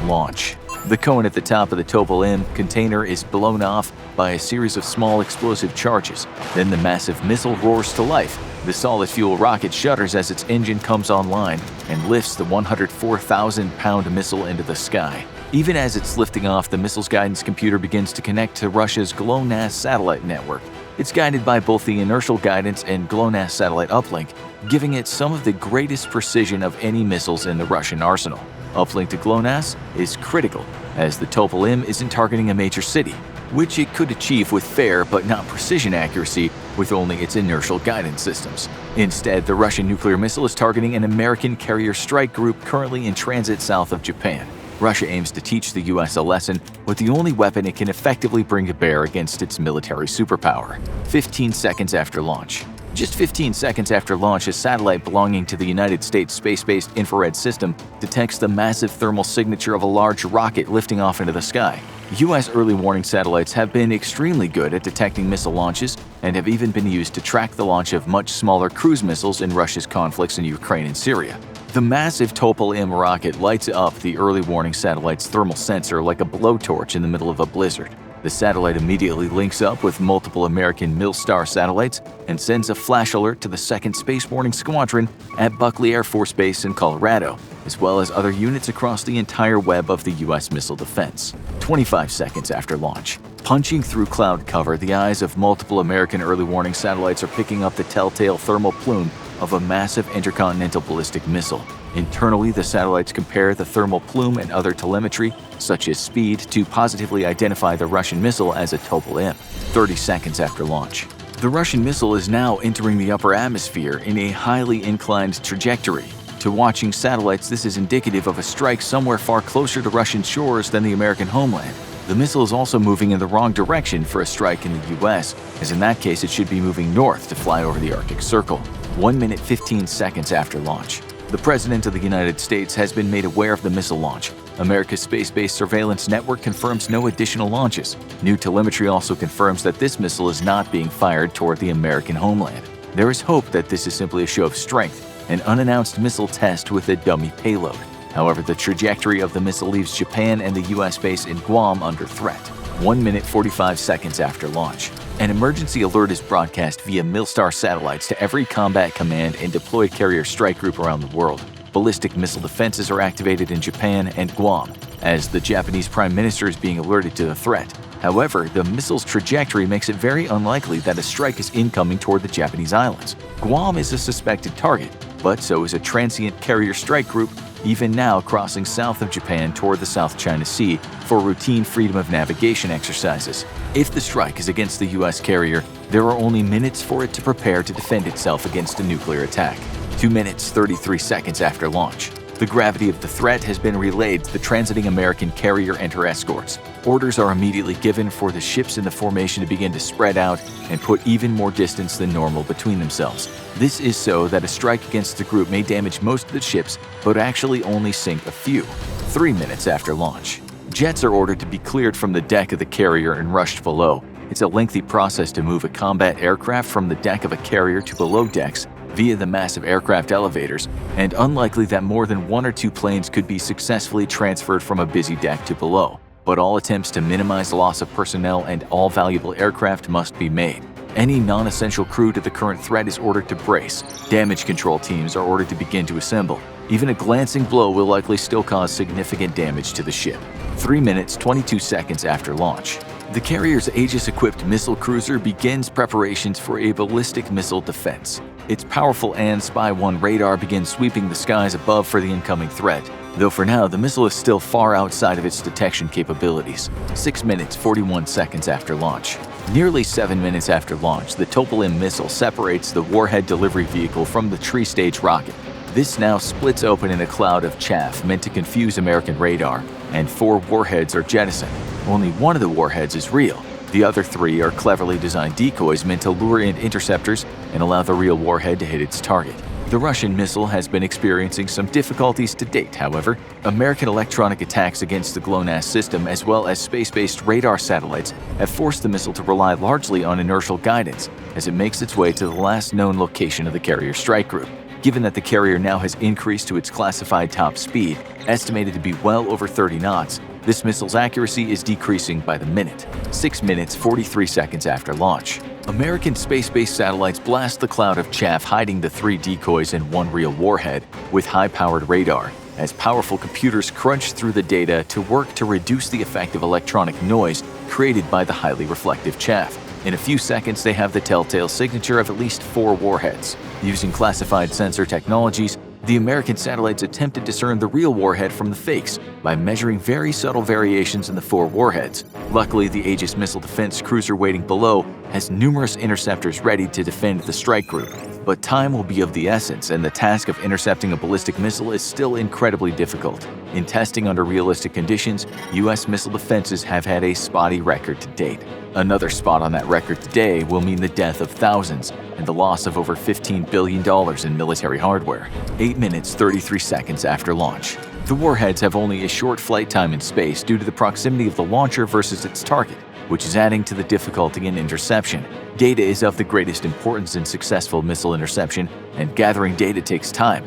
Launch. The cone at the top of the Topol-M container is blown off by a series of small explosive charges. Then the massive missile roars to life. The solid-fuel rocket shudders as its engine comes online and lifts the 104,000-pound missile into the sky. Even as it's lifting off, the missile's guidance computer begins to connect to Russia's GLONASS satellite network. It's guided by both the inertial guidance and GLONASS satellite uplink, giving it some of the greatest precision of any missiles in the Russian arsenal. Uplink to GLONASS is critical, as the Topol-M isn't targeting a major city, which it could achieve with fair but not precision accuracy with only its inertial guidance systems. Instead, the Russian nuclear missile is targeting an American carrier strike group currently in transit south of Japan. Russia aims to teach the U.S. a lesson with the only weapon it can effectively bring to bear against its military superpower. 15 seconds after launch. Just 15 seconds after launch, a satellite belonging to the United States space-based infrared system detects the massive thermal signature of a large rocket lifting off into the sky. U.S. early warning satellites have been extremely good at detecting missile launches and have even been used to track the launch of much smaller cruise missiles in Russia's conflicts in Ukraine and Syria. The massive Topol-M rocket lights up the early warning satellite's thermal sensor like a blowtorch in the middle of a blizzard. The satellite immediately links up with multiple American Milstar satellites and sends a flash alert to the 2nd Space Warning Squadron at Buckley Air Force Base in Colorado, as well as other units across the entire web of the U.S. missile defense. 25 seconds after launch. Punching through cloud cover, the eyes of multiple American early warning satellites are picking up the telltale thermal plume of a massive intercontinental ballistic missile. Internally, the satellites compare the thermal plume and other telemetry, such as speed, to positively identify the Russian missile as a Topol-M. 30 seconds after launch. The Russian missile is now entering the upper atmosphere in a highly inclined trajectory. To watching satellites, this is indicative of a strike somewhere far closer to Russian shores than the American homeland. The missile is also moving in the wrong direction for a strike in the U.S., as in that case it should be moving north to fly over the Arctic Circle. 1 minute 15 seconds after launch. The President of the United States has been made aware of the missile launch. America's space-based surveillance network confirms no additional launches. New telemetry also confirms that this missile is not being fired toward the American homeland. There is hope that this is simply a show of strength, an unannounced missile test with a dummy payload. However, the trajectory of the missile leaves Japan and the US base in Guam under threat. 1 minute 45 seconds after launch. An emergency alert is broadcast via Milstar satellites to every combat command and deployed carrier strike group around the world. Ballistic missile defenses are activated in Japan and Guam, as the Japanese Prime Minister is being alerted to the threat. However, the missile's trajectory makes it very unlikely that a strike is incoming toward the Japanese islands. Guam is a suspected target, but so is a transient carrier strike group, even now crossing south of Japan toward the South China Sea for routine freedom of navigation exercises. If the strike is against the US carrier, there are only minutes for it to prepare to defend itself against a nuclear attack. 2 minutes 33 seconds after launch. The gravity of the threat has been relayed to the transiting American carrier and her escorts. Orders are immediately given for the ships in the formation to begin to spread out and put even more distance than normal between themselves. This is so that a strike against the group may damage most of the ships, but actually only sink a few. 3 minutes after launch. Jets are ordered to be cleared from the deck of the carrier and rushed below. It's a lengthy process to move a combat aircraft from the deck of a carrier to below decks via the massive aircraft elevators, and unlikely that more than 1 or 2 planes could be successfully transferred from a busy deck to below. But all attempts to minimize loss of personnel and all valuable aircraft must be made. Any non-essential crew to the current threat is ordered to brace. Damage control teams are ordered to begin to assemble. Even a glancing blow will likely still cause significant damage to the ship. 3 minutes 22 seconds after launch. The carrier's Aegis-equipped missile cruiser begins preparations for a ballistic missile defense. Its powerful Spy-1 radar begins sweeping the skies above for the incoming threat, though for now the missile is still far outside of its detection capabilities. 6 minutes 41 seconds after launch. Nearly 7 minutes after launch, the Topol-M missile separates the warhead delivery vehicle from the tree-stage rocket. This now splits open in a cloud of chaff meant to confuse American radar, and 4 warheads are jettisoned. Only one of the warheads is real. The other 3 are cleverly designed decoys meant to lure in interceptors and allow the real warhead to hit its target. The Russian missile has been experiencing some difficulties to date, however. American electronic attacks against the GLONASS system as well as space-based radar satellites have forced the missile to rely largely on inertial guidance as it makes its way to the last known location of the carrier strike group. Given that the carrier now has increased to its classified top speed, estimated to be well over 30 knots, this missile's accuracy is decreasing by the minute. 6 minutes 43 seconds after launch. American space-based satellites blast the cloud of chaff hiding the 3 decoys and 1 real warhead with high-powered radar, as powerful computers crunch through the data to work to reduce the effect of electronic noise created by the highly reflective chaff. In a few seconds, they have the telltale signature of at least 4 warheads. Using classified sensor technologies, the American satellites attempt to discern the real warhead from the fakes by measuring very subtle variations in the 4 warheads. Luckily, the Aegis missile defense cruiser waiting below has numerous interceptors ready to defend the strike group. But time will be of the essence, and the task of intercepting a ballistic missile is still incredibly difficult. In testing under realistic conditions, U.S. missile defenses have had a spotty record to date. Another spot on that record today will mean the death of thousands and the loss of over $15 billion in military hardware. 8 minutes 33 seconds after launch. The warheads have only a short flight time in space due to the proximity of the launcher versus its target, which is adding to the difficulty in interception. Data is of the greatest importance in successful missile interception, and gathering data takes time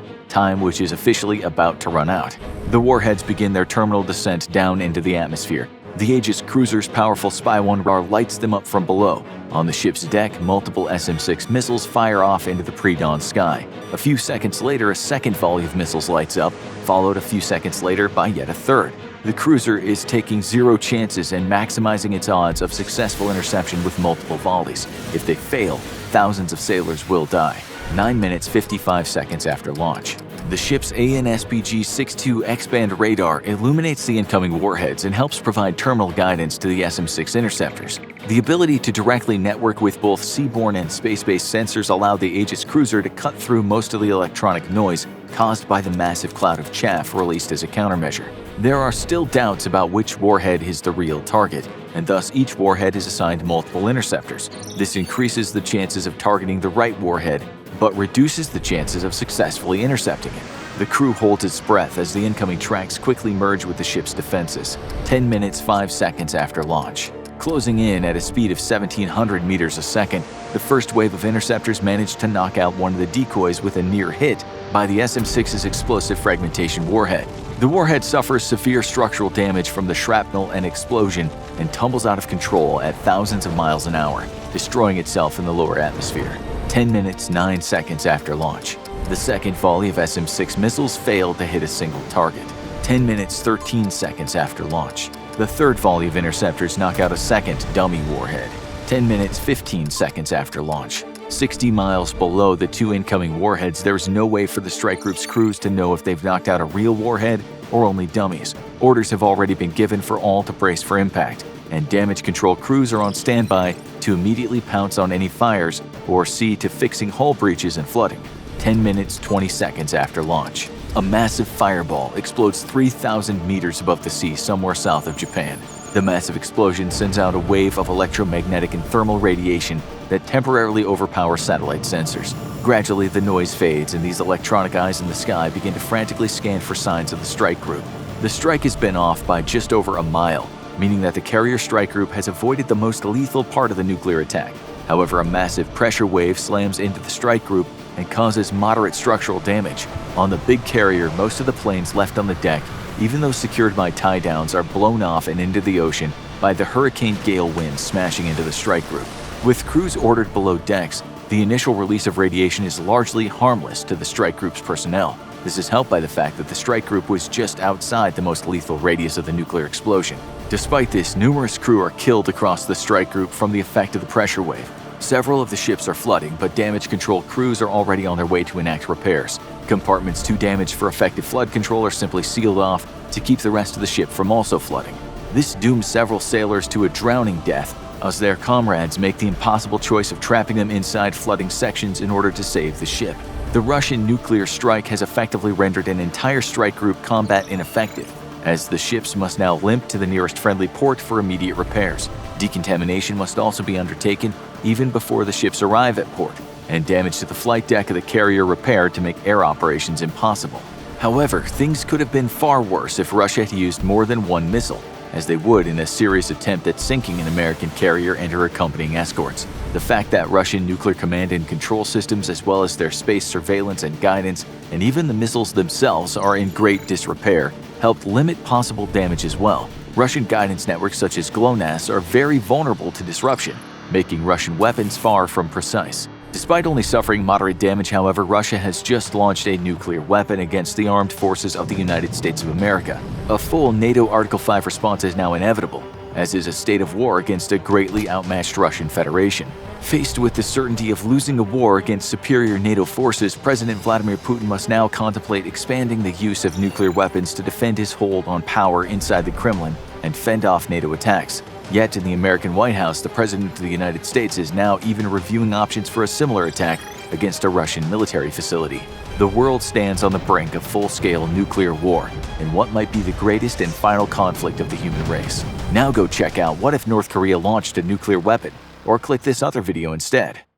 which is officially about to run out. The warheads begin their terminal descent down into the atmosphere. The Aegis cruiser's powerful Spy-1 radar lights them up from below. On the ship's deck, multiple SM-6 missiles fire off into the pre-dawn sky. A few seconds later, a second volley of missiles lights up, followed a few seconds later by yet a third. The cruiser is taking 0 chances and maximizing its odds of successful interception with multiple volleys. If they fail, thousands of sailors will die. 9 minutes 55 seconds after launch. The ship's AN/SPG-62 X-band radar illuminates the incoming warheads and helps provide terminal guidance to the SM-6 interceptors. The ability to directly network with both seaborne and space-based sensors allowed the Aegis cruiser to cut through most of the electronic noise caused by the massive cloud of chaff released as a countermeasure. There are still doubts about which warhead is the real target, and thus each warhead is assigned multiple interceptors. This increases the chances of targeting the right warhead, but reduces the chances of successfully intercepting it. The crew holds its breath as the incoming tracks quickly merge with the ship's defenses. 10 minutes 5 seconds after launch. Closing in at a speed of 1,700 meters a second, the first wave of interceptors managed to knock out one of the decoys with a near hit by the SM-6's explosive fragmentation warhead. The warhead suffers severe structural damage from the shrapnel and explosion and tumbles out of control at thousands of miles an hour, destroying itself in the lower atmosphere. 10 minutes 9 seconds after launch, the second volley of SM-6 missiles failed to hit a single target. 10 minutes 13 seconds after launch, the third volley of interceptors knock out a second dummy warhead. 10 minutes 15 seconds after launch, 60 miles below the two incoming warheads, there's no way for the strike group's crews to know if they've knocked out a real warhead or only dummies. Orders have already been given for all to brace for impact, and damage control crews are on standby to immediately pounce on any fires or see to fixing hull breaches and flooding. 10 minutes 20 seconds after launch, a massive fireball explodes 3,000 meters above the sea somewhere south of Japan. The massive explosion sends out a wave of electromagnetic and thermal radiation that temporarily overpowers satellite sensors. Gradually, the noise fades and these electronic eyes in the sky begin to frantically scan for signs of the strike group. The strike has been off by just over a mile, meaning that the carrier strike group has avoided the most lethal part of the nuclear attack. However, a massive pressure wave slams into the strike group and causes moderate structural damage. On the big carrier, most of the planes left on the deck, even those secured by tie-downs, are blown off and into the ocean by the hurricane gale winds smashing into the strike group. With crews ordered below decks, the initial release of radiation is largely harmless to the strike group's personnel. This is helped by the fact that the strike group was just outside the most lethal radius of the nuclear explosion. Despite this, numerous crew are killed across the strike group from the effect of the pressure wave. Several of the ships are flooding, but damage control crews are already on their way to enact repairs. Compartments too damaged for effective flood control are simply sealed off to keep the rest of the ship from also flooding. This dooms several sailors to a drowning death as their comrades make the impossible choice of trapping them inside flooding sections in order to save the ship. The Russian nuclear strike has effectively rendered an entire strike group combat ineffective, as the ships must now limp to the nearest friendly port for immediate repairs. Decontamination must also be undertaken even before the ships arrive at port, and damage to the flight deck of the carrier repaired to make air operations impossible. However, things could have been far worse if Russia had used more than one missile, as they would in a serious attempt at sinking an American carrier and her accompanying escorts. The fact that Russian nuclear command and control systems, as well as their space surveillance and guidance, and even the missiles themselves are in great disrepair, helped limit possible damage as well. Russian guidance networks such as GLONASS are very vulnerable to disruption, making Russian weapons far from precise. Despite only suffering moderate damage, however, Russia has just launched a nuclear weapon against the armed forces of the United States of America. A full NATO Article 5 response is now inevitable, as is a state of war against a greatly outmatched Russian Federation. Faced with the certainty of losing a war against superior NATO forces, President Vladimir Putin must now contemplate expanding the use of nuclear weapons to defend his hold on power inside the Kremlin and fend off NATO attacks. Yet in the American White House, the President of the United States is now even reviewing options for a similar attack against a Russian military facility. The world stands on the brink of full-scale nuclear war in what might be the greatest and final conflict of the human race. Now go check out What If North Korea Launched a Nuclear Weapon, or click this other video instead.